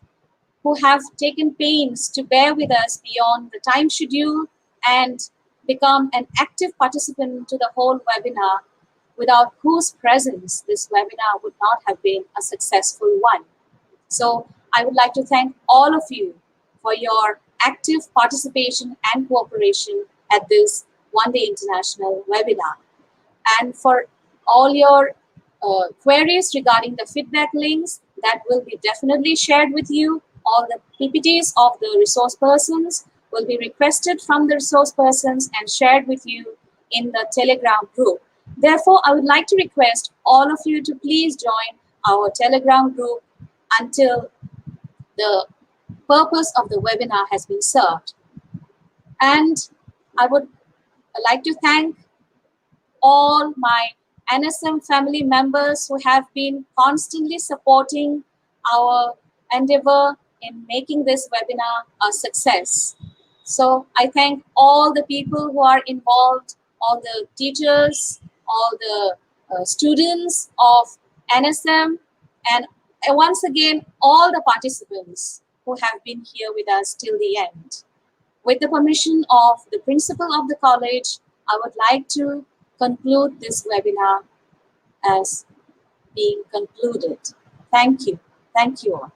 who have taken pains to bear with us beyond the time schedule and become an active participant to the whole webinar, without whose presence this webinar would not have been a successful one. So I would like to thank all of you for your active participation and cooperation at this One Day International webinar, and for all your queries regarding the feedback links that will be definitely shared with you. All the PPTs of the resource persons will be requested from the resource persons and shared with you in the Telegram group. Therefore, I would like to request all of you to please join our Telegram group until the purpose of the webinar has been served. And I would like to thank all my NSM family members who have been constantly supporting our endeavor in making this webinar a success. So I thank all the people who are involved, all the teachers, all the students of NSM, and once again, all the participants who have been here with us till the end. With the permission of the principal of the college, I would like to conclude this webinar as being concluded. Thank you. Thank you all.